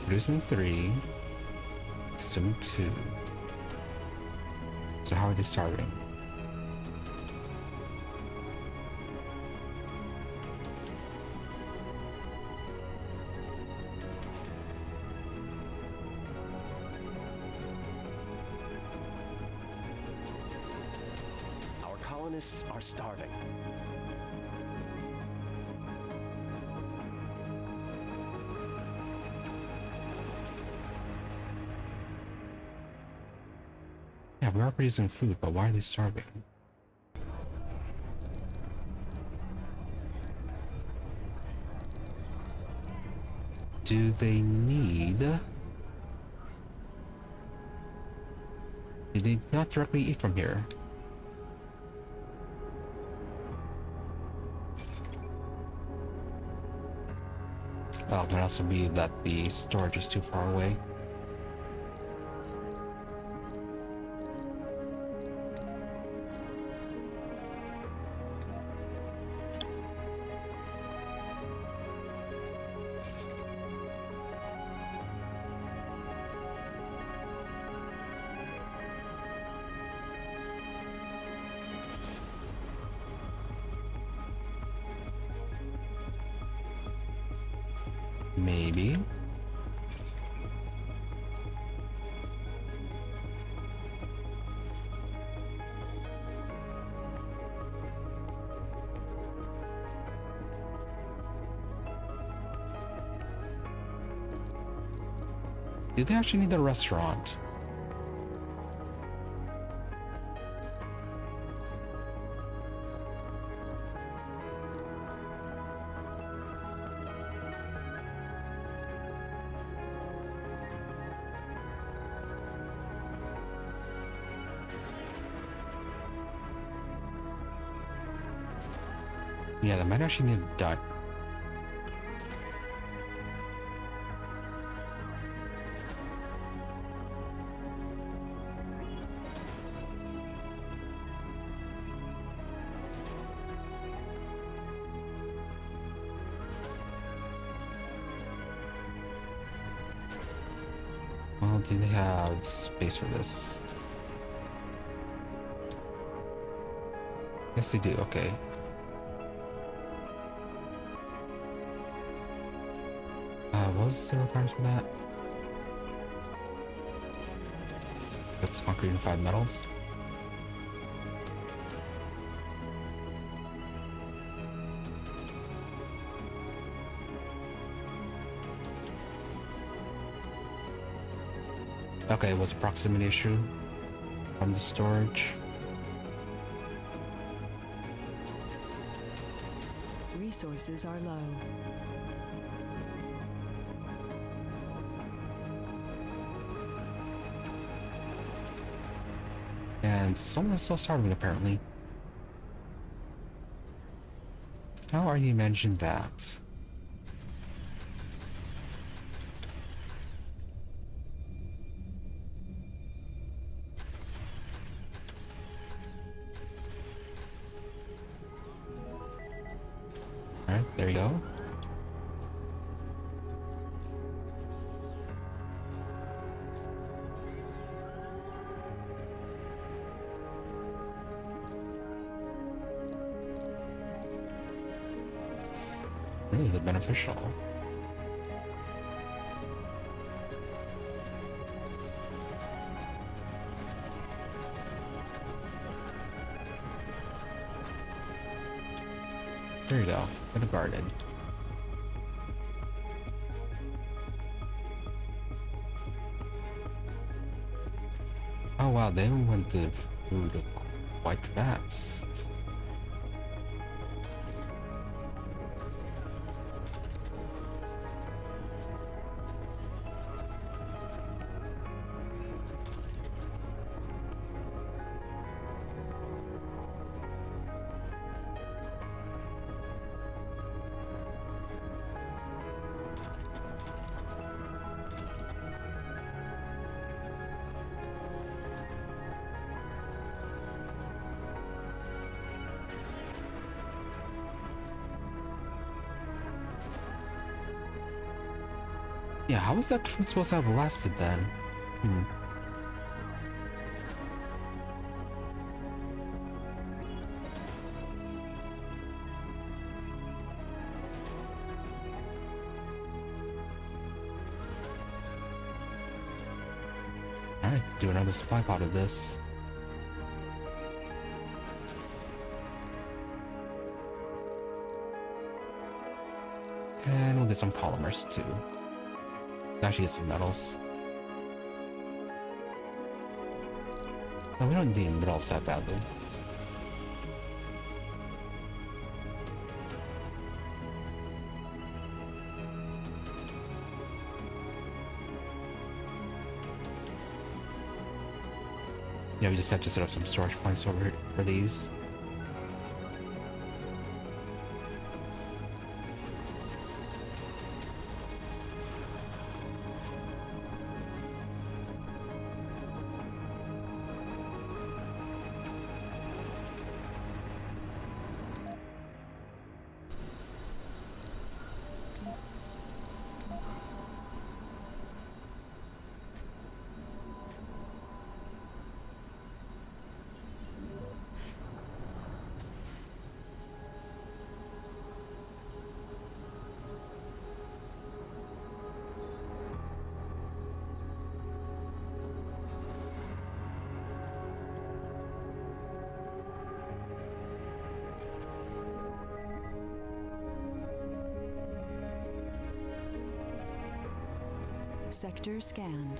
Producing 3, consuming 2. So how are they starving? Our colonists are starving. Yeah, we are producing food, but why are they starving? Do they need... Do they not directly eat from here? Well, it might also be that the storage is too far away. Maybe. Do they actually need a restaurant? Yeah, they might actually need a duck. Well, do they have space for this? Yes, they do. Okay. What was the requirements for that? 6 concrete and 5 metals. Okay, it was a proximity issue from the storage. Resources are low. And someone's still starving, apparently. How are you managing that? Alright, there you go. Really the beneficial. There you go. Got a garden. Oh wow, they went to food quite fast. Yeah, how was that food supposed to have lasted then? Hmm. Alright, do another supply pot of this. And we'll get some polymers too. Actually get some metals. No, we don't need metals that badly. Yeah, we just have to set up some storage points over for these. Sector scanned.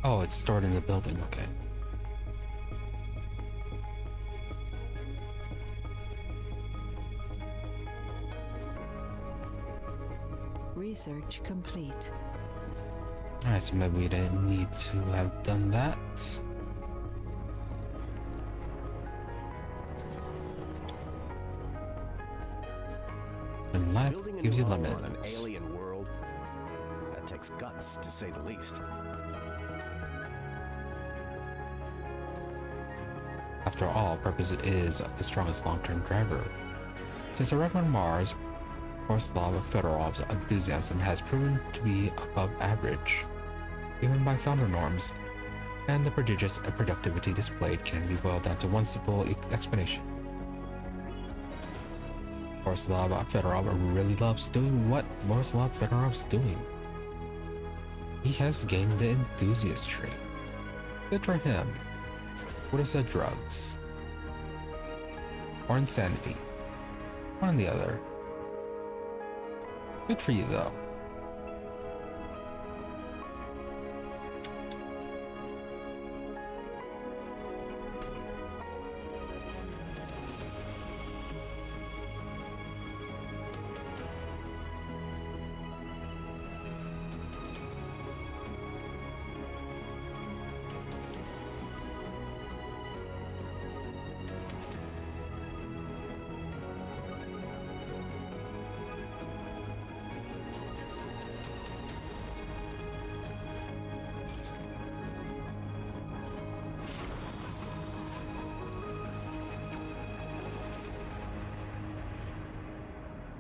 Oh, it's stored in the building, okay. Research complete. Alright, so maybe we didn't need to have done that. And life Building a gives new you home on an lemons. alien world, that takes guts, to say the least. After all, purpose is the strongest long-term driver. Since arriving on Mars, Borislav Fedorov's enthusiasm has proven to be above average, even by founder norms, and the prodigious productivity displayed can be boiled down to one simple explanation. Borislav Fedorov really loves doing what Borislav Fedorov's doing. He has gained the enthusiast trait. Good for him. Would have said drugs. Or insanity. One or the other. Good for you, though.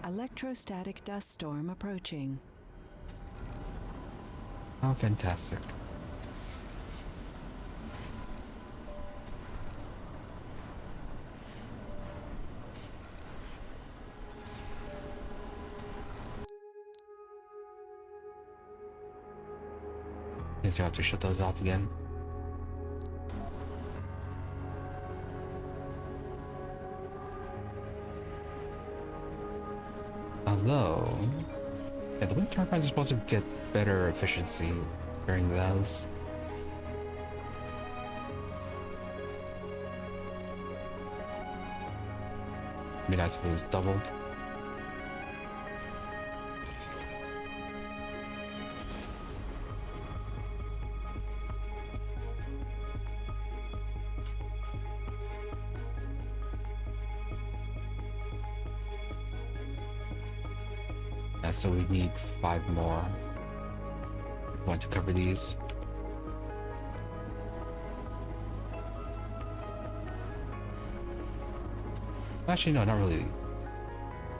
Electrostatic dust storm approaching. How fantastic. Guess you have to shut those off again. Although, yeah, the wind turbines are supposed to get better efficiency during those. It'd be nice if it was doubled. Yeah, so we need 5 more if we want to cover these. Actually, no, not really.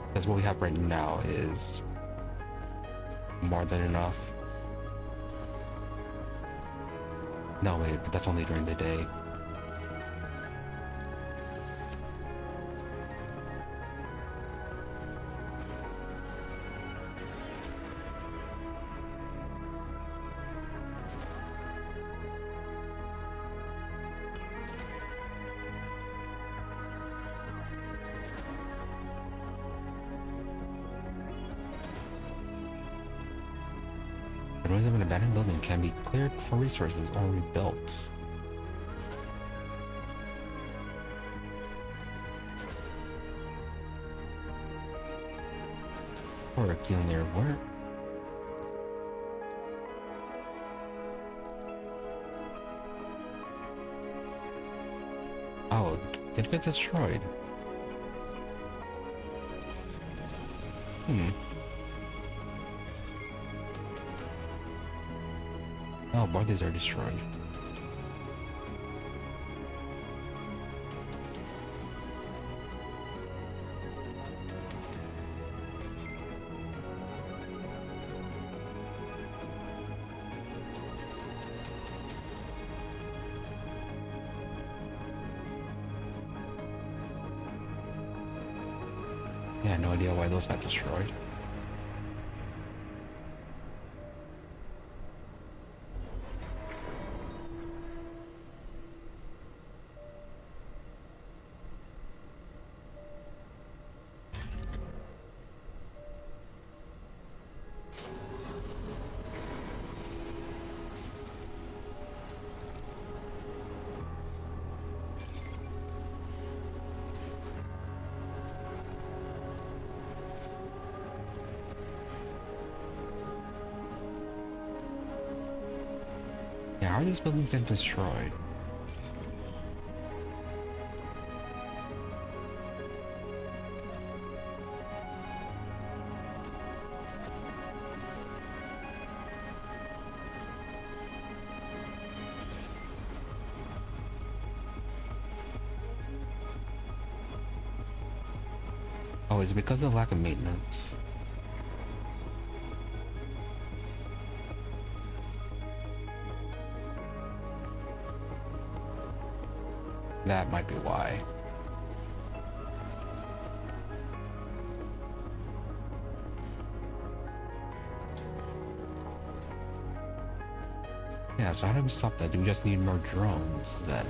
Because what we have right now is more than enough. No, wait, but that's only during the day. The ruins of an abandoned building can be cleared for resources or rebuilt. Or a kill near where? Oh, did it get destroyed? Oh, both these are destroyed. Yeah, no idea why those got destroyed. Yeah, how are these buildings getting destroyed? Oh, is it because of lack of maintenance? That might be why. Yeah, so how do we stop that? Do we just need more drones then?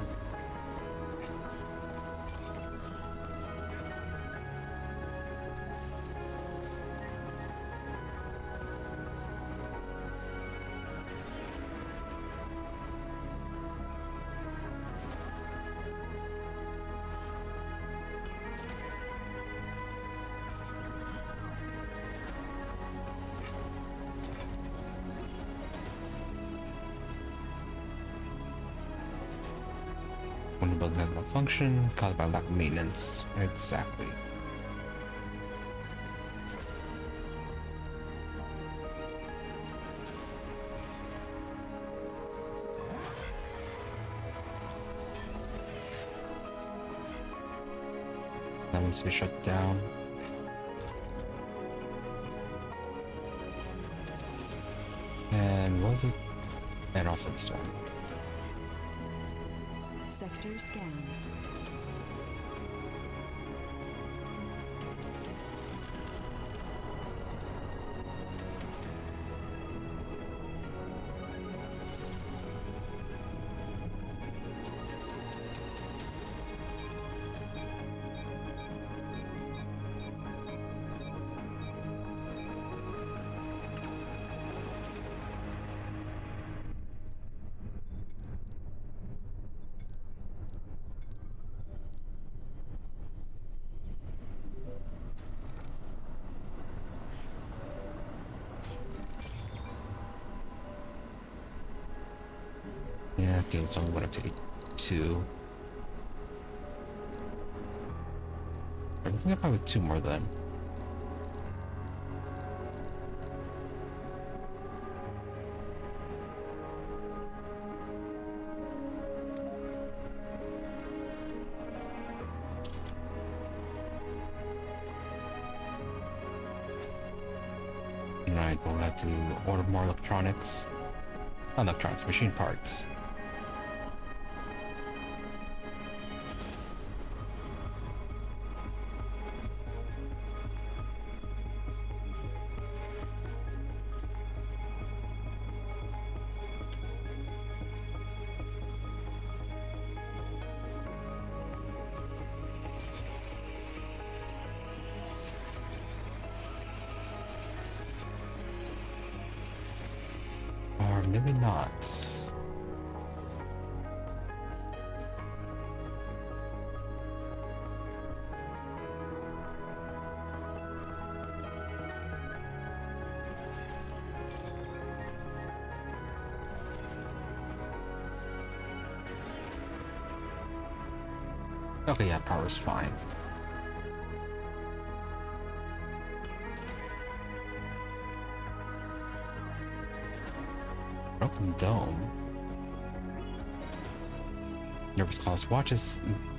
When the building has no function, caused by lack of maintenance. Exactly. That needs to be shut down. And what was it? And also this one. Sector scanned. Yeah, okay, it's only went up to 2. I think if I with 2 more then. giant, but we'll have to order more electronics. Not electronics, machine parts. Or maybe not. Okay, yeah, power's fine. Broken dome. Nervous cause watches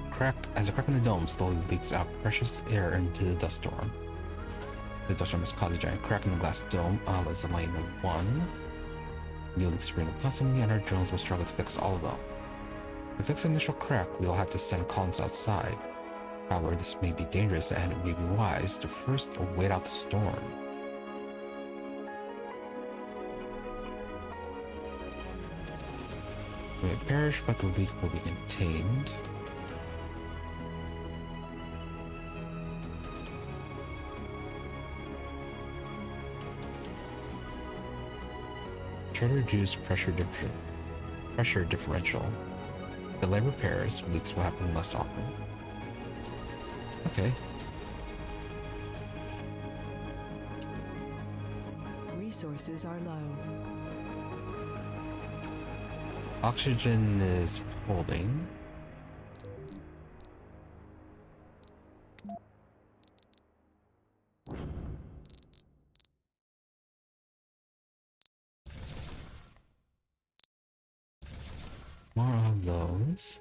crack as a crack in the dome slowly leaks out precious air into the dust storm. The dust storm has caused a giant crack in the glass dome as Elena 1. Neil experimented constantly and our drones will struggle to fix all of them. To fix the initial crack, we'll have to send colonists outside. However, this may be dangerous and it may be wise to first wait out the storm. We may perish, but the leak will be contained. Try to reduce pressure differential. Delay repairs, leaks will happen less often. Okay. Resources are low. Oxygen is holding. More of those.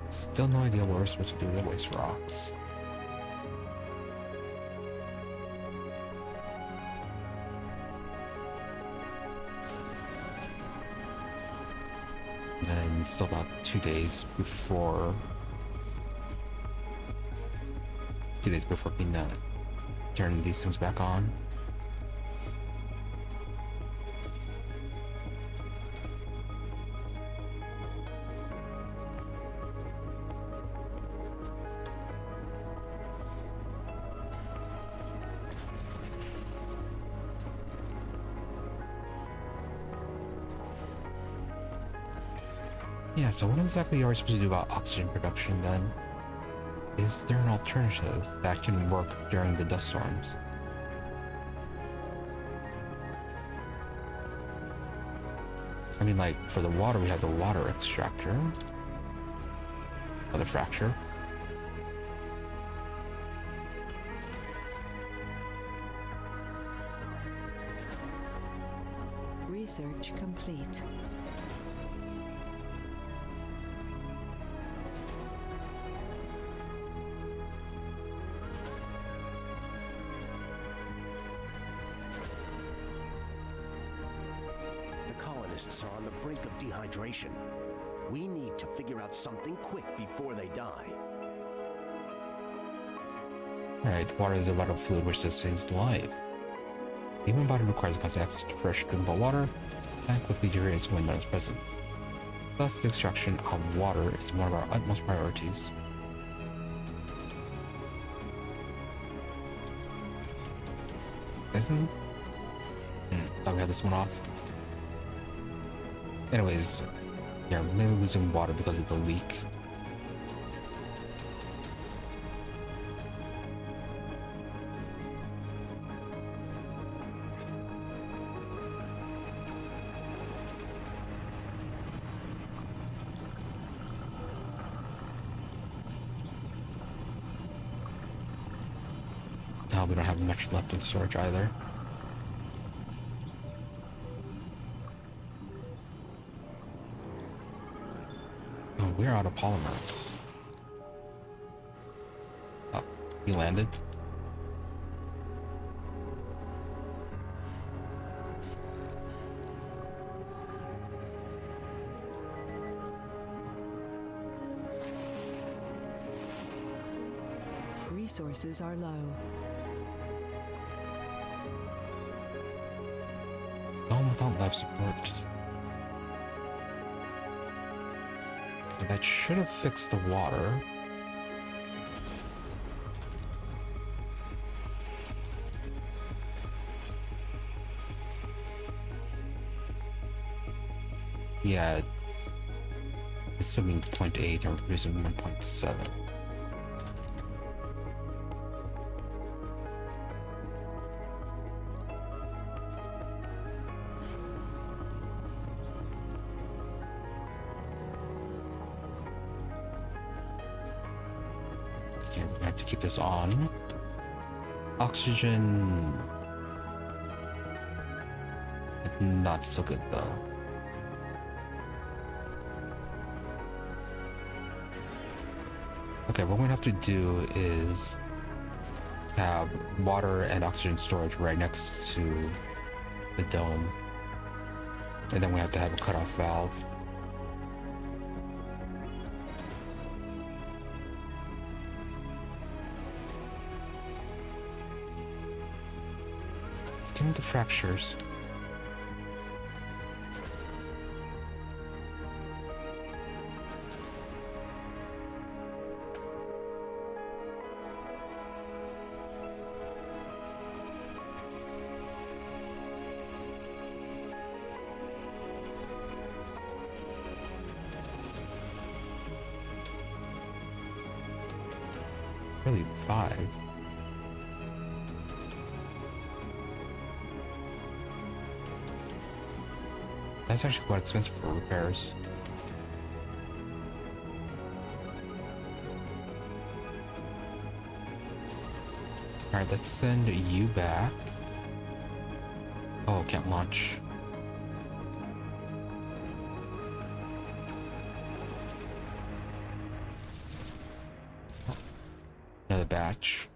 Still no idea what we're supposed to do with the waste rocks. And still about 2 days before we turn these things back on. Yeah, so what exactly are we supposed to do about oxygen production then? Is there an alternative that can work during the dust storms? I mean, like, for the water, we have the water extractor. Or the fracture. Research complete. Are on the brink of dehydration. We need to figure out something quick before they die. Right, water is a vital fluid which sustains life. The human body requires constant access to fresh, drinkable water, and quickly deteriorates when none is present. Thus, the extraction of water is one of our utmost priorities. Isn't? Thought we had this one off. Anyways, yeah, we're mainly losing water because of the leak. No, we don't have much left in storage either. Oh, we're out of polymers. Oh, he landed. Resources are low. Dome without life support. And that should have fixed the water. Yeah. It's still being 0.8 and we're using 1.7. We have to keep this on. Oxygen. Not so good though. Okay, what we're gonna have to do is have water and oxygen storage right next to the dome. And then we have to have a cutoff valve. Give me the fractures. Really, 5. That's actually quite expensive for repairs. Alright, let's send you back. Oh, can't launch. Another batch.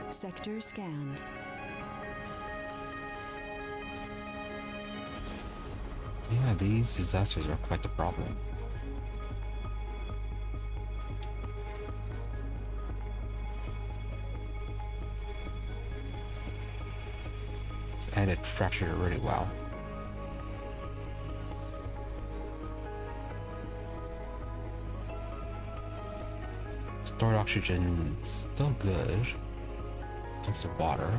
Sector scanned. Yeah, these disasters are quite the problem. And it fractured it really well. Stored oxygen still good. It's also water.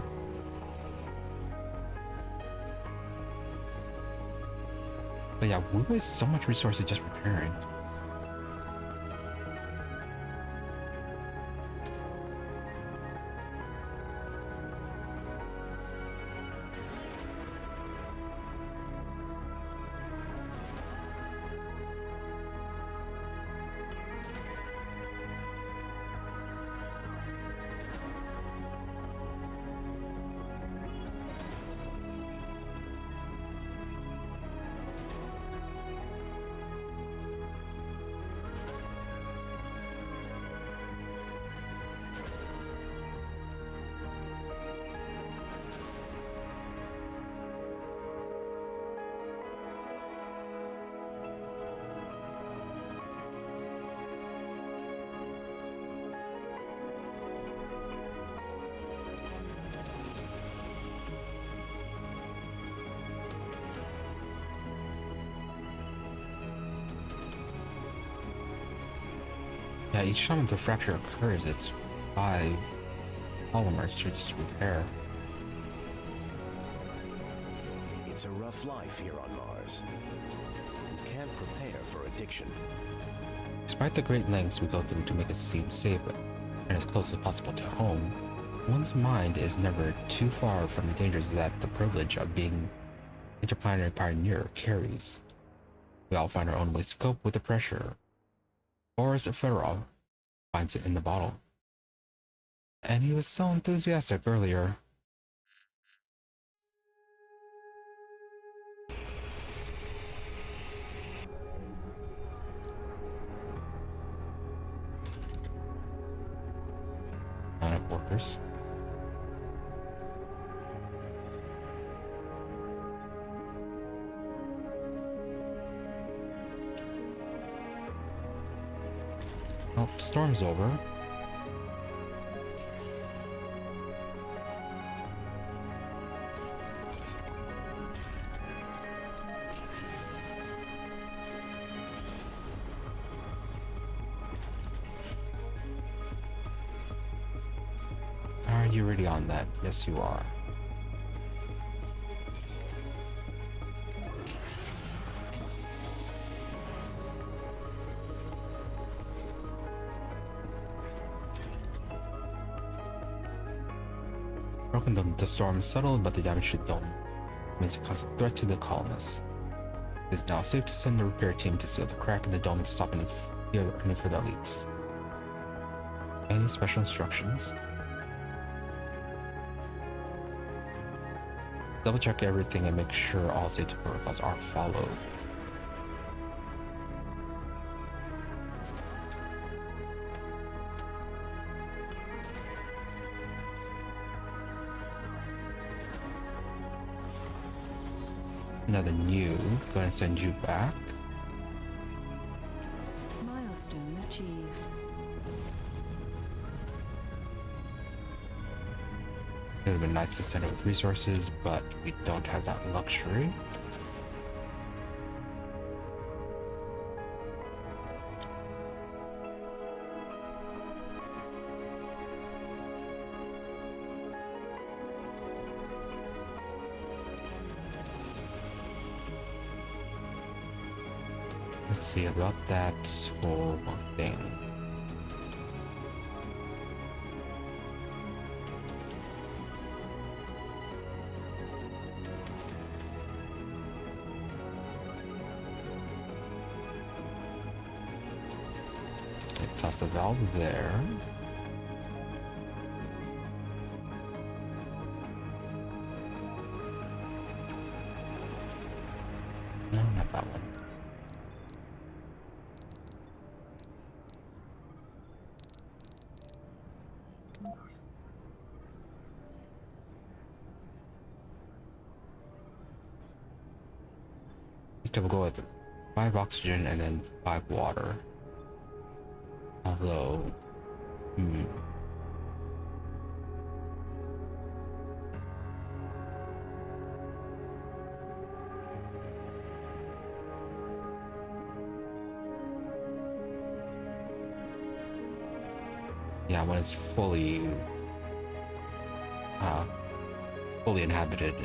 But yeah, we waste so much resources just repairing. Yeah, each time the fracture occurs, it's 5 polymers to just repair. It's a rough life here on Mars. You can't prepare for addiction. Despite the great lengths we go through to make it seem safe and as close as possible to home, one's mind is never too far from the dangers that the privilege of being interplanetary pioneer carries. We all find our own ways to cope with the pressure. Boris Fedorov finds it in the bottle. And he was so enthusiastic earlier. Line of workers. Well, storm's over. Are you ready on that? Yes, you are. Broken Dome. The storm settled, but the damage to the dome means it caused a threat to the colonists. It is now safe to send the repair team to seal the crack in the dome to stop any further leaks. Any special instructions? Double check everything and make sure all safety protocols are followed. Now the Anew, go and send you back. Milestone achieved. It would have been nice to send it with resources, but we don't have that luxury. Let's see about that whole thing. Okay, toss the valve there. No, not that one. We'll go with 5 oxygen and then 5 water. Although, yeah, when it's fully inhabited,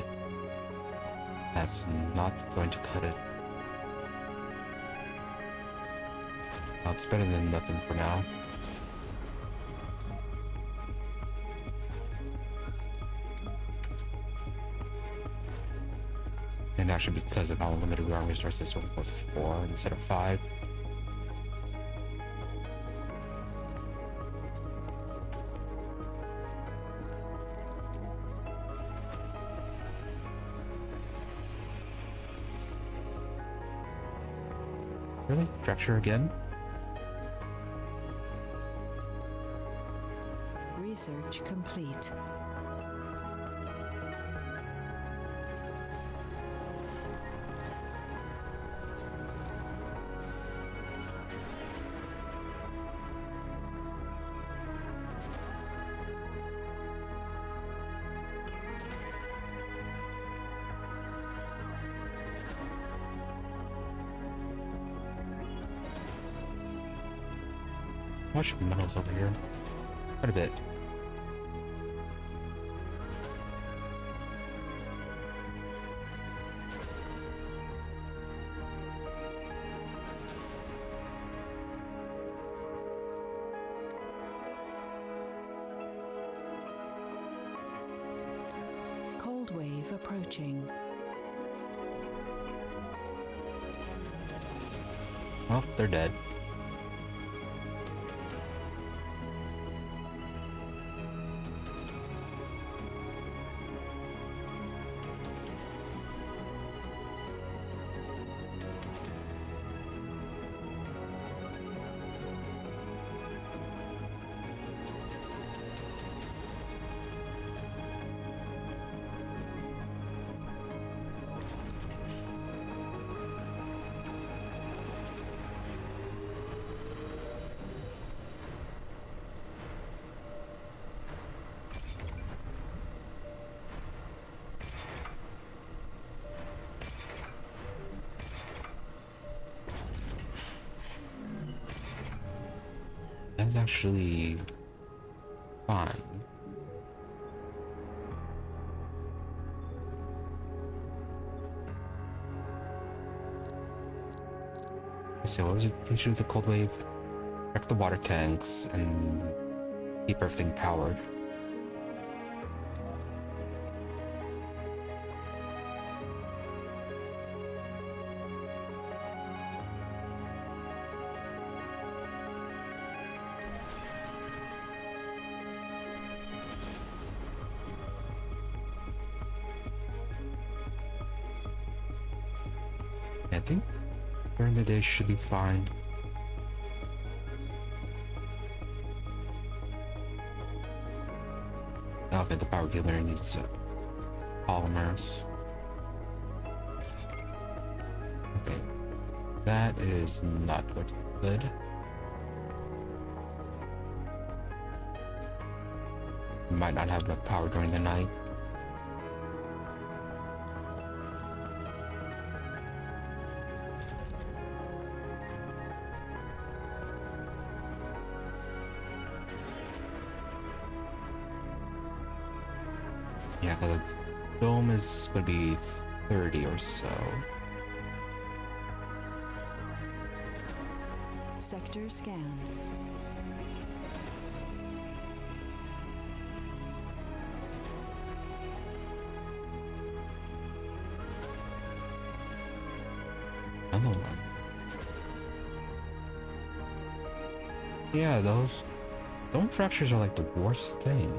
that's not going to cut it. It's better than nothing for now. And actually, because of how limited we are on resources, we'll go with 4 instead of 5. Really? Fracture again? Research complete. much metals over here? Quite a bit. Cold wave approaching. Well, they're dead. That's actually fine. So what was it to do with the cold wave? Wreck the water tanks and keep everything powered. I think during the day should be fine. Okay, the power cable needs polymers. Okay, that is not good. We might not have enough power during the night. Yeah, because the dome is going to be 30 or so. Sector scanned. Another one. Yeah, those dome fractures are like the worst thing.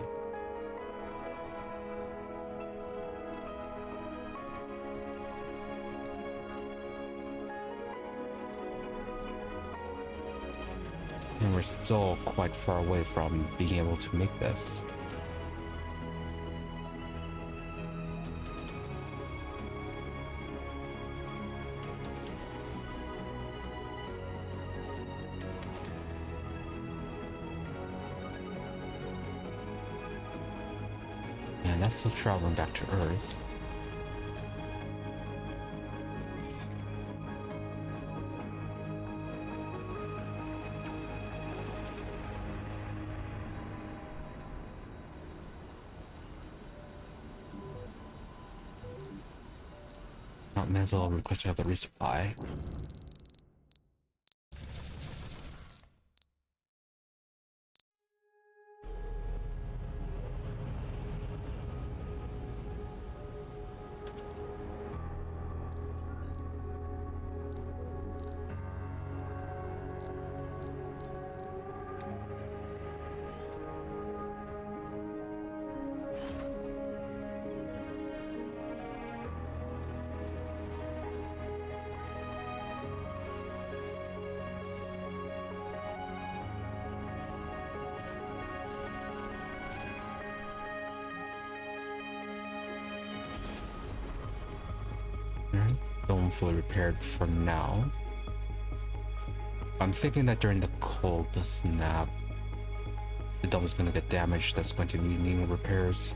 And we're still quite far away from being able to make this. And that's still traveling back to Earth. May as well request another resupply. Dome fully repaired for now. I'm thinking that during the cold snap, the dome is going to get damaged. That's going to be needing repairs.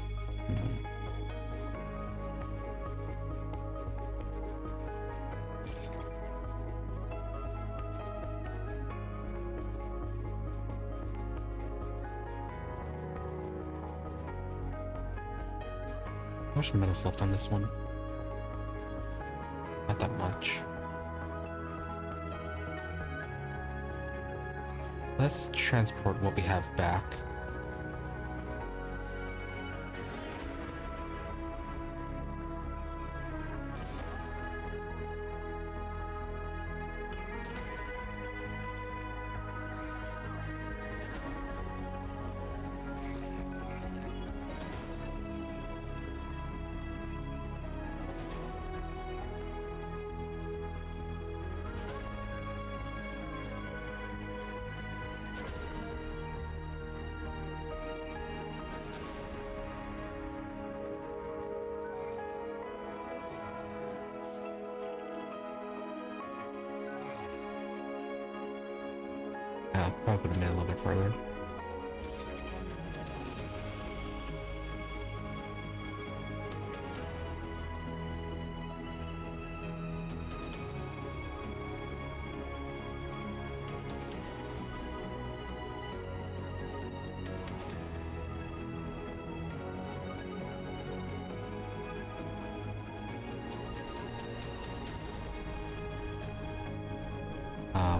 much metal's left on this one? Not that much. Let's transport what we have back. Probably put it in a little bit further.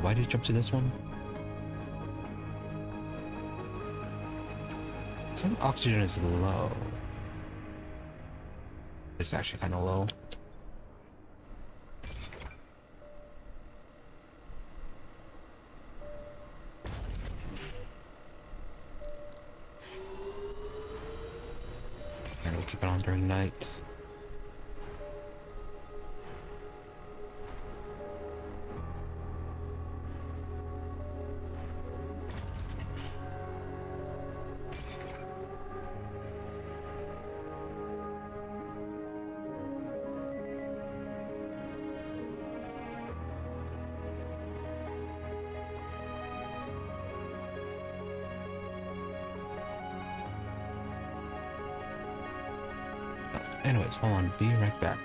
Why did you jump to this one? Some oxygen is low. It's actually kind of low. And we'll keep it on during night. Anyways, hold on, be right back.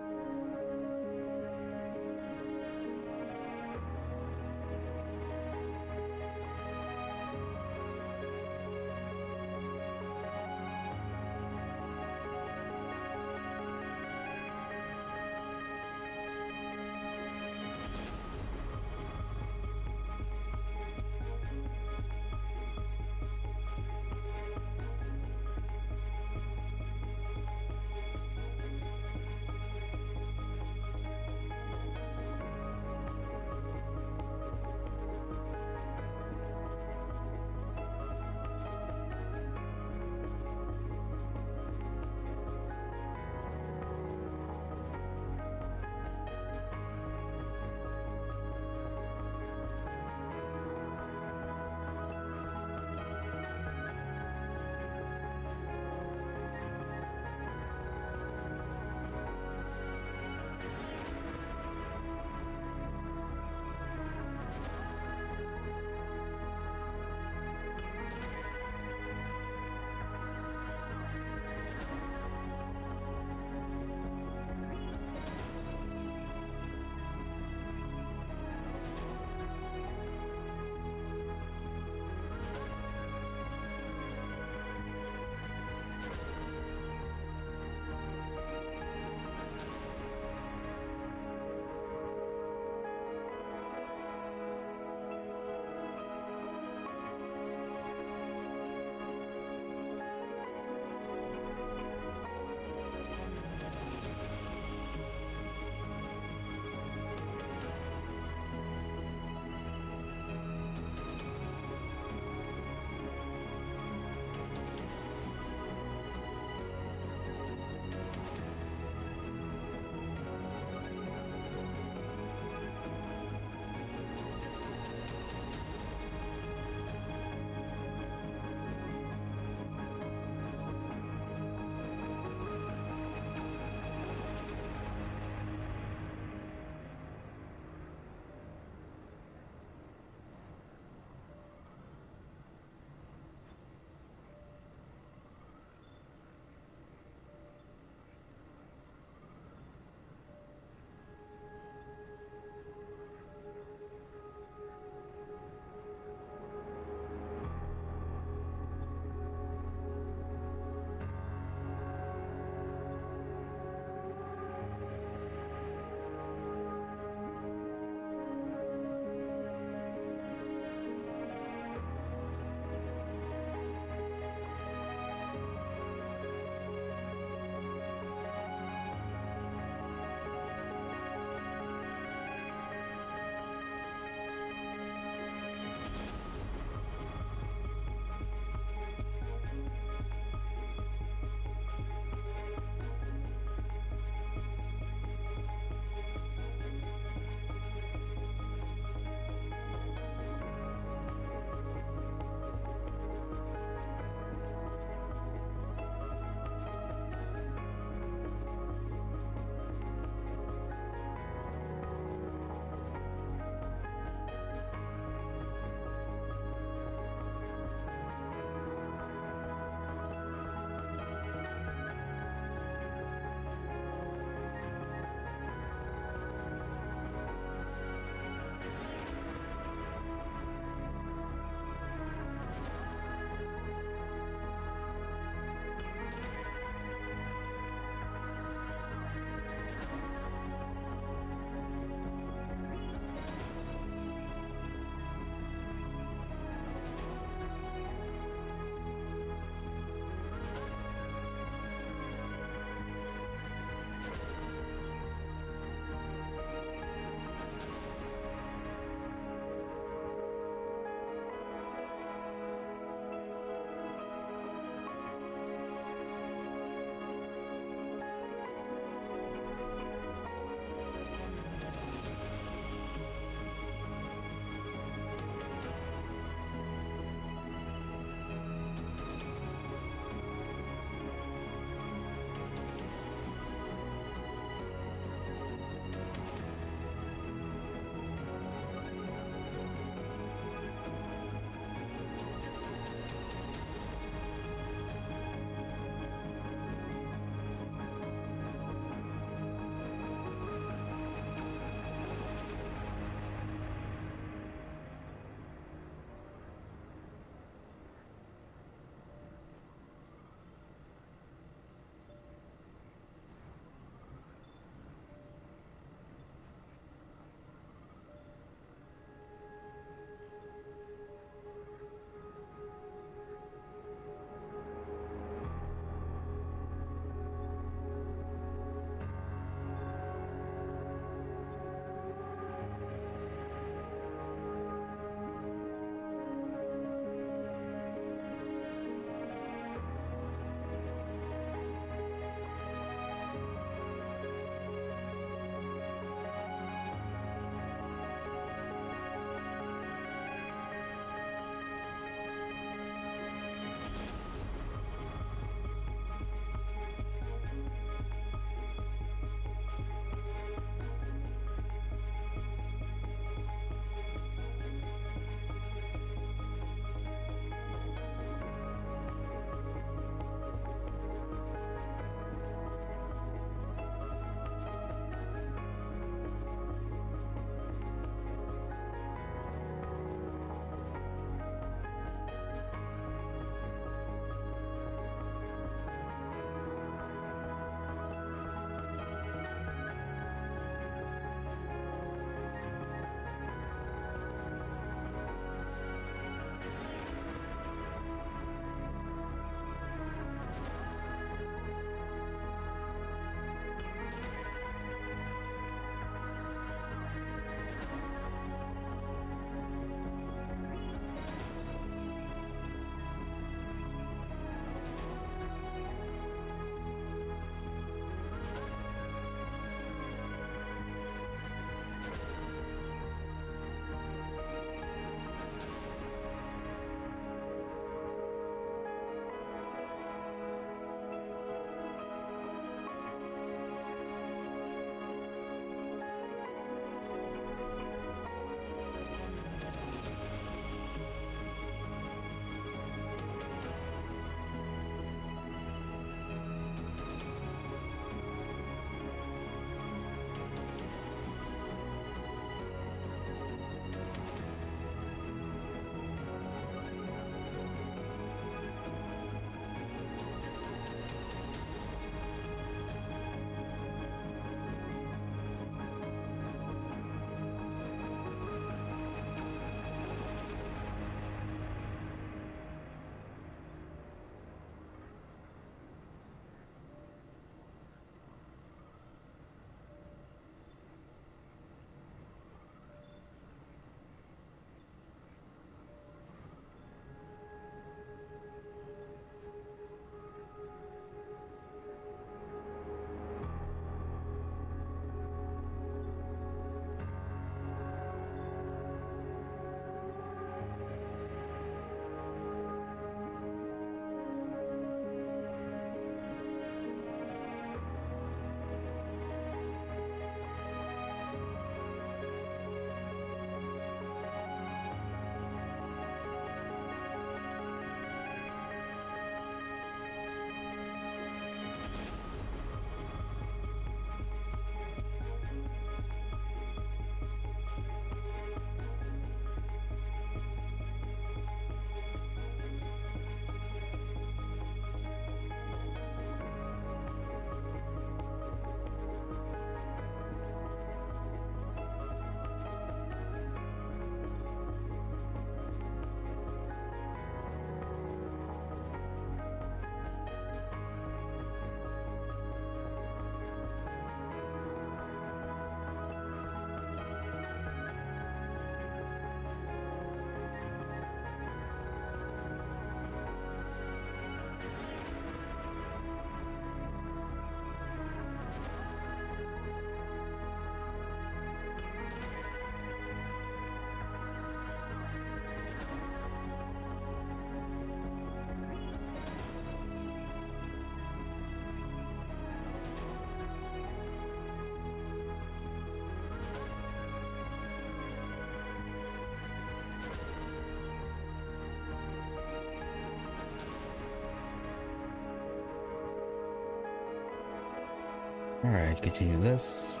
Alright, continue this.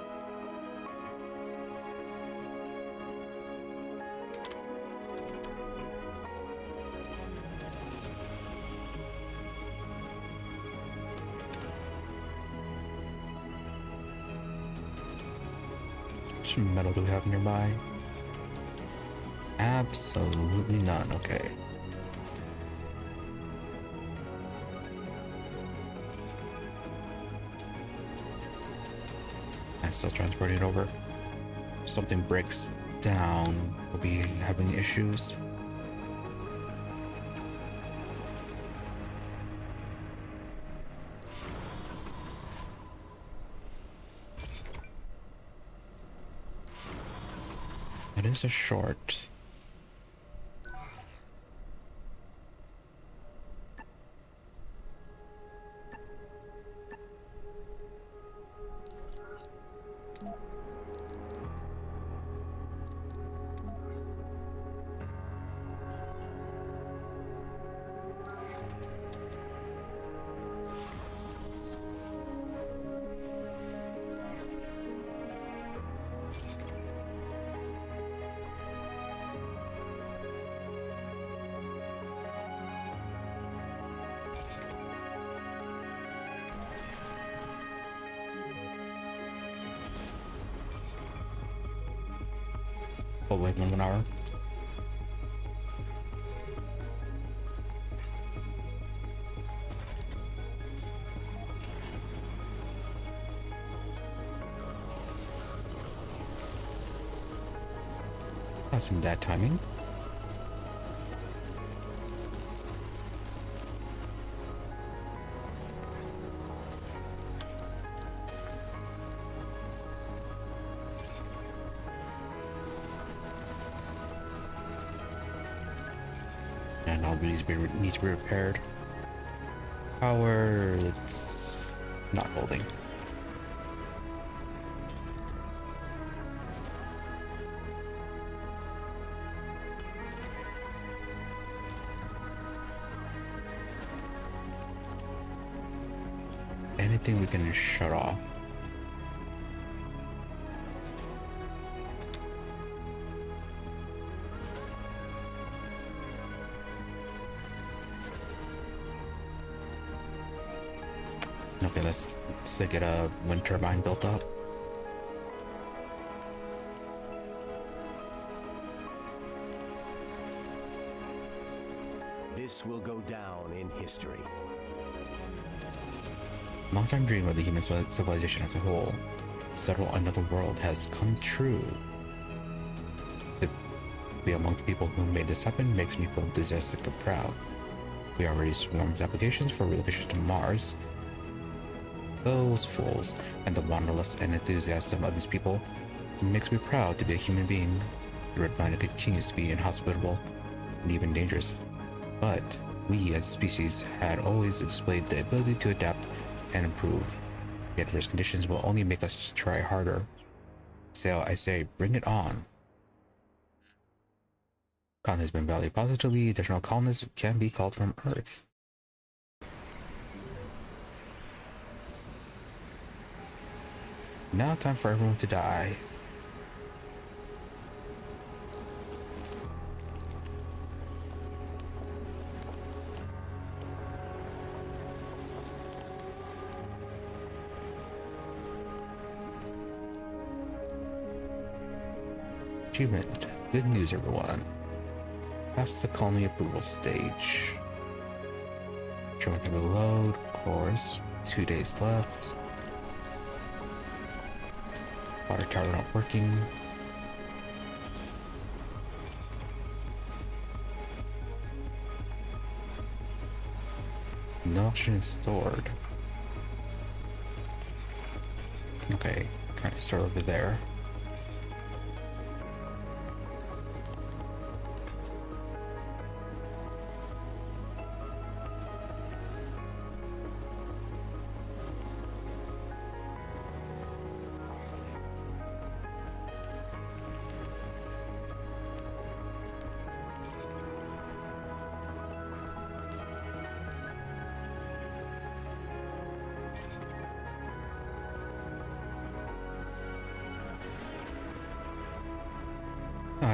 How much metal do we have nearby? Absolutely none. Okay. I'm still transporting it over. If something breaks down, we'll be having issues. It is a short. Oh, wait, 1 hour. That's some bad timing. And all these need to be repaired. Power, it's not holding. Anything we can shut off. Okay, let's get a wind turbine built up. This will go down in history. Long-time dream of the human civilization as a whole, settle another world, has come true. To be among the people who made this happen makes me feel enthusiastic and proud. We already swarmed applications for relocation to Mars. Those fools and the wanderlust and enthusiasm of these people makes me proud to be a human being. The red planet continues to be inhospitable and even dangerous. But we as a species had always displayed the ability to adapt and improve. The adverse conditions will only make us try harder. So I say, bring it on. Colony has been valued positively. Additional colonists can be called from Earth. Now time for everyone to die. Achievement. Good news, everyone. Past the colony approval stage. Trying to load, of course. 2 days left. Water tower not working. No oxygen stored. Okay, kind of store over there.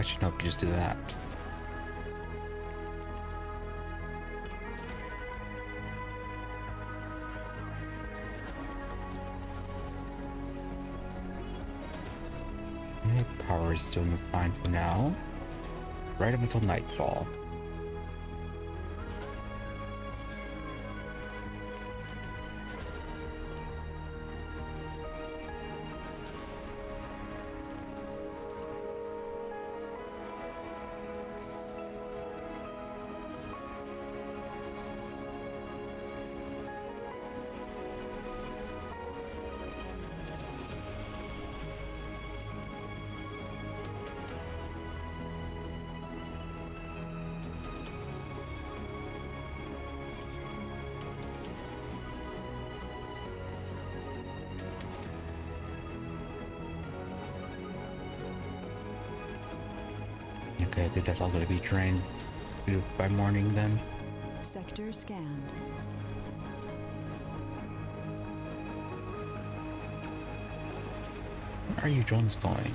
actually, no, we can just do that. Okay, power is doing fine for now. Right up until nightfall. Okay, I think that's all going to be drained by morning then. Sector scanned. Where are you drones going?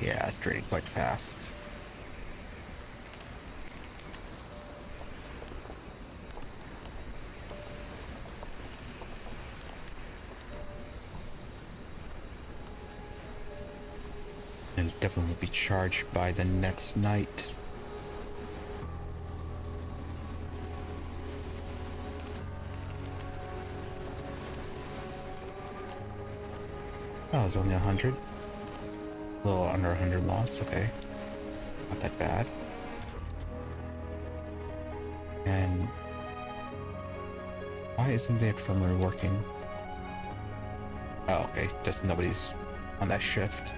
Yeah, it's draining quite fast. And definitely will be charged by the next night. Oh, it's only 100. A little under 100 lost. Okay, not that bad. And why isn't the infirmary working? Oh, okay, just nobody's on that shift.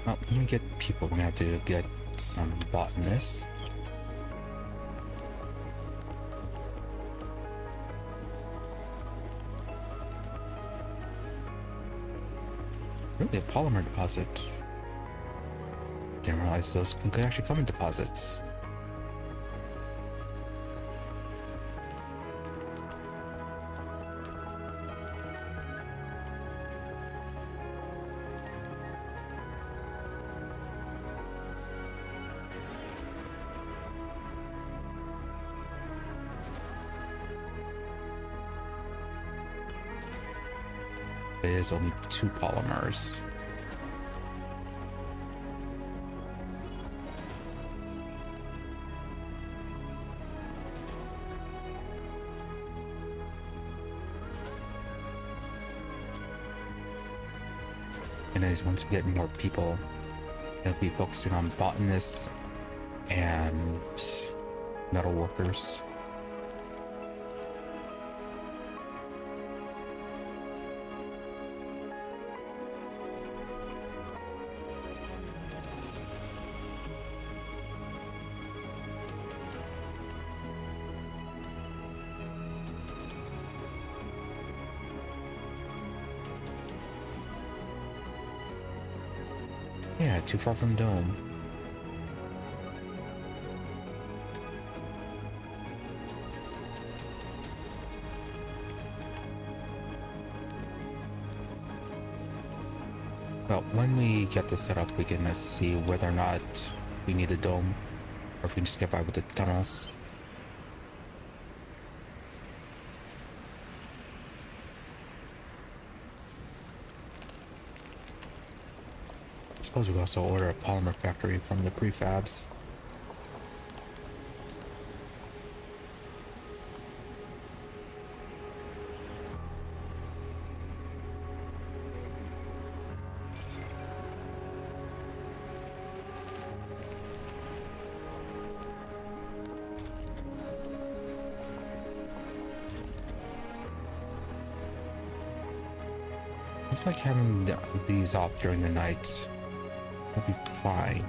Well, when we get people, we're gonna have to get some botanists. Really, a polymer deposit. Didn't realize those could actually come in deposits. It is only 2 polymers. And as once we get more people, they'll be focusing on botanists and metal workers. Yeah, too far from Dome. Well, when we get this set up, we can see whether or not we need a dome, or if we can just get by with the tunnels. I suppose we could also order a polymer factory from the prefabs. Looks like having these off during the night will be fine.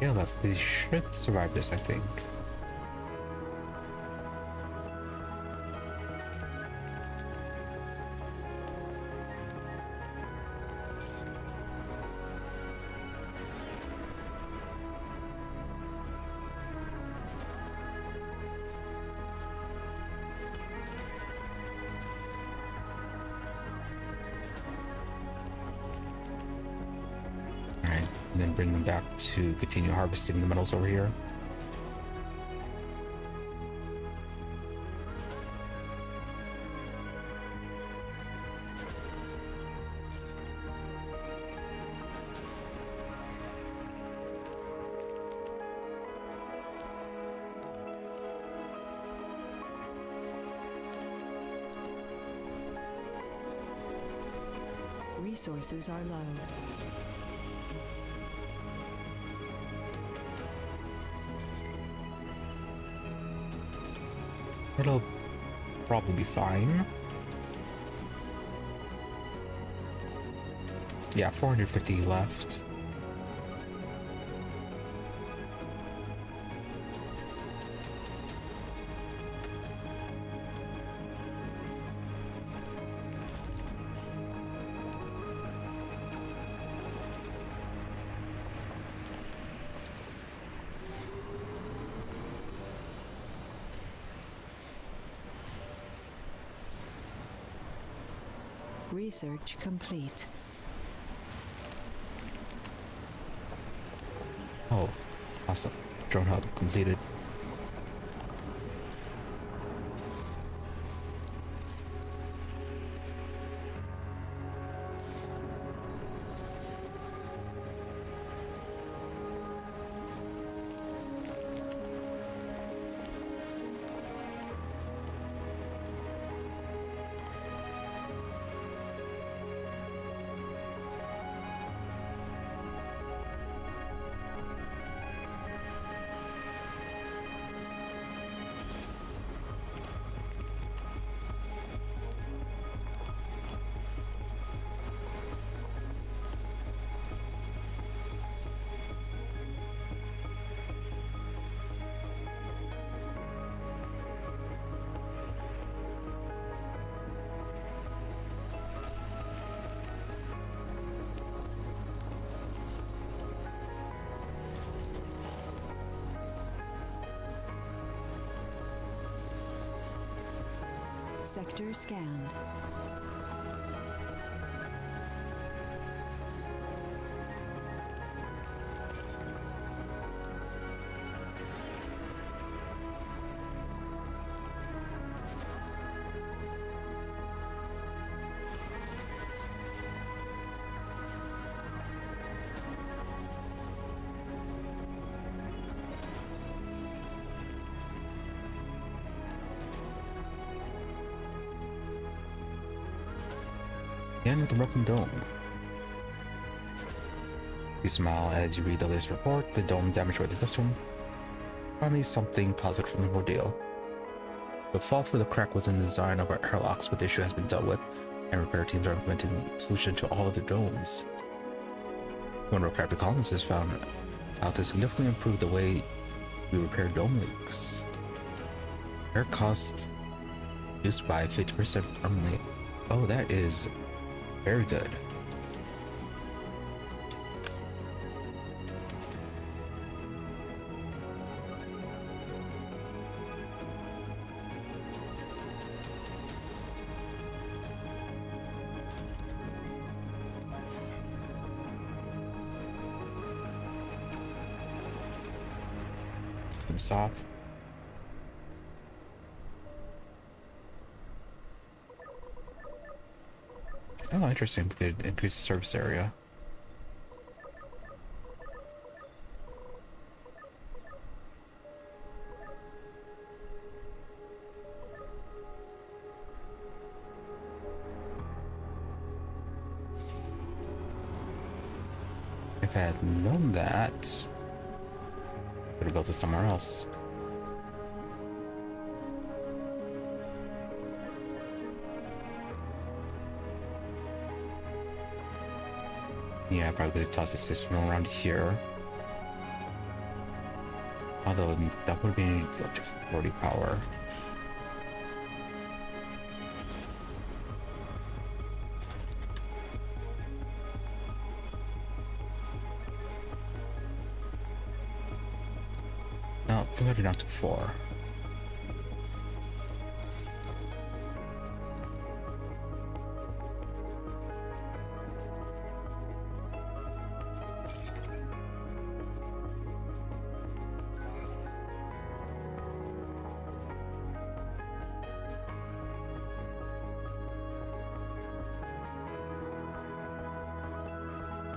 Yeah, left. We should survive this, I think. Alright, and then bring them back to continue harvesting the metals over here. Resources are low. It'll probably be fine. Yeah, 450 left. Research complete. Oh, awesome. Drone hub completed. Sector scanned. And with the broken dome. You smile as you read the latest report. The dome damaged by the dust storm. Finally, something positive from the ordeal. The fault for the crack was in the design of our airlocks, but the issue has been dealt with, and repair teams are implementing a solution to all of the domes. One of our crafty colonists has found how to significantly improve the way we repair dome leaks. Air cost reduced by 50% permanently. Oh, that is very good. This off. Oh, interesting. We could increase the surface area. If I had known that, I could have built it somewhere else. Yeah, probably gonna toss the system around here. Although that would be up to 40 power. No, convert it down to 4.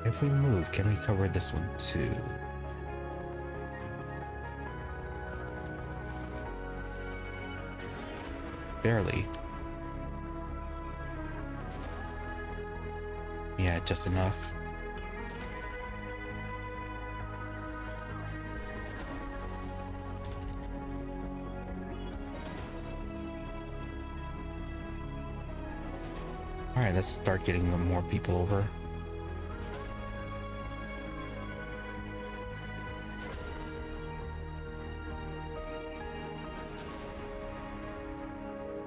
If we move, can we cover this one too? Barely. Yeah, just enough. Alright, let's start getting more people over.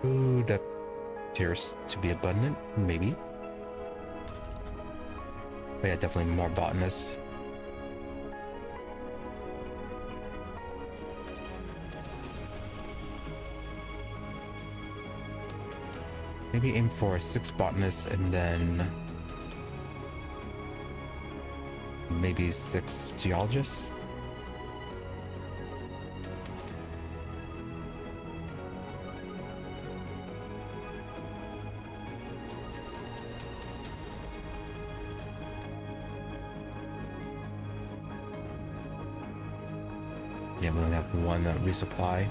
Food appears to be abundant, maybe. But yeah, definitely more botanists. Maybe aim for 6 botanists and then maybe 6 geologists. Yeah, we only have 1 resupply.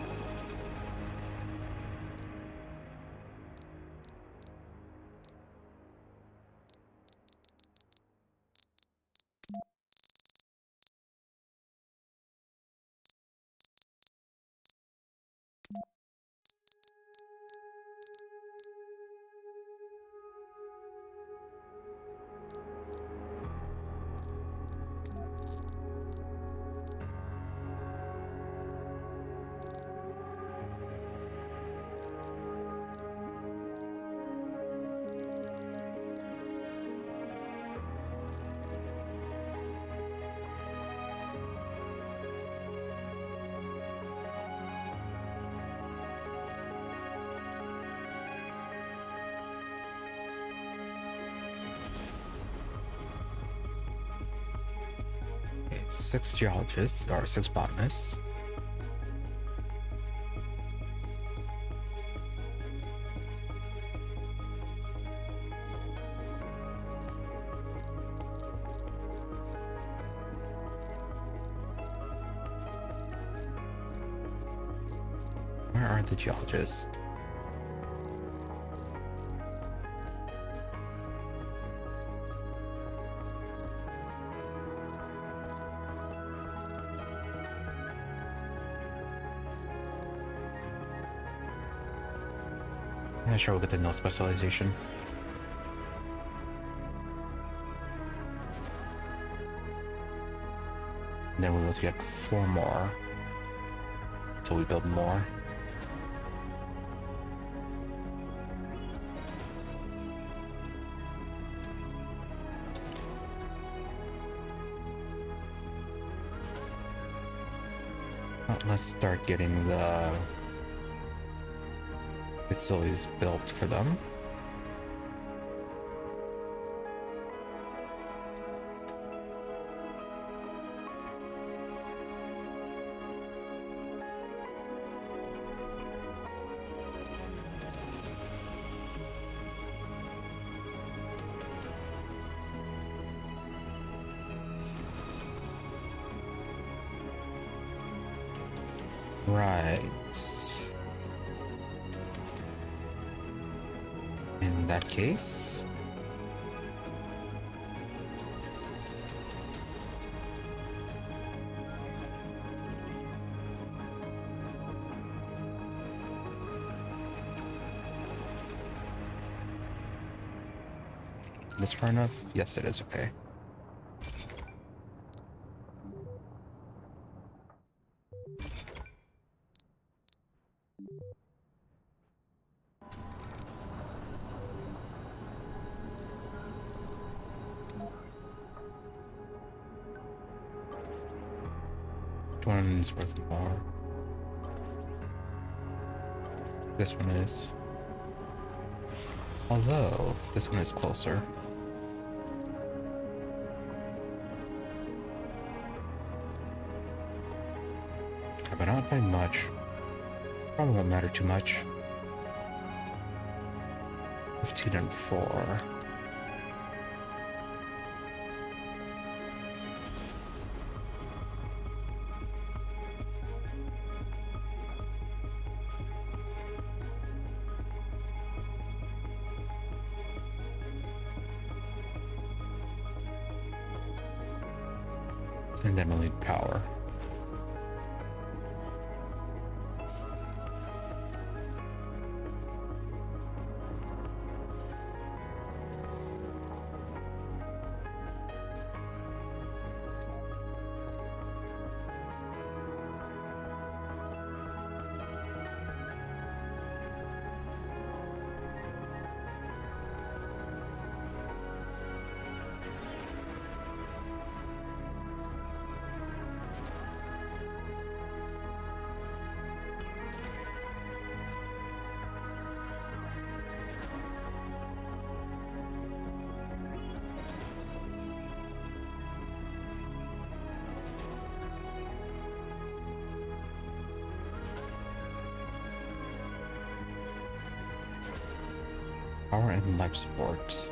Okay, 6 geologists or 6 botanists. Where are the geologists? Yeah, sure, we'll get the no specialization. And then we will get 4 more until we build more. Well, let's start getting the facilities built for them. Right. In that case, this far enough? Yes, it is. Okay. marked one is worth more. This one is. Although, this one is closer. Okay, but not by much. Probably won't matter too much. 15 and 4. And then we'll need power. Power and life support.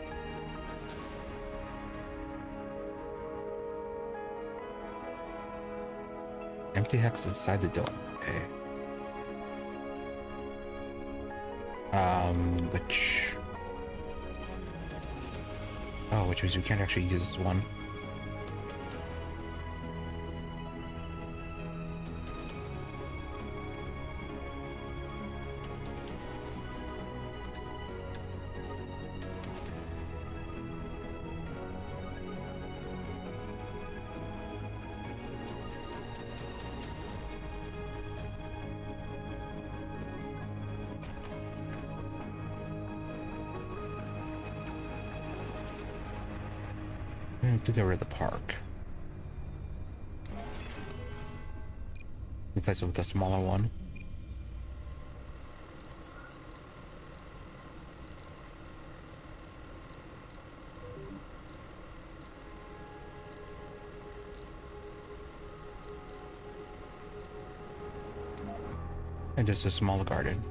Empty hex inside the dome. Okay. Which... Oh, which means we can't actually use this one. To get rid of the park. Replace it with a smaller one. And just a small garden.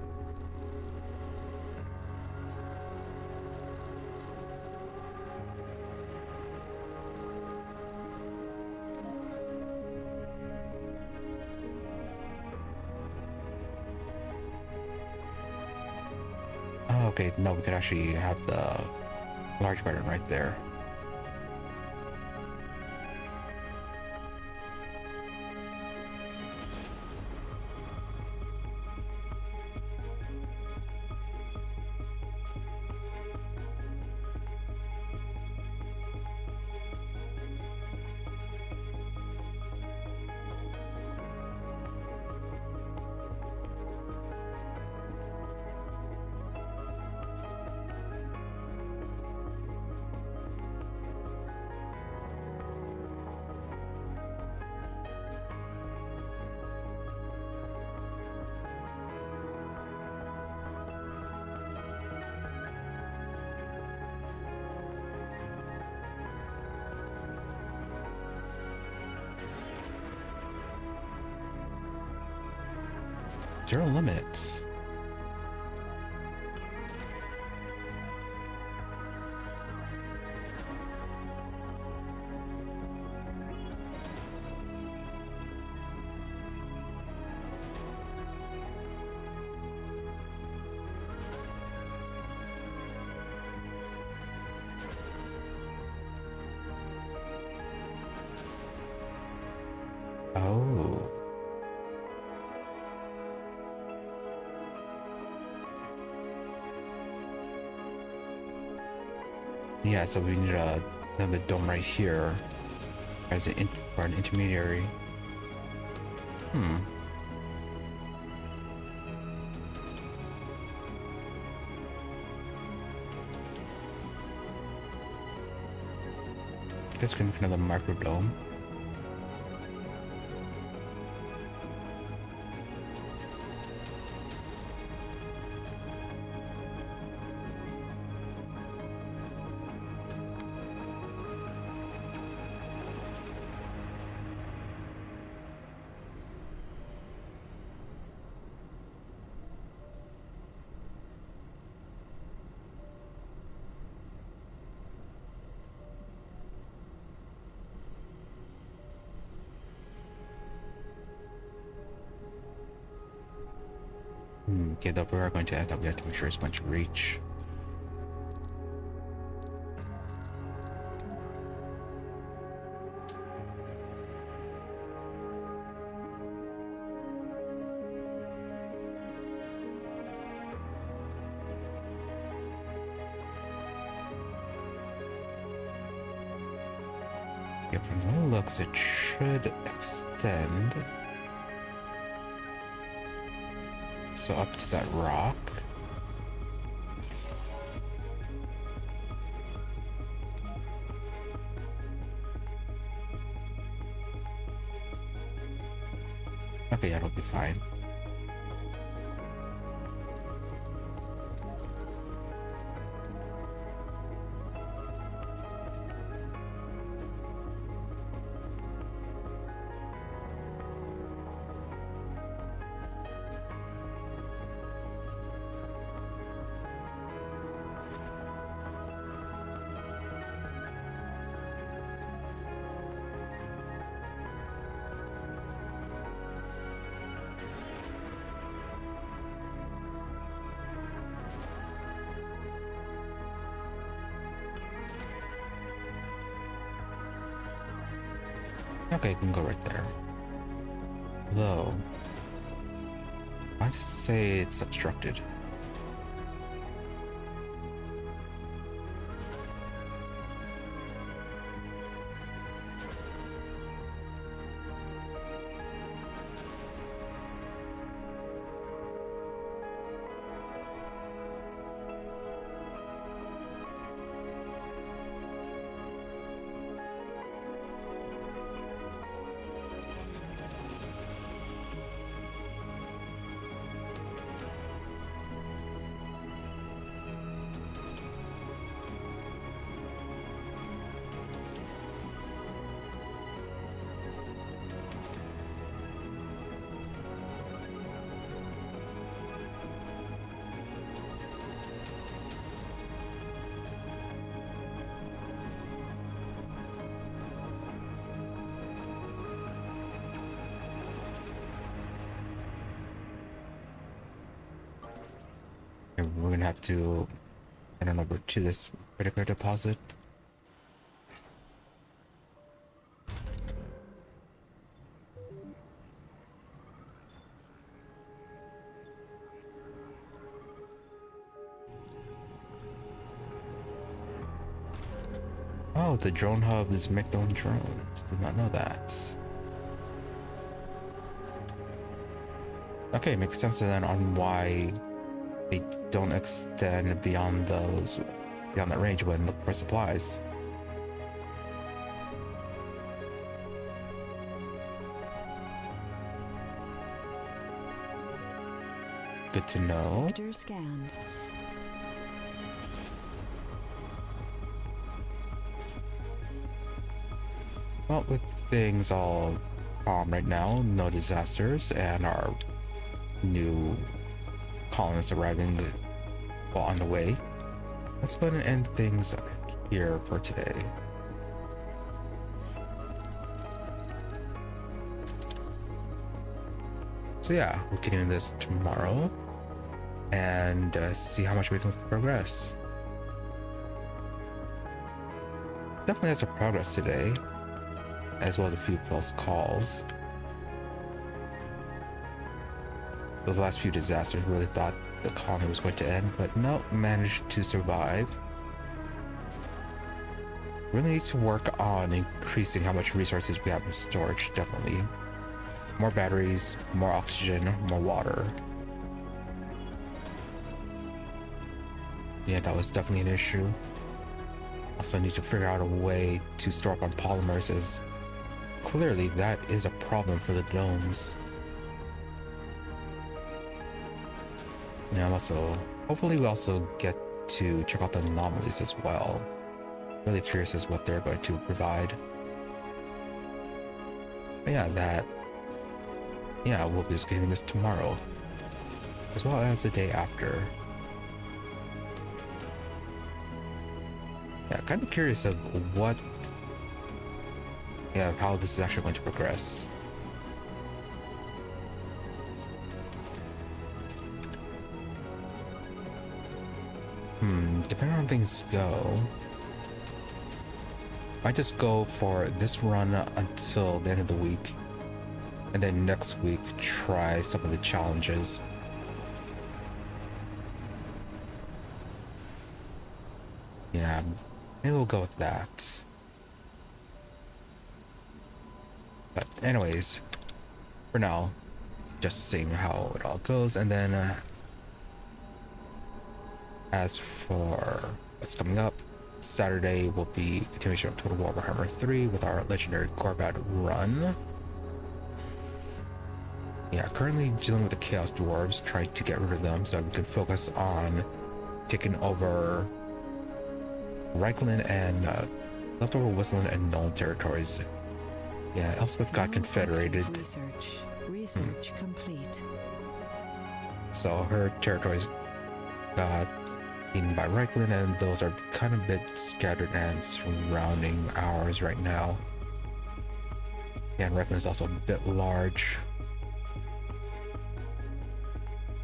Okay, no, we could actually have the large garden right there. Zero limits. Oh. Yeah, so we need another dome right here as for an intermediary. This can be another micro dome. Okay, though we are going to end up, we have to make sure it's going to reach. Yeah, from the way it looks, it should extend. So up to that rock. Okay, yeah, it'll be fine. Okay, you can go right there. Though, why does it say it's obstructed? We're gonna have to head on over to this particular deposit. Oh, the drone hubs make their own drones. Did not know that. Okay, makes sense then on why they don't extend beyond that range when looking for supplies. Good to know. Sector scanned. Well, with things all calm right now, no disasters, and our new colonists arriving well on the way, let's go ahead and end things here for today. So yeah, we'll continue this tomorrow and see how much we can progress. Definitely has some progress today, as well as a few close calls. Those last few disasters really thought the colony was going to end, but no, managed to survive. Really need to work on increasing how much resources we have in storage, definitely. More batteries, more oxygen, more water. Yeah, that was definitely an issue. Also need to figure out a way to store up on polymers, as clearly that is a problem for the domes. Yeah, I'm also, hopefully we also get to check out the anomalies as well. Really curious as what they're going to provide. But yeah, we'll be just getting this tomorrow, as well as the day after. Yeah, kind of curious of how this is actually going to progress. Depending on things go, I just go for this run until the end of the week, and then next week try some of the challenges. Yeah, maybe we'll go with that. But anyways, for now, just seeing how it all goes, and then as for what's coming up, Saturday will be continuation of Total War Warhammer 3 with our legendary Gorbat run. Yeah, currently dealing with the Chaos Dwarves, trying to get rid of them so we can focus on taking over Reichland and leftover Whistling and Null territories. Yeah, Elspeth got confederated. Research complete. So her territories got eaten by Reichland, and those are kind of a bit scattered and surrounding ours right now. Yeah, and Reichland is also a bit large.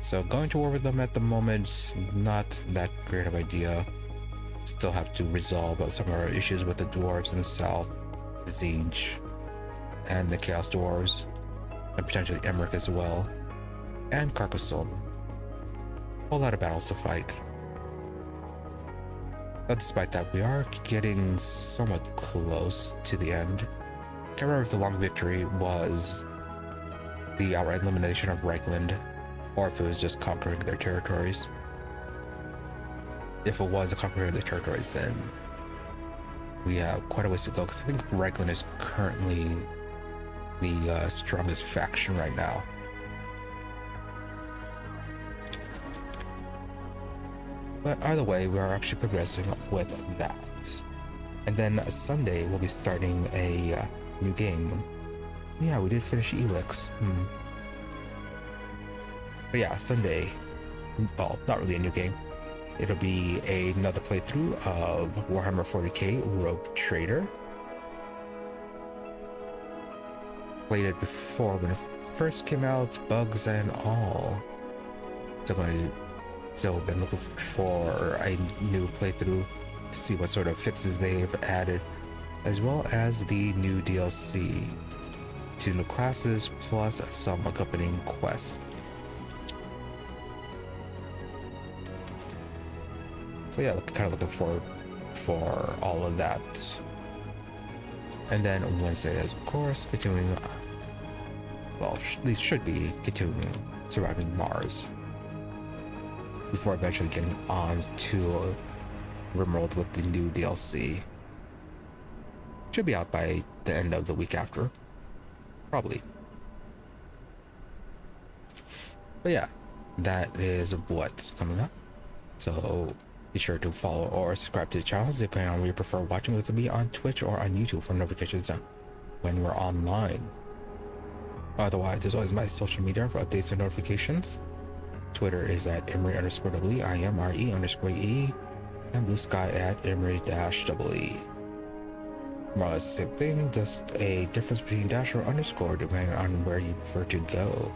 So going to war with them at the moment is not that great of an idea. Still have to resolve some of our issues with the dwarves in the south, Zinj, and the Chaos Dwarves, and potentially Emmerich as well, and Carcassonne. A whole lot of battles to fight. But despite that, we are getting somewhat close to the end. Can't remember if the long victory was the outright elimination of Reichland, or if it was just conquering their territories. If it was a conquering of their territories, then we have quite a ways to go, because I think Reichland is currently the strongest faction right now. But either way, we are actually progressing with that. And then Sunday, we'll be starting a new game. Yeah, we did finish Elix. But yeah, Sunday, well, not really a new game. It'll be another playthrough of Warhammer 40k Rogue Trader. Played it before when it first came out, bugs and all. So been looking for a new playthrough to see what sort of fixes they've added, as well as the new DLC, 2 new classes plus some accompanying quests. So yeah, kind of looking forward for all of that. And then Wednesday is, of course, continuing, well, at least should be continuing Surviving Mars, before eventually getting on to Rimworld with the new DLC. Should be out by the end of the week after, probably. But yeah, that is what's coming up. So be sure to follow or subscribe to the channels depending on where you prefer watching, with me on Twitch or on YouTube for notifications when we're online. Otherwise, there's always my social media for updates and notifications. Twitter is at Emery_E, IMRE_E, and Blue Sky at Emery-EE. More or less the same thing, just a difference between dash or underscore depending on where you prefer to go.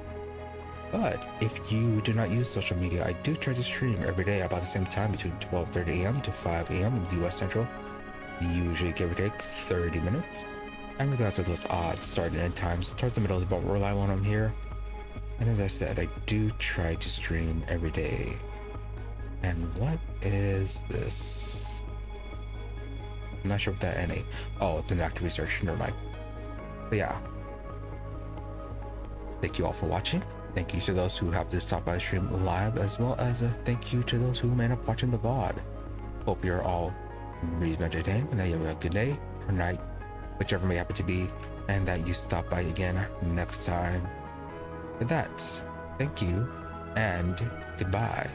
But if you do not use social media, I do try to stream every day about the same time, between 12:30 a.m. to 5 a.m. in the US Central, usually give or take 30 minutes. And regardless of those odd start and end times, towards the middle is about where I want them here. And as I said, I do try to stream every day. And what is this? I'm not sure what that NA. Oh, it's an active research, never mind. But yeah. Thank you all for watching. Thank you to those who have to stop by the stream live, as well as a thank you to those who may end up watching the VOD. Hope you're all reasonably entertained, and that you have a good day or night, whichever may happen to be, and that you stop by again next time. With that, thank you, and goodbye.